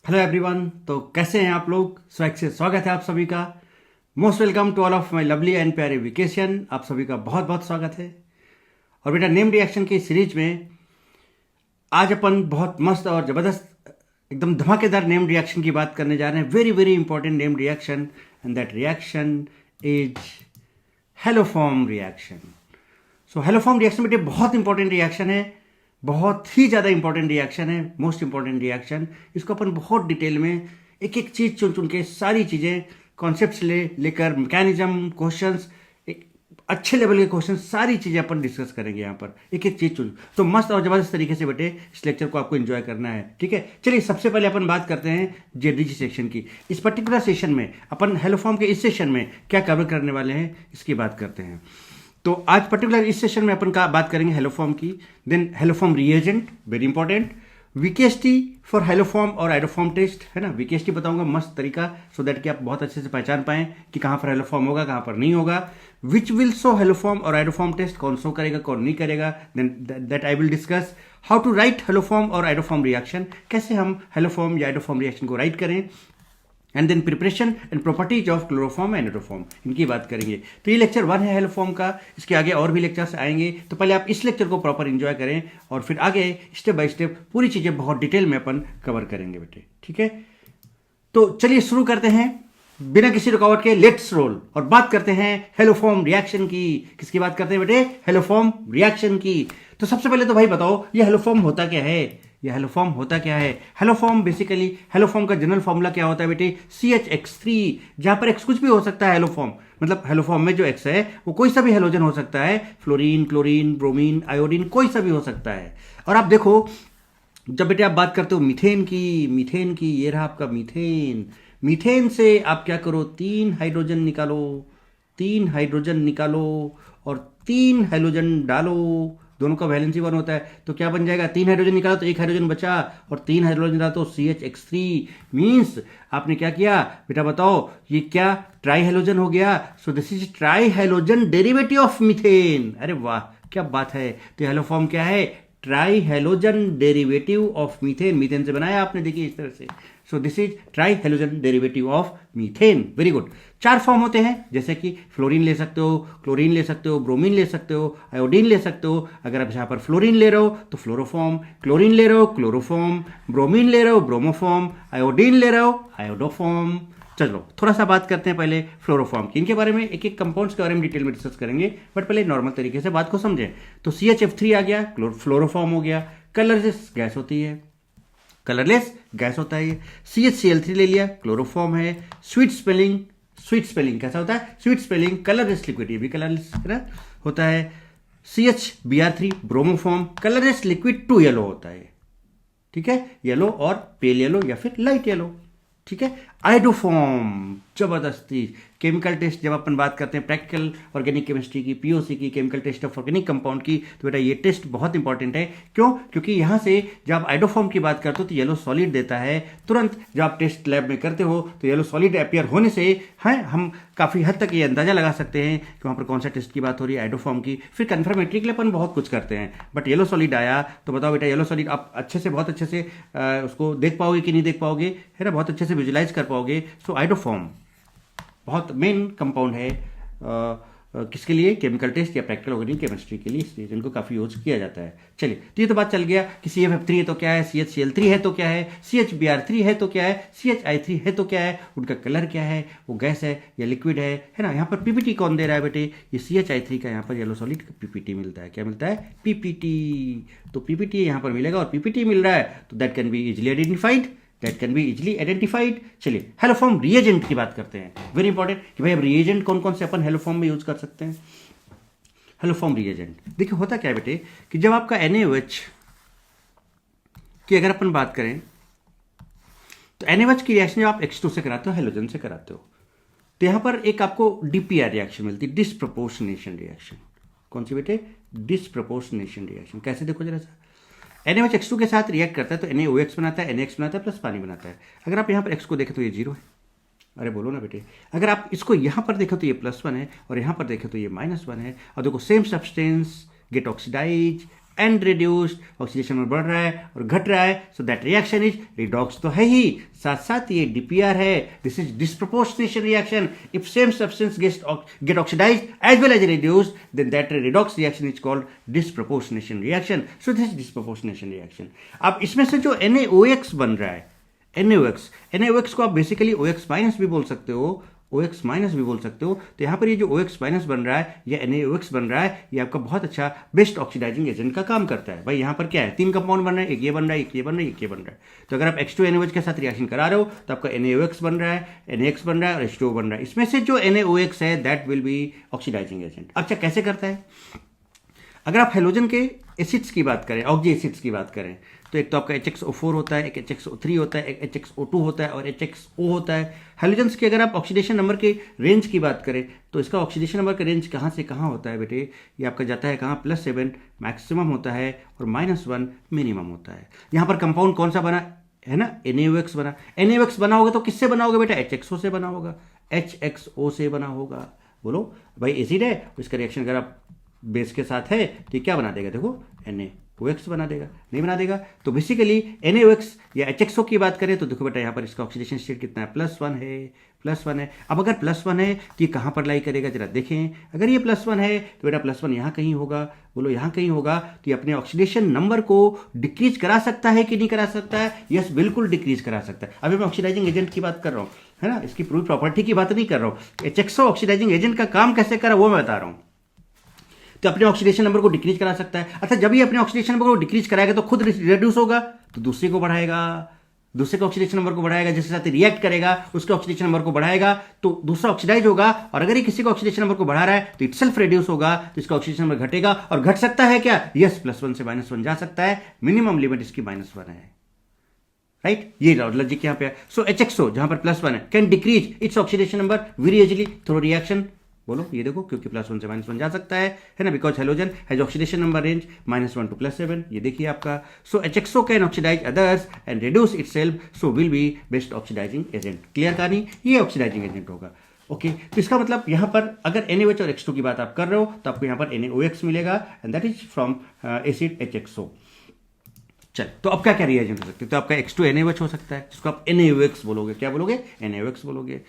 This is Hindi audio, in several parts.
Hello everyone. तो कैसे हैं आप लोग? स्वैग से स्वागत है आप सभी का। Most welcome to all of my lovely and प्यारे वेकेशन। आप सभी का बहुत बहुत स्वागत है। और बेटा, नेम रिएक्शन की सीरीज में आज अपन बहुत मस्त और ज़बरदस्त एकदम धमाकेदार नेम रिएक्शन की बात करने जा रहे हैं। Very very important name reaction, and that reaction is haloform reaction. So haloform reaction बेटे बहुत इंपॉर्टेंट रिएक्शन है, बहुत ही ज़्यादा इंपॉर्टेंट रिएक्शन है, मोस्ट इंपॉर्टेंट रिएक्शन। इसको अपन बहुत डिटेल में एक एक चीज़ चुन चुन के सारी चीज़ें, कॉन्सेप्ट्स लेकर मैकेनिज्म, क्वेश्चंस, एक अच्छे लेवल के क्वेश्चन, सारी चीज़ें अपन डिस्कस करेंगे यहाँ पर, एक एक चीज़ चुन। तो मस्त और ज़बरदस्त तरीके से बेटे इस लेक्चर को आपको एंजॉय करना है, ठीक है। चलिए सबसे पहले अपन बात करते हैं जेडीजी सेक्शन की। इस पर्टिकुलर सेशन में अपन हेलोफॉर्म के इस सेशन में क्या कवर करने वाले हैं इसकी बात करते हैं। तो आज पर्टिकुलर इस सेशन में अपन का बात करेंगे हेलोफॉर्म की, then haloform reagent, very important, VKST for haloform और आइडोफॉर्म टेस्ट, है ना। वीकेएसटी बताऊंगा मस्त तरीका, सो दैट कि आप बहुत अच्छे से पहचान पाएं कि कहां पर हेलोफॉर्म होगा, कहां पर नहीं होगा। विच विल शो हेलोफॉर्म और आइडोफॉर्म टेस्ट, कौन शो करेगा कौन नहीं करेगा, then that I will discuss. How to write haloform और आइडोफॉर्म रिएक्शन, कैसे हम हेलोफॉर्म या आइडोफॉर्म रिएक्शन को राइट करें, and then preparation and properties of chloroform and iodoform, इनकी बात करेंगे। तो ये लेक्चर 1 है हेलोफॉर्म का, इसके आगे और भी लेक्चर्स आएंगे। तो पहले आप इस लेक्चर को प्रॉपर एंजॉय करें और फिर आगे स्टेप बाय स्टेप पूरी चीज़ें बहुत डिटेल में अपन कवर करेंगे बेटे, ठीक है। तो चलिए शुरू करते हैं बिना किसी रुकावट के, लेट्स रोल, और बात करते हैं हेलोफॉर्म रिएक्शन की। किसकी बात करते हैं बेटे? हेलोफॉर्म रिएक्शन की। तो सबसे पहले तो भाई बताओ ये हेलोफॉर्म होता क्या है? ये हेलोफॉर्म होता क्या है? हेलोफॉर्म बेसिकली, हेलोफॉर्म का जनरल फॉर्मूला क्या होता है बेटे? CH3, जहां पर X कुछ भी हो सकता है। हेलोफॉर्म मतलब हेलोफॉर्म में जो X है वो कोई सा भी हेलोजन हो सकता है, फ्लोरीन, क्लोरीन, ब्रोमीन, आयोडीन, कोई सा भी हो सकता है। और आप देखो जब बेटे आप बात करते हो मीथेन की, ये रहा आपका मीथेन। मीथेन से आप क्या करो, 3 हाइड्रोजन निकालो और 3 हाइड्रोजन डालो, दोनों का वैलेंसी 1 होता है। तो क्या बन जाएगा? 3 हाइड्रोजन निकाला तो 1 हाइड्रोजन बचा, और 3 हाइड्रोजन डाला तो CH3 मीन्स आपने क्या किया बेटा बताओ, ये क्या ट्राई हाइड्रोजन हो गया। सो this is try hydrogen derivative of methane. अरे वाह क्या बात है। तो हेलोफॉर्म क्या है? Try halogen derivative of methane. Methane से बनाया आपने, देखिए इस तरह से। सो this is tri halogen derivative of methane. Very good. 4 form होते हैं, जैसे कि फ्लोरीन ले सकते हो, क्लोरीन ले सकते हो, ब्रोमीन ले सकते हो, आयोडीन ले सकते हो। अगर आप जहां पर फ्लोरीन ले रहे हो तो फ्लोरोफॉर्म, क्लोरीन ले रहे हो क्लोरोफॉर्म, ब्रोमीन ले रहे हो ब्रोमोफॉर्म, आयोडीन ले रहे हो आयोडोफॉर्म। चलो थोड़ा सा बात करते हैं पहले फ्लोरोफॉर्म की। इनके बारे में एक एक कंपाउंड्स के बारे में डिटेल में डिस्कस करेंगे, बट पहले नॉर्मल तरीके से बात को समझें। तो CHF3 आ गया, फ्लोरोफॉर्म हो गया। कलरलेस गैस होती है, कलरलेस गैस होता है ये। CHCl3 ले लिया, क्लोरोफॉर्म है। स्वीट स्पेलिंग कैसा होता है? स्वीट स्पेलिंग, कलरलेस लिक्विड, ये भी कलरलेस होता है। CHBr3 bromoform, colourless liquid 2 yellow होता है, ठीक है। येलो और पेल येलो या फिर लाइट येलो, ठीक है। आइडोफॉर्म, जबरदस्ती केमिकल टेस्ट, जब अपन बात करते हैं प्रैक्टिकल ऑर्गेनिक केमिस्ट्री की, POC की, chemical test of organic compound की, तो बेटा ये टेस्ट बहुत इंपॉर्टेंट है। क्यों? क्योंकि यहां से जब आप आइडोफॉर्म की बात करते हो तो येलो सॉलिड देता है। तुरंत जब आप टेस्ट लैब में करते हो तो येलो सॉलिड अपियर होने से है हम काफी हद तक ये अंदाजा लगा सकते हैं कि वहां पर कौन सा टेस्ट की बात हो रही है, आइडोफॉर्म की। फिर कन्फर्मेटरी के लिए अपन बहुत कुछ करते हैं, बट येलो सॉलिड आया तो बताओ बेटा, येलो सॉलिड आप अच्छे से, बहुत अच्छे से उसको देख पाओगे कि नहीं देख पाओगे, है ना, बहुत अच्छे से विजुलाइज कर पाओगे। सो आइडोफॉर्म बहुत मेन कंपाउंड है किसके लिए? केमिकल टेस्ट या प्रैक्टिकल ऑर्गेनिक केमिस्ट्री के लिए, इसलिए इनको काफ़ी यूज किया जाता है। चलिए तो ये तो बात चल गया कि CFF3 है तो क्या है, CHCl3 है तो क्या है, CHBr3 है तो क्या है, CHI3 है तो क्या है, उनका कलर क्या है, वो गैस है या लिक्विड है ना। यहाँ पर PPT कौन दे रहा है बेटे? ये CHI3 का यहाँ पर येलो सॉलिड का PPT मिलता है। क्या मिलता है? PPT। तो PPT यहाँ पर मिलेगा और PPT मिल रहा है तो that can be easily identified. चलिए हेलोफॉर्म रिएजेंट की बात करते हैं। वेरी इंपॉर्टेंट कि भाई अब रिएजेंट कौन कौन से अपन हेलोफॉर्म में यूज कर सकते हैं। हेलोफॉर्म रिएजेंट देखिए होता क्या है बेटे कि जब आपका NaOH की अगर अपन बात करें तो NaOH की रिएक्शन जब आप H2 से कराते हो, हेलोजन से कराते हो, तो यहां पर एक आपको DPR रिएक्शन मिलती है, डिस्प्रपोर्शनेशन रिएक्शन। कौन सी बेटे? Disproportionation reaction. कैसे देखो जरा सा, NaOH H2 के साथ रिएक्ट करता है तो NaOH बनाता है, NaX बनाता है, प्लस पानी बनाता है। अगर आप यहाँ पर X को देखें तो ये 0 है। अरे बोलो ना बेटे। अगर आप इसको यहाँ पर देखें तो ये +1 है और यहाँ पर देखें तो ये -1 है। और देखो same substance get oxidize and reduced, oxidation number बढ़ रहा है और घट रहा है, so that reaction is redox तो है ही, साथ साथ ये डीपीआर है, this is disproportionation reaction. If same substance get oxidized as well as reduced, then that redox reaction is called disproportionation reaction. So this is disproportionation reaction. अब इसमें से जो NaOH बन रहा है, NaOH को आप बेसिकली OX माइनस भी बोल सकते हो, OX माइनस भी बोल सकते हो। तो यहाँ पर ये जो OX माइनस बन रहा है या NaOH बन रहा है, ये आपका बहुत अच्छा बेस्ट ऑक्सीडाइजिंग एजेंट का काम करता है। भाई यहाँ पर क्या है, 3 कंपाउंड बन रहे हैं, एक ये बन रहा है, एक ये बन रहा है, एक ये बन रहा है। तो अगर आप H2NaOH के साथ रिएक्शन करा रहे हो तो आपका NaOH बन रहा है, NaX बन रहा है और H2O बन रहा है। इसमें से जो NaOH है that will be oxidizing agent. अच्छा, कैसे करता है? अगर आप हेलोजन के एसिड्स की बात करें, ऑक्सी एसिड्स की बात करें, तो एक तो आपका HXO4 होता है, एक HXO3 होता है, एक HXO2 होता है और HXO होता है। हेलोजन्स की अगर आप ऑक्सीडेशन नंबर के रेंज की बात करें तो इसका ऑक्सीडेशन नंबर का रेंज कहाँ से कहाँ होता है बेटे? ये आपका जाता है कहाँ, +7 मैक्सिमम होता है और -1 मिनिमम होता है। यहाँ पर कंपाउंड कौन सा बना है ना, NaOH बना। NaOH बना होगा तो किससे बना होगा बेटा? HXO से बना होगा, HXO से बना होगा। बोलो भाई, एसिड है, इसका रिएक्शन अगर आप बेस के साथ है तो क्या बना देगा? देखो NaOH बना देगा, नहीं बना देगा। तो बेसिकली NaOH या HXO की बात करें तो देखो बेटा यहाँ पर इसका ऑक्सीडेशन स्टेट कितना है, +1 है, +1 है। अब अगर +1 है तो ये कहाँ पर लाई करेगा जरा देखें। अगर ये +1 है तो बेटा +1 यहाँ कहीं होगा, बोलो यहाँ कहीं होगा। तो ये अपने ऑक्सीडेशन नंबर को डिक्रीज करा सकता है कि नहीं करा सकता है? यस, बिल्कुल डिक्रीज करा सकता है। अभी मैं ऑक्सीडाइजिंग एजेंट की बात कर रहा हूँ, है ना, इसकी पूरी प्रॉपर्टी की बात नहीं कर रहा हूँ। HXO ऑक्सीडाइजिंग एजेंट का काम कैसे करा वो मैं बता रहा हूँ। तो अपने ऑक्सीडेशन नंबर को डिक्रीज करा सकता है। अच्छा, जब ये अपने ऑक्सीडेशन नंबर को डिक्रीज कराएगा तो खुद रिड्यूस होगा, तो दूसरे को बढ़ाएगा, दूसरे के ऑक्सीडेशन नंबर को बढ़ाएगा, जिसके साथ रिएक्ट करेगा उसके ऑक्सीडेशन नंबर को बढ़ाएगा, तो दूसरा ऑक्सीडाइज होगा। और अगर ये किसी को ऑक्सीडेशन नंबर को बढ़ा रहा है तो इटसेल्फ रिड्यूस होगा, तो इसका ऑक्सीडेशन नंबर घटेगा। और घट सकता है क्या? यस, +1 से -1 जा सकता है, मिनिमम लिमिट इसकी -1 है। राइट, ये लॉजिक यहाँ पे है। सो HXO जहां पर +1 है can decrease its oxidation number very easily through reaction. बोलो ये देखो, क्योंकि +1 से -1 जा सकता है ना, because halogen has oxidation number range -1 to +7। ये देखिए आपका। So HXO can oxidize others and reduce itself, so will be best oxidizing agent. Clear कहानी? ये ऑक्सीडाइजिंग एजेंट होगा। ओके, तो इसका मतलब यहाँ पर अगर NaOH और H2 की बात आप कर रहे हो तो आपको यहाँ पर NaOH मिलेगा and that is from acid HXO। चल, तो अब क्या क्या रिएजेंट हो सकते हैं? तो आपका H2NaOH हो सकता है, जिसको आप NaOH बोलोगे। क्या बोलोगे? NaOH बोलोगे।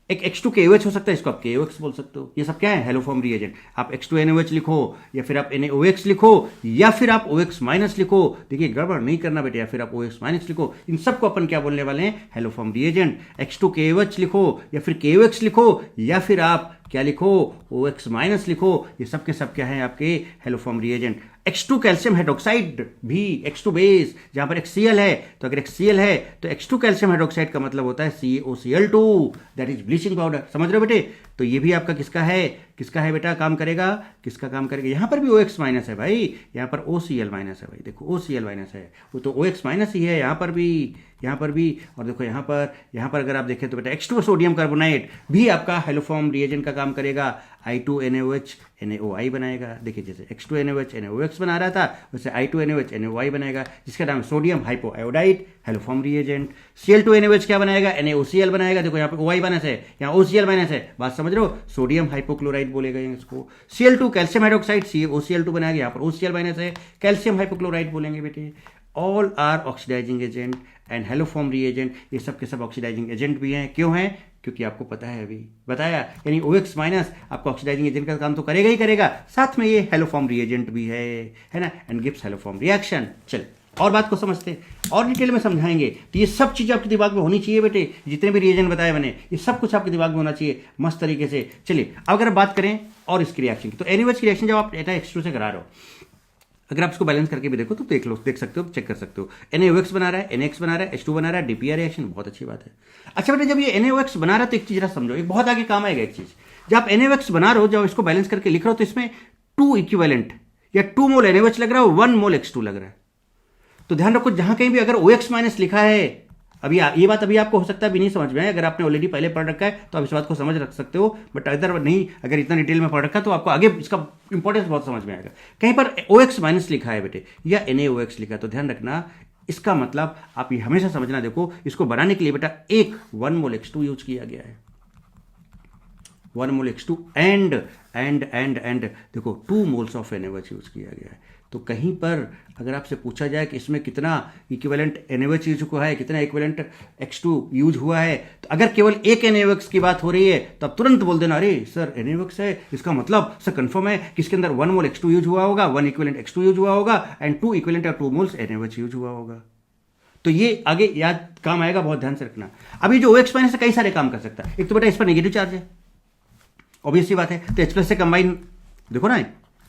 एक H2KOH हो सकता है, इसको आप KOH बोल सकते हो। ये सब क्या है? Haloform reagent. आप H2NaOH लिखो या फिर आप NaOH लिखो या फिर आप OX माइनस लिखो। देखिए गड़बड़ नहीं करना बेटे, या फिर आप OX माइनस लिखो। इन सबको अपन क्या बोलने वाले हैं? Haloform reagent. H2KOH लिखो या फिर KOH लिखो या फिर आप क्या लिखो? OX माइनस लिखो। ये सब के सब क्या है? आपके haloform reagent. H2 calcium hydroxide भी, H2 बेस जहां पर HCl है, तो अगर HCl है तो H2 कैल्शियम हाइड्रोक्साइड का मतलब होता है CaOCl2, that is bleaching powder. समझ रहे हो बेटे? तो ये भी आपका किसका है? किसका है बेटा? काम करेगा, किसका काम करेगा? यहां पर भी OX माइनस है भाई, यहां पर OCl माइनस है भाई। देखो OCl माइनस है, वो तो OX माइनस ही है यहां पर भी, यहां पर भी। और देखो यहां पर अगर आप देखें तो बेटा H2 सोडियम कार्बोनाइट भी आपका हेलोफॉर्म रिएजेंट का काम करेगा। I2NaOH NaOI बनाएगा। देखिए जैसे H2NaOH NaOX बना रहा था, वैसे I2NaOH NaOI बनाएगा, जिसका नाम सोडियम हाइपोआयोडाइड, हेलोफॉर्म रिएजेंट। Cl2NaOH क्या बनाएगा? NaOCl बनाएगा। देखो यहाँ पे OI माइनस है, यहाँ OCl माइनस है, बात समझ रहे हो? सोडियम हाइपोक्लोराइड बोलेगा इसको। Cl2 कैल्शियम हाइड्रोक्साइड, CaOCl2 बनाएगा, यहाँ पर OCl माइनस है, कैल्शियम हाइपोक्लोराइड बोलेंगे बेटे। All are oxidizing agent and haloform reagent. ये सब के सब ऑक्सीडाइजिंग एजेंट भी हैं। क्यों हैं? क्योंकि आपको पता है, अभी बताया, यानी OX माइनस आपको ऑक्सीडाइजिंग एजेंट का काम तो करेगा ही करेगा, साथ में ये हेलोफॉर्म रिएजेंट भी है ना, एंड गिव्स हेलोफॉर्म रिएक्शन। चल और बात को समझते हैं और डिटेल में समझाएंगे। तो ये सब चीज़ आपके दिमाग में होनी चाहिए बेटे, जितने भी रिएजेंट बताए मैंने, ये सब कुछ आपके दिमाग में होना चाहिए मस्त तरीके से। चलिए अब अगर बात करें और इसकी रिएक्शन की, तो NaOH की रिएक्शन जब आप H2 से करा रहे हो, अगर आप इसको बैलेंस करके भी देखो तो देख सकते हो, चेक कर सकते हो। NaOH बना रहा है, NX बना रहा है, H2 बना रहा है, DPR रिएक्शन, बहुत अच्छी बात है। अच्छा बेटा, जब ये NaOH बना रहा है तो एक चीज जरा समझो, ये बहुत आगे काम आएगा एक चीज। जब आप NaOH बना रहे हो, जब इसको बैलेंस करके लिख रहे हो, तो इसमें 2 इक्विवेलेंट या 2 मोल NaOH लग रहा है, 1 मोल H2 लग रहा है। तो ध्यान रखो, जहां कहीं भी अगर OX माइनस लिखा है, अभी ये बात अभी आपको हो सकता है भी नहीं समझ में आए, अगर आपने ऑलरेडी पहले पढ़ रखा है तो आप इस बात को समझ रख सकते हो, बट अगर नहीं, अगर इतना डिटेल में पढ़ रखा है तो आपको आगे इसका इंपॉर्टेंस बहुत समझ में आएगा। कहीं पर OX माइनस लिखा है बेटे या NaOH लिखा है, तो ध्यान रखना, इसका मतलब आप ये हमेशा समझना। देखो इसको बनाने के लिए बेटा 1 मोल H2 यूज किया गया है, 1 मोल H2 एंड देखो 2 मोल्स ऑफ NaOH यूज किया गया है। तो कहीं पर अगर आपसे पूछा जाए कि इसमें कितना इक्विवेलेंट NaOH यूज हुआ है, कितना इक्विवेलेंट H2 यूज हुआ है, तो अगर केवल एक NaOH की बात हो रही है तो आप तुरंत बोल देना, अरे सर NaOH है, इसका मतलब सर कंफर्म है कि इसके अंदर 1 मोल H2 यूज हुआ होगा, 1 इक्विवेलेंट H2 यूज हुआ होगा एंड 2 इक्विवेलेंट या 2 मोल्स NaOH यूज हुआ होगा। तो ये आगे याद काम आएगा, बहुत ध्यान से रखना। अभी जो OH माइनस से कई सारे काम कर सकता है। एक तो बेटा इस पर नेगेटिव चार्ज है, ऑब्वियस सी बात है, तो H+ से कंबाइन, देखो ना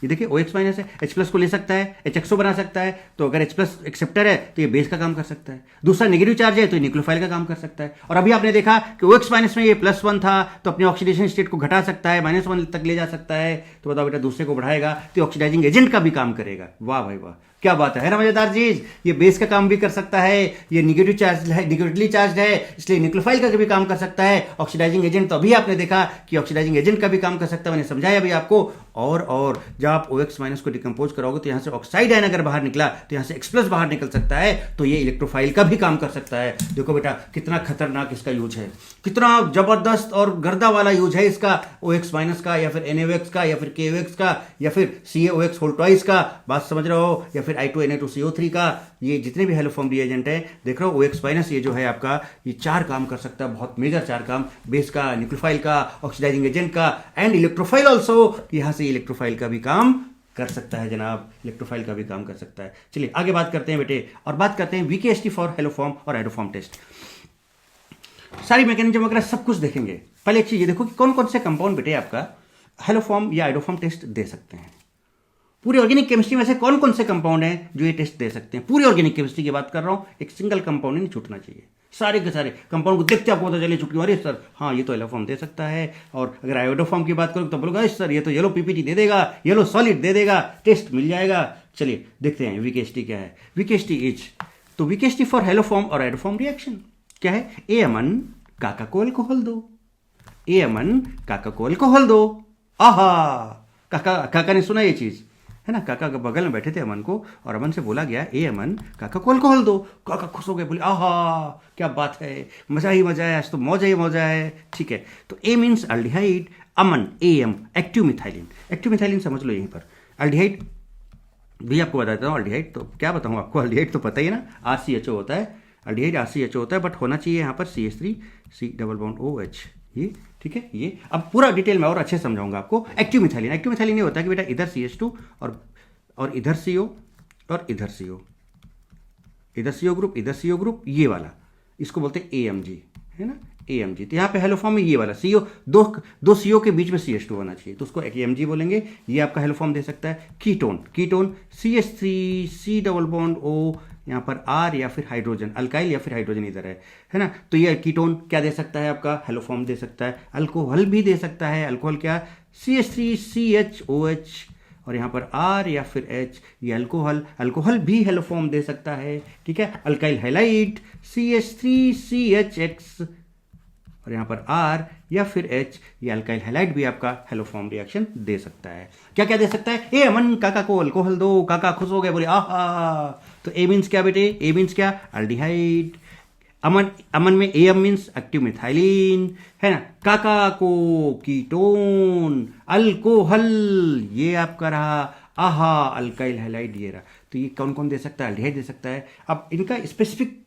ये देखिए OH माइनस है, H+ को ले सकता है, HXO बना सकता है, तो अगर H+ एक्सेप्टर है तो ये बेस का काम कर सकता है। दूसरा नेगेटिव चार्ज है तो ये न्यूक्लियोफाइल का काम कर सकता है। और अभी आपने देखा कि OH माइनस में ये +1 था तो अपनी ऑक्सीडेशन स्टेट को घटा सकता है, -1 तक ले जा सकता है। तो बताओ बेटा दूसरे को बढ़ाएगा तो ऑक्सीडाइजिंग एजेंट का भी काम करेगा। वाह भाई वाह, क्या बात है ना मजेदार चीज। ये बेस का काम भी कर सकता है, ये नेगेटिव चार्ज है, नेगेटिवली चार्ज है, इसलिए न्यूक्लियोफाइल का भी काम कर सकता है। ऑक्सीडाइजिंग एजेंट तो अभी आपने देखा कि ऑक्सीडाइजिंग एजेंट का भी काम कर सकता है, मैंने समझाया अभी आपको। और जब आप OX माइनस को डिकम्पोज कराओगे तो यहां से ऑक्साइड आयन अगर बाहर निकला तो यहां से X+ बाहर निकल सकता है, तो ये इलेक्ट्रोफाइल का भी काम कर सकता है। देखो बेटा कितना खतरनाक इसका यूज है, कितना जबरदस्त और गर्दा वाला यूज है इसका, OX माइनस का या फिर NaOX का या फिर KOX का या फिर CaOX होल ट्वाइस का, बात समझ रहे हो, या फिर I2Na2CO3 का। ये जितने भी हेलोफॉर्म रिएजेंट है देख रहे हो, OX माइनस ये जो है आपका, ये 4 काम कर सकता है, बहुत मेजर 4 काम, बेस का, न्यूक्लियोफाइल का, ऑक्सीडाइजिंग एजेंट का एंड इलेक्ट्रोफाइल ऑल्सो। यहां से इलेक्ट्रोफाइल का भी काम कर सकता है जनाब, इलेक्ट्रोफाइल का भी काम कर सकता है। चलिए आगे बात करते हैं बेटे, और बात करते हैं VKST फॉर हेलोफॉर्म और आइडोफॉर्म टेस्ट। सारी मैकेनिज्म वगैरह सब कुछ देखेंगे। पहले एक चीज ये देखो कि कौन कौन से कंपाउंड बेटे आपका हेलोफॉर्म या आइडोफॉर्म टेस्ट दे सकते हैं। पूरी ऑर्गेनिक केमिस्ट्री में से कौन कौन से कंपाउंड हैं जो ये टेस्ट दे सकते हैं। पूरी ऑर्गेनिक केमिस्ट्री की बात कर रहा हूं, एक सिंगल कंपाउंड नहीं छूटना चाहिए। सारे के सारे कंपाउंड को देखते आपको पता चले छुट्टी, अरे सर हाँ ये तो हेलोफॉर्म दे सकता है। और अगर आयोडोफॉर्म की बात करूँ तो बोलोगे सर ये तो येलो PPT दे देगा, येलो सॉलिड दे देगा, टेस्ट मिल जाएगा। चलिए देखते हैं VKST क्या है। VKST इज, तो VKST फॉर हेलोफॉर्म और आइडोफॉर्म रिएक्शन क्या है, A-अमन काका को अल्कोहल दो, A-अमन काका को अल्कोहल दो। आहा, काका ने सुना ये चीज है ना, काका के बगल में बैठे थे अमन को, और अमन से बोला गया A-अमन काका को अल्कोहल दो। काका खुश हो गए, बोले आहा क्या बात है, मजा ही मजा है, आज तो मौजा ही मौजा है। ठीक है, तो A means aldehyde, Aman AM active methylene. Active methylene समझ लो यहीं पर। अल्डिहाइड भी आपको बताता हूँ, अल्डिहाइड तो क्या बताऊँ आपको, अल्डिहाइड तो पता ही है ना, RCHO होता है, अल्डिहाइड RCHO होता है, बट होना चाहिए यहाँ पर CH3 C double bond OH, ये ठीक है। ये अब पूरा डिटेल में और अच्छे समझाऊंगा आपको। एक्टिव मिथाइलिन, एक्टिव मिथाइलिन ये होता है कि बेटा इधर CH2 और इधर CO और इधर CO, इधर CO ग्रुप इधर CO ग्रुप, ये वाला इसको बोलते हैं AMG, है ना, AMG। तो यहाँ पे हेलोफॉर्म में ये वाला CO, दो CO के बीच में CH2 होना चाहिए, तो उसको AMG बोलेंगे। ये आपका हेलोफॉर्म दे सकता है। Ketone CH3 C double bond O, यहाँ पर R या फिर हाइड्रोजन, अल्काइल या फिर हाइड्रोजन इधर है ना। तो ये कीटोन क्या दे सकता है आपका, हेलोफॉर्म दे सकता है। अल्कोहल भी दे सकता है, अल्कोहल क्या, CH3 CHOH, और यहाँ पर R या फिर H, ये अल्कोहल भी हेलोफॉर्म दे सकता है। ठीक है, अल्काइल हैलाइड CH3 CHX, और यहाँ पर R या फिर H, ये अल्काइल हैलाइड भी आपका हेलोफॉर्म रिएक्शन दे सकता है। क्या क्या दे सकता है, A-अमन काका को अल्कोहल दो, काका खुश हो गए, बोले आहा। तो A मीन्स क्या बेटे, A मीन्स क्या, अल्डिहाइड। अमन में AM मीन्स एक्टिव मिथाइलिन, है ना। काका को कीटोन, अल्कोहल ये आपका रहा, आहा अल्काइल हैलाइड ये रहा। तो ये कौन कौन दे सकता है, अल्डिहाइड दे सकता है। अब इनका स्पेसिफिक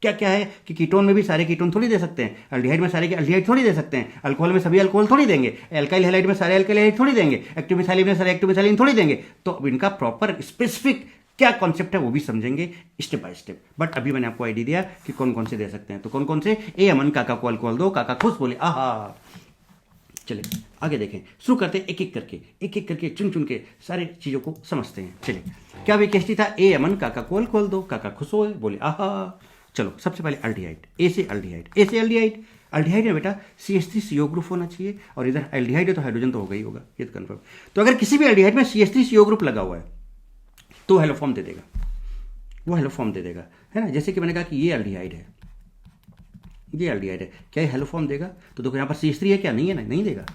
क्या क्या है कि कीटोन में भी सारे कीटोन थोड़ी दे सकते हैं, अल्डिहाइड में सारे अल्डिहाइड थोड़ी दे सकते हैं, अल्कोहल में सभी अल्कोहल थोड़ी देंगे, अल्काइल हैलाइड में सारे अल्काइल हैलाइड थोड़ी देंगे, एक्टिव मिथाइलिन में सारे एक्टिव मिथाइलिन थोड़ी देंगे। तो अब इनका प्रॉपर स्पेसिफिक क्या कॉन्सेप्ट है वो भी समझेंगे स्टेप बाय स्टेप। बट अभी मैंने आपको आइडिया दिया कि कौन कौन से दे सकते हैं। तो कौन कौन से, A-अमन काका को अल्कोहल दो, काका खुश, बोले आहा। चलिए आगे देखें, शुरू करते हैं एक एक करके चुन चुन के सारे चीजों को समझते हैं। चलिए क्या VKST था, A-अमन काका को अल्कोहल दो, काका खुश हो, बोले आहा। चलो सबसे पहले अल्डिहाइड, A से अल्डिहाइड में बेटा CH3 CO ग्रुप होना चाहिए, और इधर अल्डिहाइड है तो हाइड्रोजन तो होगा ही होगा, ये तो कन्फर्म। तो अगर किसी भी अल्डिहाइड में CH3 CO ग्रुप लगा हुआ है तो हेलोफॉर्म दे देगा, वो हेलोफॉर्म दे देगा, है ना। जैसे कि मैंने कहा कि ये अल्डिहाइड है, क्या ये हेलोफॉर्म देगा, तो देखो यहाँ पर CH3 है क्या, नहीं है ना, नहीं देगा,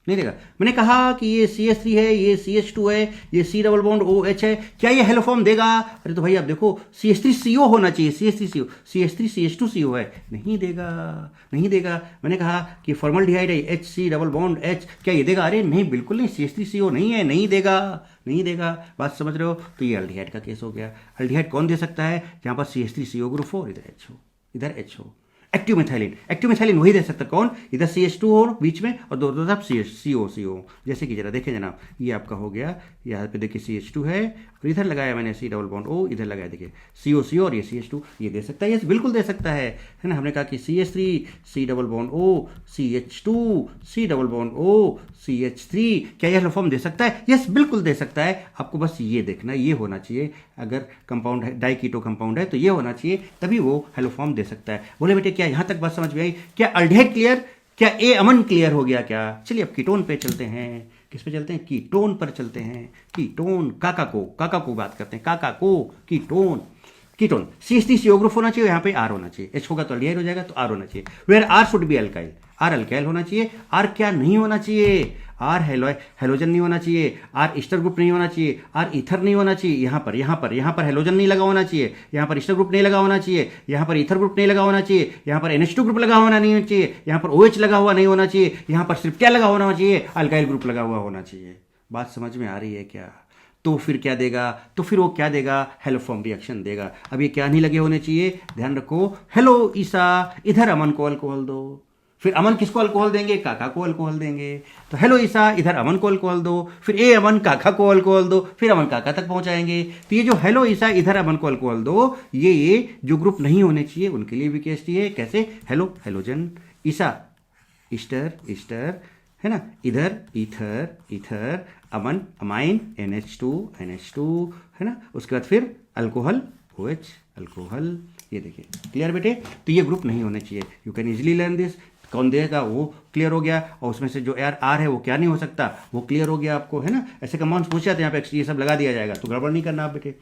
नहीं देगा। मैंने कहा कि ये CH3 है, ये CH2 है, ये C डबल बॉन्ड OH है, क्या ये हेलो फॉर्म देगा? अरे तो भाई आप देखो CH3CO होना चाहिए, CH3CO, CH3 CH2CO है, नहीं देगा, नहीं देगा। मैंने कहा कि फॉर्मल्डिहाइड है HC डबल बॉन्ड H, क्या ये देगा? अरे नहीं, बिल्कुल नहीं, CH3CO नहीं है, नहीं देगा, नहीं देगा। बात समझ रहे हो? तो ये अल्डिहाइड का केस हो गया। अल्डिहाइड कौन दे सकता है? जहां पर CH3CO ग्रुप हो, इधर H हो, इधर H हो। एक्टिव मिथाइलिन वही दे सकता, कौन? इधर CH2 हो बीच में और दो तरफ CO। जैसे कि जरा देखें जनाब, ये आपका हो गया, यहाँ पे देखिए CH2 है और इधर लगाया मैंने C डबल बॉन्ड O, इधर लगाया देखिए CO और ये CH2, ये दे सकता है, ये बिल्कुल दे सकता है ना। हमने कहा कि CH3 C double bond O CH2 C double bond O CH3, क्या यह फॉर्म दे सकता है? यस, बिल्कुल दे सकता है। आपको बस ये देखना, ये होना चाहिए, अगर कंपाउंड है, डाइकीटो कंपाउंड है तो ये होना चाहिए, तभी वो हेलो फॉर्म दे सकता है। बोले बेटे क्या यहां तक बात समझ में आई? क्या अल्डिहाइड क्लियर? क्या ए अमन क्लियर हो गया क्या? चलिए अब कीटोन पे चलते हैं। किस पे चलते हैं? कीटोन पर चलते हैं। कीटोन, काका को बात करते हैं, काका को कीटोन। कीटोन CH3CO ग्रुप होना चाहिए, यहाँ पे R होना चाहिए, H होगा तो अल्डिहाइड हो जाएगा, तो R होना चाहिए। Where R should be alkyl, R alkyl होना चाहिए। R क्या नहीं होना चाहिए? R हेलोजन नहीं होना चाहिए, R ईस्टर ग्रुप नहीं होना चाहिए, R ईथर नहीं होना चाहिए। यहाँ पर हेलोजन नहीं लगा होना चाहिए, यहाँ पर ईस्टर ग्रुप नहीं लगा होना चाहिए, यहाँ पर ईथर ग्रुप नहीं लगा होना चाहिए, यहाँ पर NH2 ग्रुप लगा होना नहीं चाहिए, यहाँ पर OH लगा हुआ नहीं होना चाहिए, यहाँ पर सिर्फ क्या लगा होना चाहिए? अल्काइल ग्रुप लगा हुआ होना चाहिए। बात समझ में आ रही है क्या? तो फिर क्या देगा? तो फिर वो क्या देगा? हेलो फॉर्म रिएक्शन देगा। अब ये क्या नहीं लगे होने चाहिए, ध्यान रखो। हेलो ईसा, इधर अमन को अल्कोहल दो, फिर अमन किसको अल्कोहल देंगे? काका को अल्कोहल देंगे। तो हेलो ईसा, इधर अमन को अल्कोहल दो, फिर ए अमन काका को अल्कोहल दो, फिर अमन काका तक पहुंचाएंगे। तो ये जो हेलो ईसा, इधर अमन को अल्कोहल दो, ये जो ग्रुप नहीं होने चाहिए उनके लिए भी केस है। कैसे? हेलो हेलोजन, ईसा ईस्टर है ना, इधर ईथर अमन अमाइन NH2 है ना, उसके बाद फिर अल्कोहल OH अल्कोहल। ये देखिए क्लियर बेटे? तो ये ग्रुप नहीं होने चाहिए। You can easily learn this. कौन देगा? वो क्लियर हो गया। और उसमें से जो R है वो क्या नहीं हो सकता, वो क्लियर हो गया आपको, है ना। ऐसे कंपाउंड्स पूछे जाते हैं यहाँ पे, ये सब लगा दिया जाएगा, तो गड़बड़ नहीं करना आप बेटे।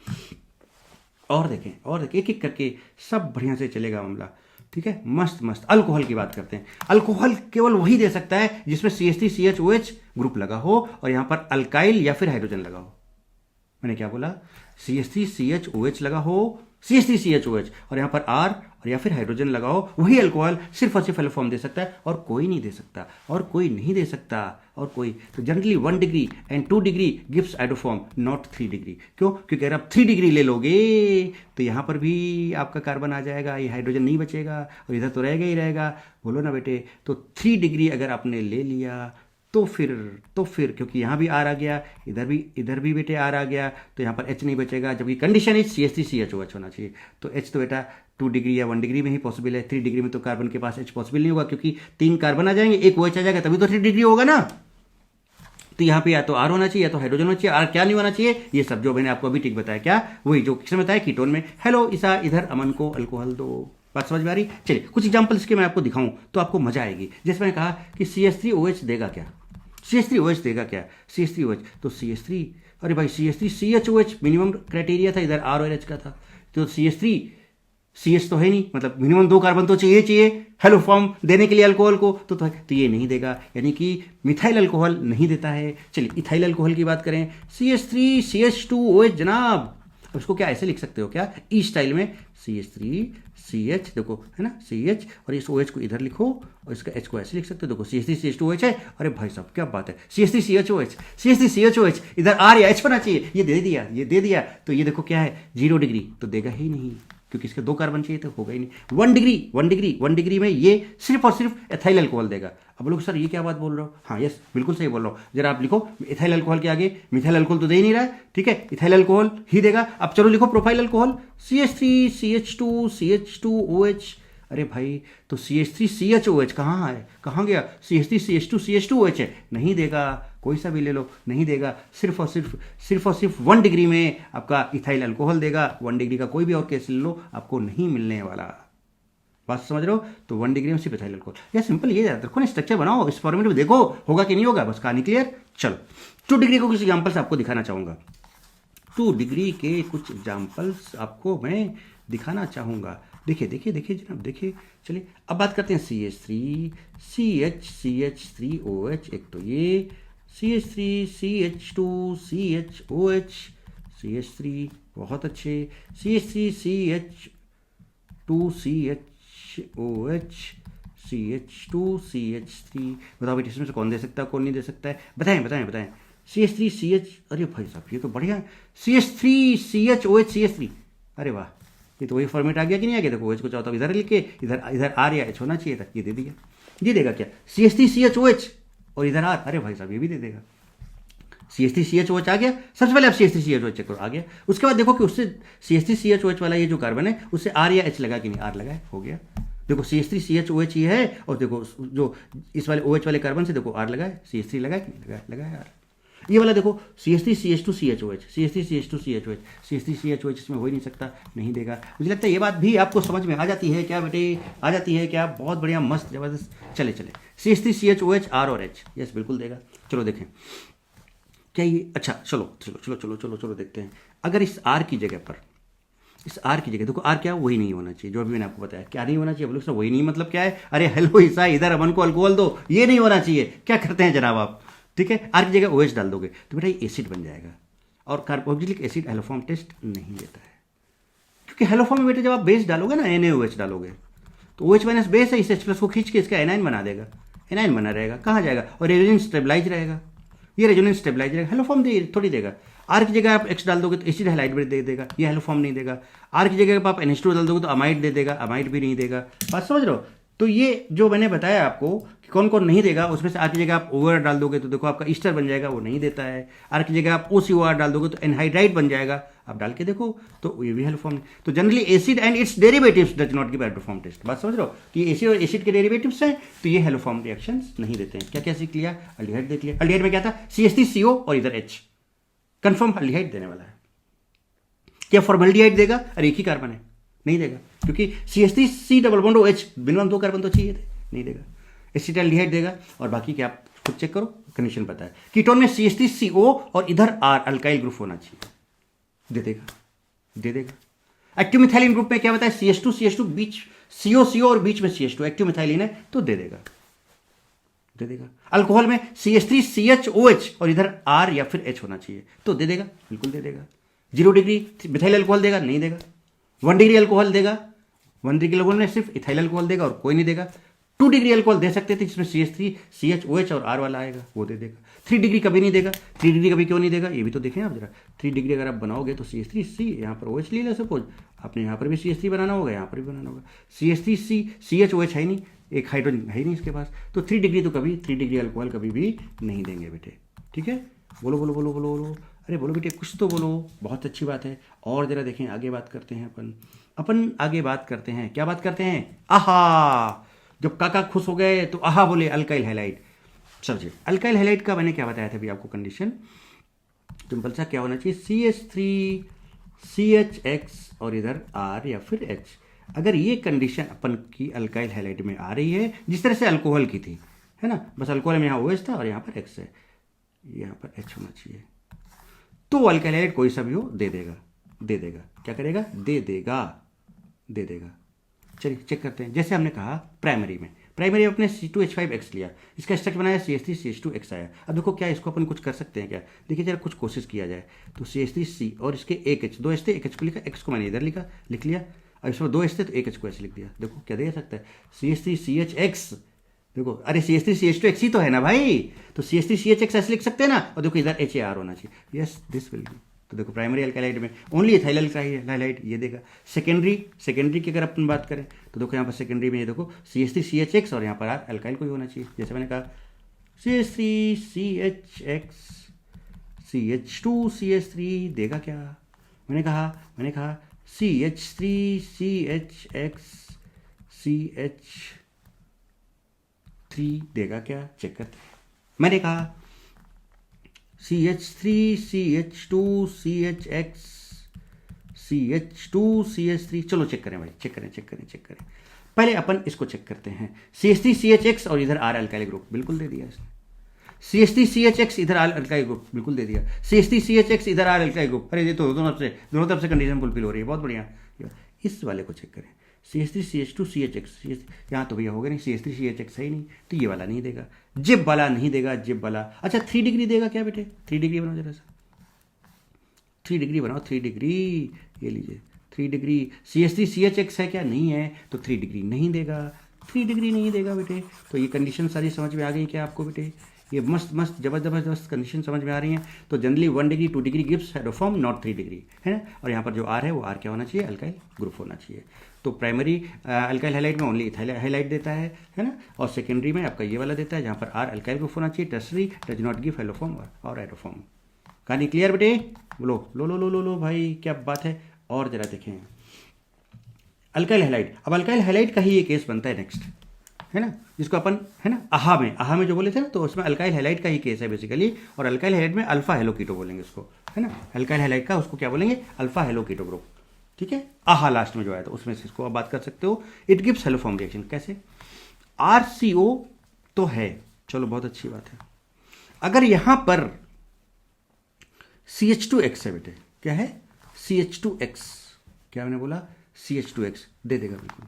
और देखें एक एक करके सब बढ़िया से चलेगा मामला, ठीक है। मस्त। अल्कोहल की बात करते हैं। अल्कोहल केवल वही दे सकता है जिसमें CH3CHOH ग्रुप लगा हो और यहां पर अल्काइल या फिर हाइड्रोजन लगा हो। मैंने क्या बोला? CH3CHOH लगा हो, CH3CHOH और यहां पर R और या फिर हाइड्रोजन लगा हो, वही अल्कोहल सिर्फ और सिर्फ हेलो फॉर्म दे सकता है, और कोई नहीं दे सकता, और कोई नहीं दे सकता, और कोई। तो generally 1 degree and 2 degree gives iodoform, not 3 degree. क्यों? क्योंकि अगर आप 3 डिग्री ले लोगे तो यहां पर भी आपका कार्बन आ जाएगा, ये हाइड्रोजन नहीं बचेगा और इधर तो रहेगा ही रहेगा। बोलो ना बेटे। तो 3 डिग्री अगर आपने ले लिया तो फिर क्योंकि यहाँ भी R आ गया, इधर भी बेटे R आ गया, तो यहाँ पर H नहीं बचेगा, जबकि कंडीशन इज CH3CHOH होना चाहिए। तो H तो बेटा 2 डिग्री या 1 डिग्री में ही पॉसिबल है, 3 डिग्री में तो कार्बन के पास H पॉसिबल नहीं होगा, क्योंकि 3 कार्बन आ जाएंगे, एक OH आ जाएगा, तभी तो 3 डिग्री होगा ना। तो यहाँ पे या तो R होना चाहिए या तो हाइड्रोजन होना चाहिए। R क्या नहीं होना चाहिए? ये सब जो मैंने आपको अभी ठीक बताया, क्या वही जो किसमें बताया, कीटोन में। हेलो ईसा, इधर अमन को अल्कोहल दो। बात समझ में आ रही? चलिए कुछ एग्जाम्पल्स के मैं आपको दिखाऊं तो आपको मजा आएगी। जैसे मैंने कहा कि CH3OH देगा क्या? CH3OH देगा क्या? CH3OH तो CH3, अरे भाई CH3CHOH मिनिमम क्राइटेरिया था, इधर R और H का था, तो CH3CH तो है नहीं, मतलब मिनिमम 2 कार्बन तो चाहिए हेलो फॉर्म देने के लिए अल्कोहल को, तो ये नहीं देगा, यानी कि मिथाइल अल्कोहल नहीं देता है। चलिए इथाइल अल्कोहल की बात करें, CH3CH2OH जनाब, उसको क्या ऐसे लिख सकते हो क्या, ई स्टाइल में, CH3CH, देखो है ना CH, और इस OH को इधर लिखो और इसका H को ऐसे लिख सकते हो, देखो CH3CH2OH है। अरे भाई साहब क्या बात है, CH3CHOH इधर R या H होना चाहिए, ये दे दिया, तो ये देखो क्या है, 0 डिग्री, तो देगा ही नहीं, क्योंकि इसके 2 कार्बन चाहिए तो होगा ही नहीं। 1 डिग्री में ये सिर्फ और सिर्फ एथाइल अल्कोहल देगा। अब लोग सर ये क्या बात बोल रहे हो? हाँ यस, बिल्कुल सही बोल रहा हूँ। जरा आप लिखो इथाइल अल्कोहल के आगे मिथाइल अल्कोहल तो दे ही नहीं रहा है, ठीक है, इथाइल अल्कोहल ही देगा। अब चलो लिखो प्रोपाइल अल्कोहल, CH3CH2CH2OH। अरे भाई तो CH3CHOH कहाँ है, कहाँ गया? CH3CH2CH2OH है, नहीं देगा, कोई सा भी ले लो, नहीं देगा। सिर्फ और सिर्फ 1 डिग्री में आपका इथाइल अल्कोहल देगा। 1 डिग्री का कोई भी और केस ले लो, आपको नहीं मिलने वाला। बात समझ रहे हो? तो 1 डिग्री में सिर्फ इथाइल अल्कोहल। यार सिंपल ये देखो ना, स्ट्रक्चर बनाओ, इस फॉर्मेट में देखो होगा कि नहीं होगा, बस कहानी क्लियर। चलो 2 डिग्री को कुछ एग्जाम्पल्स आपको दिखाना चाहूंगा। 2 डिग्री के कुछ एग्जाम्पल्स आपको मैं दिखाना चाहूंगा। देखिए देखिए देखिए जनाब, देखिए। चलिए अब बात करते हैं CH3 CH3OH, एक तो ये CH3 CH2 CHOH CH3, बहुत अच्छे, CH3 CH2 CHOH CH2 CH3। बताओ बेटे इसमें से कौन दे सकता है, कौन नहीं दे सकता है, बताएं बताएं बताएं। CH3 CH, अरे भाई साहब ये तो बढ़िया है। CH3 CHOH CH3, अरे वाह, ये तो वही फॉर्मेट आ गया कि नहीं आ गया। देखो OH को चाहो तो इधर लिख के इधर इधर R या H होना चाहिए था, ये दे दिया। ये देगा क्या, CH3 CHOH और इधर R, अरे भाई साहब ये भी दे देगा। CH3 CHOH आ गया। सबसे पहले आप CH3 CHOH चेक करो, आ गया। उसके बाद देखो कि उससे CH3 CHOH वाला ये जो कार्बन है उससे R या H लगा कि नहीं, R लगा है, हो गया। देखो CH3 CHOH ये है, और देखो जो इस वाले OH वाले कार्बन से देखो R लगा है, CH3 लगा है कि नहीं, लगा है R। ये वाला देखो CH3 CH2 CHOH CH3 CH2 CHOH CH3 CHOH, इसमें हो ही नहीं सकता, नहीं देगा। मुझे लगता है ये बात भी आपको समझ में आ जाती है क्या बेटे, आ जाती है क्या, बहुत बढ़िया, मस्त, जबरदस्त। चले चले CH3 CHOH R और H, यस बिल्कुल देगा। चलो देखें क्या ये, अच्छा चलो चलो चलो चलो चलो चलो देखते हैं। अगर इस R की जगह पर, इस R की जगह देखो, R क्या, वही नहीं होना चाहिए जो अभी मैंने आपको बताया। क्या नहीं होना चाहिए बोलो सर, वही नहीं मतलब क्या है, अरे हेलो ईसा इधर अमन को अल्कोहल दो, ये नहीं होना चाहिए। क्या करते हैं जनाब आप, ठीक है, R की जगह OH डाल दोगे तो बेटा ये एसिड बन जाएगा, और कार्बोक्सिलिक एसिड हेलोफॉर्म टेस्ट नहीं देता है। क्योंकि हेलोफॉर्म में बेटा जब आप बेस डालोगे ना, NaOH डालोगे तो OH माइनस बेस है, इस H+ को खींच के इसका एनाइन बना देगा, एनाइन बना रहेगा, कहाँ जाएगा, और रेजोनेंस स्टेबलाइज रहेगा, ये रेजोनेंस स्टेबलाइज रहेगा, हेलोफॉर्म दे थोड़ी देगा। R की जगह आप X डाल दोगे तो एसिड हैलाइड दे देगा, ये हेलोफॉर्म नहीं देगा। R की जगह आप NH2 डाल दोगे तो अमाइड दे देगा, अमाइड भी नहीं देगा। बात समझ रहे हो। तो ये जो मैंने बताया आपको कि कौन कौन नहीं देगा, उसमें से R की जगह आप OR डाल दोगे तो देखो आपका ईस्टर बन जाएगा, वो नहीं देता है। R की जगह आप OCOR डाल दोगे तो एनहाइड्राइड बन जाएगा, आप डाल के देखो तो ये भी हेलोफॉर्म। तो generally acid and its derivatives does not give haloform test. बात समझ रहे हो कि एसिड और एसिड के डेरिवेटिव्स हैं तो ये हेलोफॉर्म रिएक्शंस नहीं देते हैं। क्या क्या सीख लिया, अल्डिहाइड देख लिया। अल्डिहाइड में क्या था, CH3CO और इधर H, कंफर्म अल्डिहाइड देने वाला है। क्या फॉर्मल्डिहाइड देगा, अरे एक ही कार्बन है, नहीं देगा, क्योंकि CH3C double bond OH, minimum 2 carbon तो चाहिए थे, नहीं देगा। एसिटाल्डिहाइड देगा, और बाकी क्या आप खुद चेक करो, कंडीशन पता है। कीटोन में CH3CO और इधर R अल्काइल ग्रुप होना चाहिए, दे देगा, दे देगा। एक्टिवमिथाइलिन ग्रुप में क्या बताया, CH2 बीच CO और बीच में CH2, एक्टिवमिथाइलिन है तो दे देगा, दे देगा। अल्कोहल में CH3CHOH और इधर R या फिर H होना चाहिए तो दे देगा, बिल्कुल दे देगा। 0 डिग्री मिथाइल अल्कोहल देगा, नहीं देगा। 1 डिग्री अल्कोहल देगा, 1 डिग्री अल्कोहल में सिर्फ इथाइल अल्कोहल देगा और कोई नहीं देगा। 2 डिग्री अल्कोहल दे सकते थे जिसमें CH3CHOH और R वाला आएगा, वो दे देगा। 3 डिग्री कभी नहीं देगा। 3 डिग्री कभी क्यों नहीं देगा, ये भी तो देखें आप जरा। 3 डिग्री अगर आप बनाओगे तो CH3C यहाँ पर OH ले लो, सपोज आपने यहाँ पर भी CH3 बनाना होगा, यहाँ पर भी बनाना होगा। CH3C CHOH है नहीं, एक हाइड्रोजन है ही नहीं इसके पास, तो 3 डिग्री तो कभी 3 डिग्री अल्कोहल कभी भी नहीं देंगे बेटे, ठीक है। बोलो बोलो बोलो बोलो बोलो, अरे बोलो बेटे कुछ तो बोलो, बहुत अच्छी बात है। और जरा देखें, आगे बात करते हैं अपन आगे बात करते हैं, क्या बात करते हैं, आहा, जब काका खुश हो गए तो आहा बोले, अल्काइल हैलाइड। समझिए अल्काइल हैलाइड का मैंने क्या बताया था अभी आपको, कंडीशन सिंपल सा क्या होना चाहिए, CH3 CHX और इधर R या फिर H। अगर ये कंडीशन अपन की अल्काइल हैलाइड में आ रही है जिस तरह से अल्कोहल की थी, है ना, बस अल्कोहल में यहाँ OH था और यहाँ पर X है, यहाँ पर H होना चाहिए, तो अल्काइल हैलाइड कोई सा भी हो दे देगा, दे देगा। क्या करेगा, दे देगा, दे देगा। चलिए चेक करते हैं। जैसे हमने कहा प्राइमरी में अपने C2H5X लिया, इसका स्ट्रक्चर बनाया, CH3CH2X आया। अब देखो क्या इसको अपन कुछ कर सकते हैं क्या, देखिए जरा कुछ कोशिश किया जाए। तो CH3C और इसके एक H, 2 H थे, एक H को लिखा, X को मैंने इधर लिख लिया, और इसमें 2 H थे तो एक H को ऐसे लिख दिया। देखो क्या दे सकता है, CH3CHX, देखो अरे CH3CH2X ही तो है ना भाई, तो CH3CHX ऐसे लिख सकते हैं ना, और देखो इधर HAR होना चाहिए, यस दिस विल बी। तो देखो प्राइमरी अल्काइलाइड में ओनली इथाइल अल्काइलाइड ये देगा। सेकेंडरी की अगर अपन बात करें तो देखो यहाँ पर सेकेंडरी में ये देखो CH3CHX और यहाँ पर R अल्काइल को ही होना चाहिए। जैसे मैंने कहा CH3CHX CH2CH3 देगा क्या, मैंने कहा CH3CHX CH3 देगा क्या, चेक करते हैं। मैंने कहा CH3CH2 CHX CH2 CH3, चलो चेक करें भाई, चेक करें। पहले अपन इसको चेक करते हैं, CH3CHX और इधर R अल्काइल ग्रुप, बिल्कुल दे दिया इसने। CH3CHX इधर R अल्काइल ग्रुप, बिल्कुल दे दिया। CH3CHX इधर R अल्काइल ग्रुप, अरे ये तो दोनों तरफ से कंडीशन फुलफिल हो रही है, बहुत बढ़िया। इस वाले को चेक करें, CH3CH2 CHX, यहाँ तो भैया होगा नहीं, CH3CHX है ही नहीं, तो ये वाला नहीं देगा, जिप वाला नहीं देगा, जिप वाला। अच्छा 3 डिग्री देगा क्या बेटे? 3 डिग्री बनाओ जरा सा, 3 डिग्री बनाओ, 3 डिग्री, ये लीजिए 3 डिग्री। CH3CHX है क्या? नहीं है, तो 3 डिग्री नहीं देगा, 3 डिग्री नहीं देगा बेटे। तो ये कंडीशन सारी समझ में आ गई क्या आपको बेटे? ये मस्त मस्त जबरदस्त कंडीशन समझ में आ रही हैं। तो generally 1 degree 2 degree gives haloform, not 3 degree, है ना। और यहाँ पर जो आर है वो आर क्या होना चाहिए? अल्काइल ग्रुप होना चाहिए। तो प्राइमरी अल्काइल हैलाइड में ओनली इथाइल हैलाइड देता है ना, और सेकेंडरी में आपका ये वाला देता है जहाँ पर आर अल्काइल ग्रुप होना चाहिए। Tertiary does not give haloform और हेटेरोफॉर्म। कहानी क्लियर बेटे? बोलो लो लो लो लो लो भाई, क्या बात है। और जरा देखें अल्काइल हैलाइड। अब अल्काइल हैलाइड का ही ये केस बनता है नेक्स्ट, है ना, जिसको अपन, है ना, आहा में जो बोले थे ना, तो उसमें अल्काइल हैलाइड का ही केस है बेसिकली। और अल्काइल हैलाइड में अल्फा हेलो कीटो बोलेंगे उसको, है ना। अल्काइल हैलाइड का उसको क्या बोलेंगे? अल्फा हेलो कीटो ग्रुप, ठीक है। आहा लास्ट में जो आया था उसमें से इसको आप बात कर सकते हो। It gives haloform reaction. कैसे? RCO तो है, चलो बहुत अच्छी बात है। अगर यहां पर CH2X है बेटे, क्या है? CH2X, क्या मैंने बोला? CH2X दे देगा बिल्कुल।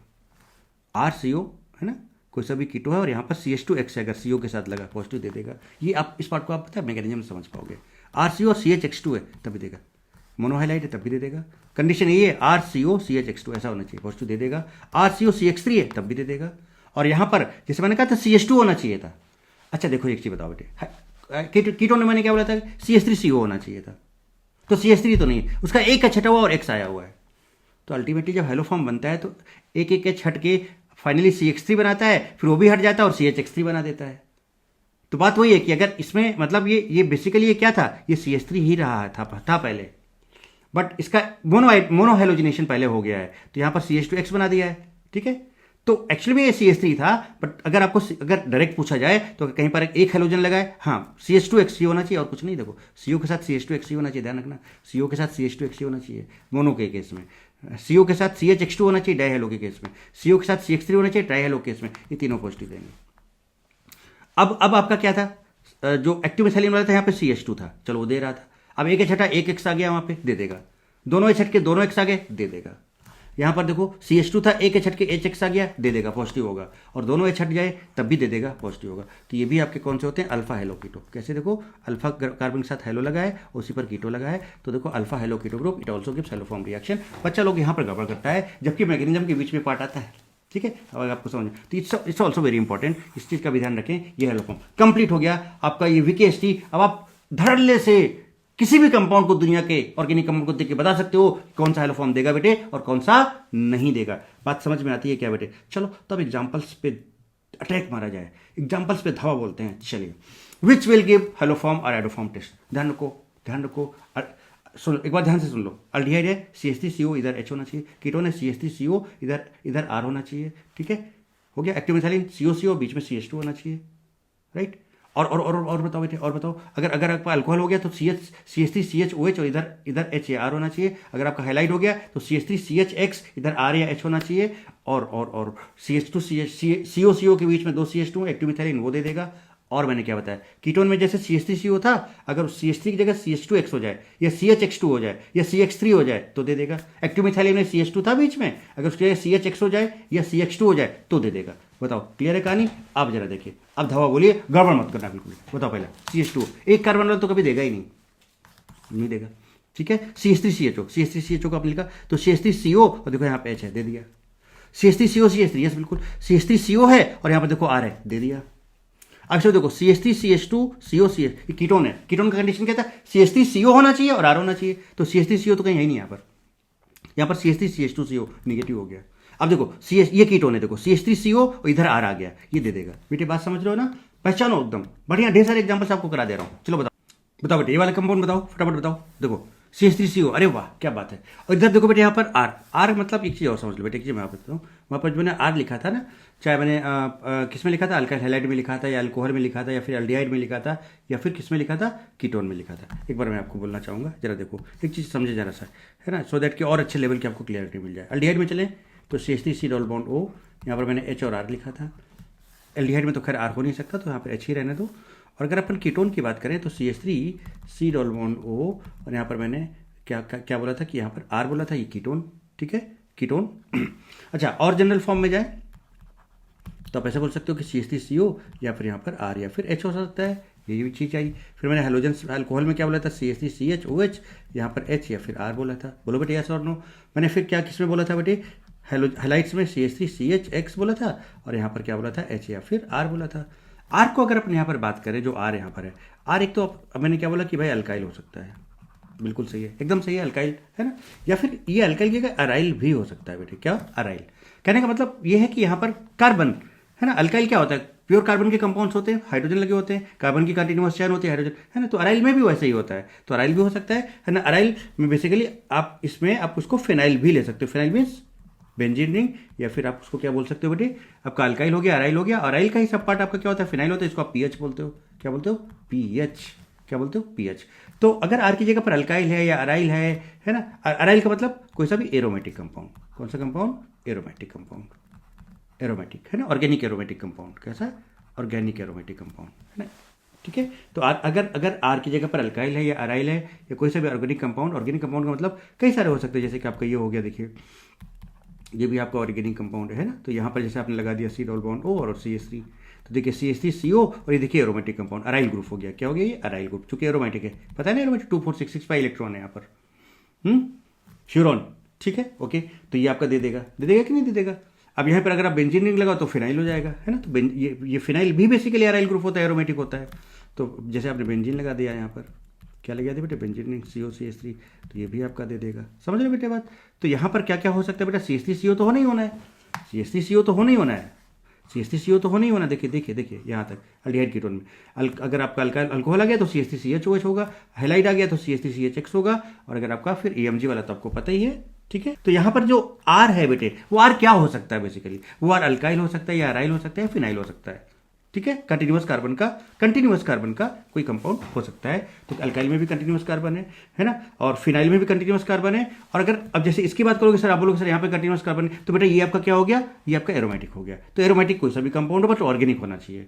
RCO है ना, कोई सा भी कीटो है और यहाँ पर CH2X है, अगर CO के साथ लगा पॉजिटिव दे देगा। ये आप इस पार्ट को आप पता है मैकेनिज्म समझ पाओगे। RCO और CHX2 है तब भी देगा, मोनोहाइलाइट है तब भी दे देगा। कंडीशन ये है RCO CHX2 ऐसा होना चाहिए, पॉजिटिव दे देगा। RCO CH3 है तब भी दे देगा। और यहाँ पर जैसे मैंने कहा था CH2 होना चाहिए था। अच्छा देखो एक चीज बताओ बेटे, कीटोन में मैंने क्या बोला था? CH3CO होना चाहिए था, तो CH3 तो नहीं, उसका एक का छटा हुआ और X आया हुआ है। तो अल्टीमेटली जब हेलोफॉर्म बनता है तो एक एक के छट के फाइनली CH3 बनाता है, फिर वो भी हट जाता है और CHX3 बना देता है। तो बात वही है कि अगर इसमें मतलब ये बेसिकली ये क्या था? ये CH3 ही रहा था पहले, बट इसका मोनोहाइलोजिनेशन पहले हो गया है, तो यहां पर CH2X बना दिया है, ठीक है। तो एक्चुअली में ये CH3 था, बट अगर आपको अगर डायरेक्ट पूछा जाए तो कहीं पर एक हेलोजन लगाए, हाँ CH2X होना चाहिए और कुछ नहीं। देखो CO के साथ CH2X होना चाहिए, ध्यान रखना, CO के साथ CH2X होना चाहिए मोनो के केस में, CO के साथ CHX2 होना चाहिए डाई हेलो के केस में, CO के साथ CH3 होना चाहिए ट्राई हेलो केस में, ये तीनों पॉजिटिव देंगे। अब आपका क्या था? जो एक्टिव मिथाइलिन वाला था यहाँ पे CH2 था, चलो वो दे रहा था। अब एक छठा एक X आ गया वहां पे, दे देगा। दोनों छट के दोनों X आ गए, दे देगा। यहां पर देखो CH2 था, एक छट के HX आ गया, दे देगा, पॉजिटिव होगा। और दोनों छट जाए तब भी दे देगा, पॉजिटिव होगा। तो ये भी आपके कौन से होते हैं? अल्फा हेलो कीटो। कैसे? देखो अल्फा कार्बन के साथ हेलो लगा है, उसी पर कीटो लगा है, तो देखो alpha halo keto group. It also gives haloform reaction. बच्चा लोग यहाँ पर गड़बड़ करता है, जबकि मैकेनिज्म के बीच में पार्ट आता है, ठीक है। अगर आपको समझ, तो इट्स ऑल्सो वेरी इंपॉर्टेंट, इस चीज का भी ध्यान रखें। ये हेलोफॉर्म कंप्लीट हो गया आपका ये VKST। अब आप धड़ल्ले से किसी भी कंपाउंड को, दुनिया के ऑर्गेनिक कंपाउंड को देख के बता सकते हो कौन सा हेलोफॉर्म देगा बेटे और कौन सा नहीं देगा। बात समझ में आती है क्या बेटे? चलो तब एग्जांपल्स पे अटैक मारा जाए, एग्जांपल्स पे धावा बोलते हैं। चलिए, विच विल गिव हेलोफॉर्म और एडोफॉर्म टेस्ट। ध्यान रखो, सुन एक बार ध्यान से सुन लो। अल्डिहाइड है CH3CO, इधर H होना चाहिए। कीटोन है CH3CO, इधर R होना चाहिए, ठीक है, हो गया। एक्टिव मिथाइलिन CO बीच में CH2 होना चाहिए, राइट। और बताओ बेटे, और बताओ। अगर आपका अल्कोहल हो गया तो CH3CHOH और इधर H या R होना चाहिए। अगर आपका हाइलाइट हो गया तो CH3CHX, इधर R या H होना चाहिए। और CH2CO के बीच में 2 CH2 एक्टिव मिथाइलिन, वो दे देगा। और मैंने क्या बताया, कीटोन में जैसे CH3CO था, अगर CH3 की जगह CH2X हो जाए या CHX2 हो जाए या CX3 हो जाए तो दे देगा। एक्टिव मिथाइलिन में CH2 था बीच में, अगर उसकी जगह CHX हो जाए या CX2 हो जाए तो दे देगा। बताओ क्लियर है कहानी? आप जरा देखिए, अब धवा बोलिए, गड़बड़ मत करना बिल्कुल। बताओ पहले CH2, एक कार्बन वाला तो कभी देगा ही नहीं देगा, ठीक है। CH3CHO का आपने लिखा तो CH3CO, और देखो यहाँ पे H है, दे दिया। CH3CO CH3, यस बिल्कुल, CH3CO है और यहाँ पर देखो R है, दे दिया। अब देखो CH3CH2 COCH, ये कीटोन है। कीटोन का कंडीशन क्या था? CH3CO होना चाहिए और R होना चाहिए, तो CH3CO तो कहीं है ही नहीं यहाँ पर CH3CH2CO निगेटिव हो गया। अब देखो ये कीटोन है, देखो CH3CO और इधर R आ गया, ये दे देगा। बेटे बात समझ रहे हो ना? पहचानो एकदम बढ़िया, ढेर सारे एग्जांपल्स आपको करा दे रहा हूँ। चलो बताओ बेटे, ये वाला कंपाउंड बताओ, फटाफट बताओ। देखो CH3CO, अरे वाह क्या बात है। और इधर देखो बेटे यहाँ पर R मतलब एक चीज़ और समझ लो बेटे, एक चीज़ मैं आपको बताता हूँ। वहाँ पर जो मैंने R लिखा था ना, चाहे मैंने किस में लिखा था, अल्काइल हैलाइड में लिखा था या अल्कोहल में लिखा था या फिर अल्डिहाइड में लिखा था या फिर किस में लिखा था, कीटोन में लिखा था। एक बार मैं आपको बोलना चाहूँगा, जरा देखो एक चीज़ समझे जरा सा, है ना, सो दैट कि और अच्छे लेवल की आपको क्लियरिटी मिल जाए। अल्डिहाइड में चलें तो CH3C डबल बॉन्ड O, यहाँ पर मैंने H और R लिखा था। एल्डिहाइड में तो खैर R हो नहीं सकता, तो यहाँ पर H ही रहने दो। और अगर अपन कीटोन की बात करें तो CH3C डबल बॉन्ड O, और यहाँ पर मैंने क्या बोला था कि यहाँ पर R बोला था, ये कीटोन, ठीक है, कीटोन। अच्छा, और जनरल फॉर्म में जाए तो आप ऐसा बोल सकते हो कि CH3CO या फिर यहाँ पर R या फिर H हो सकता है, ये भी चीज़ आई। फिर मैंने हेलोजन अल्कोहल में क्या बोला था, CH3CHOH, यहाँ पर H या फिर R बोला था। बोलो बेटे यस और नो। मैंने फिर क्या किसमें बोला था बेटे, हेलाइट्स में CH3CHX बोला था, और यहाँ पर क्या बोला था, H या फिर R बोला था। R को अगर अपन यहाँ पर बात करें, जो R यहाँ पर है, R एक तो अब मैंने क्या बोला कि भाई अल्काइल हो सकता है, बिल्कुल सही है, एकदम सही है, अल्काइल है ना। या फिर ये अल्काइल की जगह अराइल भी हो सकता है बेटे। क्या अराइल कहने का मतलब ये है कि यहाँ पर कार्बन है ना, अल्काइल क्या होता है, प्योर कार्बन के कंपाउंड्स होते हैं, हाइड्रोजन लगे होते हैं, कार्बन की कंटिन्यूअस चेन होती है, हाइड्रोजन है ना। तो अराइल में भी वैसे ही होता है, तो अराइल भी हो सकता है ना। अराइल में बेसिकली आप इसमें आप उसको फिनाइल भी ले सकते हो, फिनाइल मीन्स बेंजीन रिंग, या फिर आप उसको क्या बोल सकते हो बेटे, आपका अल्काइल हो गया, अराइल हो गया। अराइल का ही सब पार्ट आपका क्या होता है, फिनाइल होता है, इसको आप पीएच बोलते हो। क्या बोलते हो, पीएच। क्या बोलते हो, पीएच। तो अगर आर की जगह पर अल्काइल है या अराइल है ना, अराइल का मतलब कोई सा भी एरोमेटिक कंपाउंड। कौन सा कंपाउंड, एरोमेटिक कंपाउंड, एरोमेटिक है ना, ऑर्गेनिक एरोमेटिक कंपाउंड। कैसा, ऑर्गेनिक एरोमेटिक कंपाउंड है ना, ठीक है। तो अगर आर की जगह पर अल्काइल है या अराइल है या कोई सा भी ऑर्गेनिक कंपाउंड, ऑर्गेनिक कंपाउंड का मतलब कई सारे हो सकते हैं, जैसे कि आपका ये हो गया, देखिए ये भी आपका ऑर्गेनिक कंपाउंड है ना। तो यहाँ पर जैसे आपने लगा दिया C डबल बॉन्ड O और CH3, तो देखिए CH3CO, और ये देखिए एरोमेटिक कंपाउंड अराइल ग्रुप हो गया। क्या हो गया, ये अराइल ग्रुप, चूंकि एरोमेटिक है, पता है ना, एरोमेटिक 2 4 6 6 5 इलेक्ट्रॉन है यहाँ पर, फ्यूरॉन, ठीक है, ओके। तो ये आपका दे देगा कि नहीं दे देगा। अब यहाँ पर अगर आप बेंजीन रिंग लगाओ तो फिनाइल हो जाएगा, है ना। तो ये फिनाइल भी बेसिकली अराइल ग्रुप होता है, एरोमेटिक होता है। तो जैसे आपने बेंजीन लगा दिया यहाँ पर, क्या लगा दिया बेटे, बेंजीन रिंग COCH3, तो ये भी आपका दे देगा। समझ रहे बेटे बात। तो यहाँ पर क्या क्या हो सकता है बेटा, CH3CO तो होना ही होना है, CH3CO तो होना ही होना है, CH3CO तो होना ही होना। देखिए यहाँ तक अल्डिहाइड कीटोन में अगर आपका अल्कोहल आ गया तो CH3CHOH होगा, हेलाइड आ गया तो CH3CHX होगा, और अगर आपका फिर AMG वाला तो आपको पता ही है, ठीक है। तो यहाँ पर जो R है बेटे, वो R क्या हो सकता है, बेसिकली वो R अल्काइल हो सकता है या अराइल हो सकता है या फिनाइल हो सकता है, ठीक है। कंटिन्यूअस कार्बन का कोई कंपाउंड हो सकता है। तो अल्काइल में भी कंटिन्यूअस कार्बन है ना, और फिनाइल में भी कंटिन्यूअस कार्बन है। और अगर अब जैसे इसकी बात करोगे सर, आप बोलोगे सर यहाँ पे कंटिन्यूअस कार्बन है, तो बेटा ये आपका क्या हो गया, ये आपका एरोमेटिक हो गया। तो एरोमेटिक कोई सा भी कंपाउंड हो, बट ऑर्गेनिक होना चाहिए।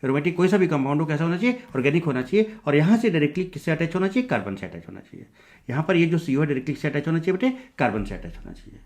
एरोमेटिक कोई सा भी कंपाउंड हो, कैसा होना चाहिए, ऑर्गेनिक होना चाहिए। और यहाँ से डायरेक्टली किससे अटैच होना चाहिए, कार्बन से अटैच होना चाहिए। यहाँ पर ये जो CO है डायरेक्टली से अटैच होना चाहिए बेटे, कार्बन से अटैच होना चाहिए,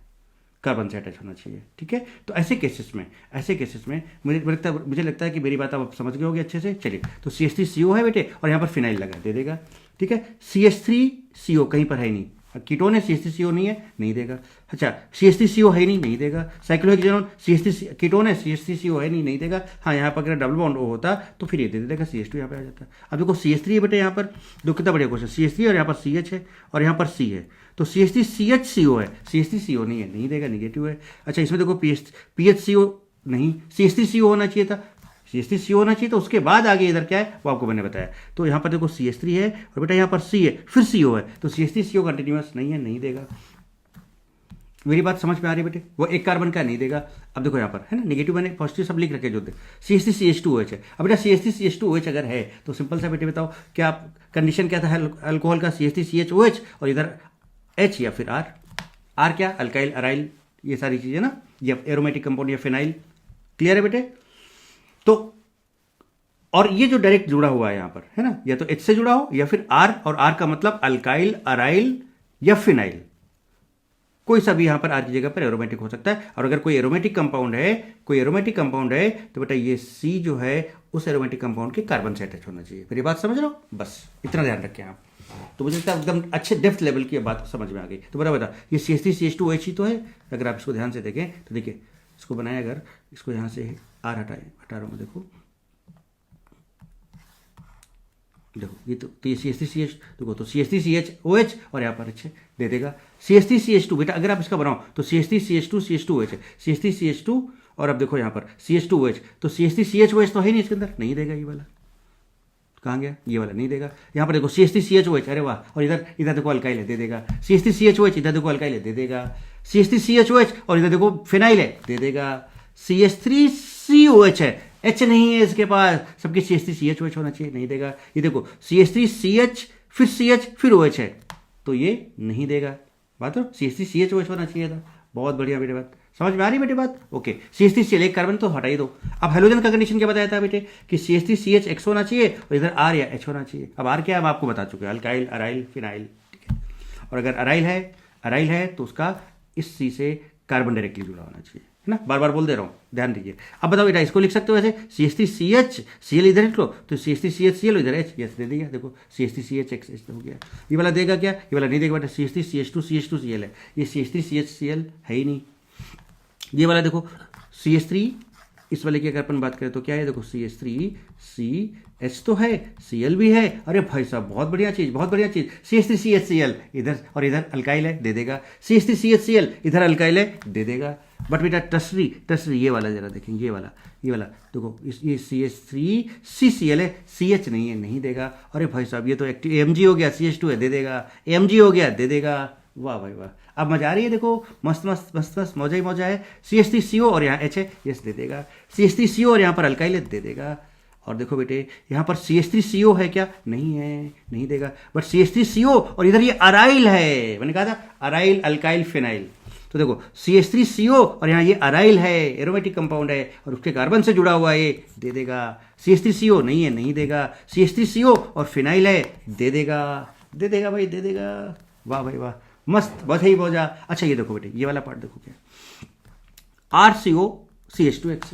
कार्बन से अटैच होना चाहिए, ठीक है। तो ऐसे केसेस में मुझे लगता है कि मेरी बात आप समझ गए होगे अच्छे से। चलिए, तो CH3CO है बेटे, और यहाँ पर फिनाइल लगा दे देगा, ठीक है। CH3CO कहीं पर है ही नहीं, कीटोन है, CH3CO नहीं देगा। अच्छा, CH3CO है नहीं देगा। साइक्लोहेक्सेनोन CH3 कीटोन है, CH3CO है नहीं देगा। हाँ, यहाँ पर अगर डबल बॉन्ड O होता तो फिर ये दे देगा, CH2 यहाँ पे आ जाता। अब देखो CH3 है बेटे, यहाँ पर दो कितना बढ़िया क्वेश्चन, CH3 और यहाँ पर CH है और यहाँ पर C है, तो CH3CHCO है, CH3CO नहीं देगा, निगेटिव है। अच्छा, इसमें देखो PHCO नहीं, CH3CO होना चाहिए था, CH3CO होना चाहिए, तो उसके बाद आगे इधर क्या है वो आपको मैंने बताया। तो यहाँ पर देखो CH3 है और बेटा यहाँ पर C है, फिर CO है, तो CH3CO कंटिन्यूअस नहीं देगा। मेरी बात समझ में आ रही है बेटे, वो एक कार्बन का नहीं देगा। अब देखो यहाँ पर है ना, नेगेटिव मैंने पॉजिटिव सब लिख रखे जो दे, CH3CH2OH है। अब बेटा CH3CH2OH अगर है तो सिंपल सा बेटे बताओ क्या कंडीशन क्या था अल्कोहल का, CH3CHOH और इधर H या फिर R क्या, अल्काइल अराइल, ये सारी चीजें ना, या एरोमेटिक कंपाउंड या फिनाइल। क्लियर है बेटे। तो और ये जो डायरेक्ट जुड़ा हुआ है यहां पर है ना, या तो H से जुड़ा हो या फिर R, और R का मतलब अल्काइल अराइल या फिनाइल, कोई सा भी यहां पर R की जगह पर एरोमेटिक हो सकता है। और अगर कोई एरोमेटिक कंपाउंड है तो बेटा ये C जो है उस एरोमेटिक कंपाउंड के कार्बन से अटैच होना चाहिए। मेरी बात समझ रहे हो, बस इतना ध्यान रखें आप। तो मुझे लगता है एकदम अच्छे डेप्थ लेवल की बात समझ में आ गई। तो बता ये CH3CH2OH ही तो है। अगर आप इसको ध्यान से देखें तो देखिए, इसको बनाए, अगर इसको यहां से R हटा रहा हूं, देखो ये तो ये CH3CH देखो, तो CH3CHOH और यहाँ पर अच्छे दे देगा CH3CH2। बेटा अगर आप इसका बनाओ तो CH3CH2CH2OH है, CH3CH2 और अब देखो यहाँ पर CH2OH, तो CH3CHOH तो है नहीं इसके अंदर, नहीं देगा। ये वाला कहाँ गया, ये वाला नहीं देगा। यहाँ पर देखो CH3CHOH, अरे वाह, और इधर देखो अल्काइल है, दे देगा। CH3CHOH, इधर देखो अल्काइल है, दे देगा। CH3CHOH और इधर देखो फिनाइल है, दे देगा। CH3COH है, H नहीं है इसके पास, सबके CH3CHOH होना चाहिए, नहीं देगा। ये देखो CH3CH फिर CH फिर OH है, तो ये नहीं देगा। बात हो, CH3CHOH होना चाहिए था। बहुत बढ़िया बेटे, बात समझ में आ रही बेटे बात, ओके। CH3 एक कार्बन तो हटा ही दो। अब हेलोजन का कंडीशन क्या बताया था बेटे कि CH3CHX होना चाहिए और इधर R या H होना चाहिए। अब R क्या है हम आपको बता चुके हैं, अल्काइल अराइल फिनाइल, ठीक है। और अगर अराइल है तो उसका इस सी से कार्बन डायरेक्टली जुड़ा होना चाहिए, है ना, बार बार बोल दे रहा हूँ, ध्यान दीजिए। अब बताओ बेटा, इसको लिख सकते हो ऐसे, CH3CH Cl इधर लिख लो, तो CH3CH Cl इधर H, यस दे दिया, देखो CH3CH हो गया। ये वाला देगा क्या, ये वाला नहीं देगा बेटा, CH3CH2 है, ये CH3CHCl है ही नहीं। ये वाला देखो CH3, इस वाले की अगर अपन बात करें तो क्या है, देखो CH3CH तो है, Cl भी है, अरे भाई साहब बहुत बढ़िया चीज़, बहुत बढ़िया चीज़। CH3CHCl इधर, और इधर अल्काइल है, दे देगा। CH3CHCl इधर अल्काइल है, दे देगा। बट बेटा टर्सरी ये वाला जरा देखेंगे, ये वाला देखो, ये CH3CCl है, CH नहीं है, नहीं देगा। अरे भाई साहब ये तो एक्टिव Mg हो गया, CH2 है, दे देगा। Mg हो गया, दे देगा। वाह भाई वाह, अब मजा आ रही है, देखो मस्त मस्त मस्त मस्त, मौजा ही मौजा है। CH3CO और यहाँ H है, यस दे देगा। CH3CO और यहाँ पर अल्काइल है, दे देगा। और देखो बेटे यहाँ पर CH3CO है क्या, नहीं है, नहीं देगा। बट CH3CO और इधर ये अराइल है, मैंने कहा था अराइल अल्काइल फिनाइल। तो देखो CH3CO और यहाँ ये अराइल है, एरोमेटिक कंपाउंड है और उसके कार्बन से जुड़ा हुआ है, दे देगा। CH3CO नहीं है, नहीं देगा। CH3CO और फिनाइल है, दे देगा, दे देगा भाई, दे देगा। वाह भाई वाह, मस्त, बहुत ही बहुत। अच्छा ये देखो बेटे, ये वाला पार्ट देखो क्या, RCO CH2H।